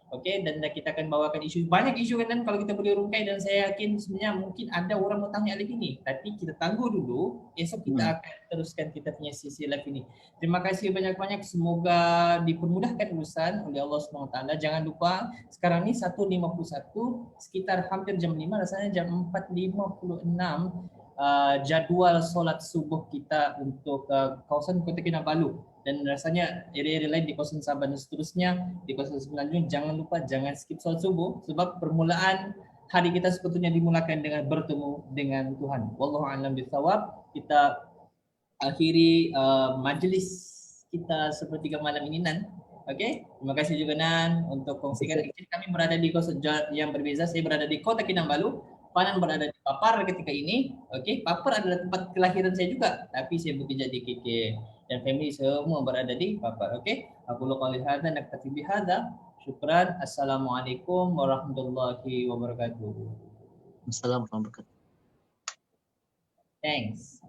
Okey, dan kita akan bawakan isu, banyak isu kan kalau kita boleh rungkai dan saya yakin sebenarnya mungkin ada orang mau tanya lagi ni. Tapi kita tunggu dulu, esok kita akan teruskan kita punya sesi live ini. Terima kasih banyak-banyak, semoga dipermudahkan urusan oleh Allah SWT. Jangan lupa sekarang ni 1.51, sekitar hampir jam 5, rasanya jam 4.56 jadual solat subuh kita untuk kawasan Kota Kinabalu. dan rasanya area-area lain di kawasan Sabah dan seterusnya di kawasan Semenanjung. Jangan lupa jangan skip sholat subuh sebab permulaan hari kita sebetulnya dimulakan dengan bertemu dengan Tuhan. Wallahu a'lam bishawab. Kita akhiri majelis kita sepertiga malam ini, Nan. Oke, terima kasih juga Nan untuk kongsikan. Kami berada di kota yang berbeza. Saya berada di Kota Kinabalu, Fanan berada di Papar ketika ini. Oke, Papar adalah tempat kelahiran saya juga, tapi saya bekerja di KK dan family semua berada di Papar. Oke, aku qouli hadza naktafi bihadza. Syukran. Assalamualaikum warahmatullahi wabarakatuh. Assalamualaikum warahmatullahi wabarakatuh. Thanks.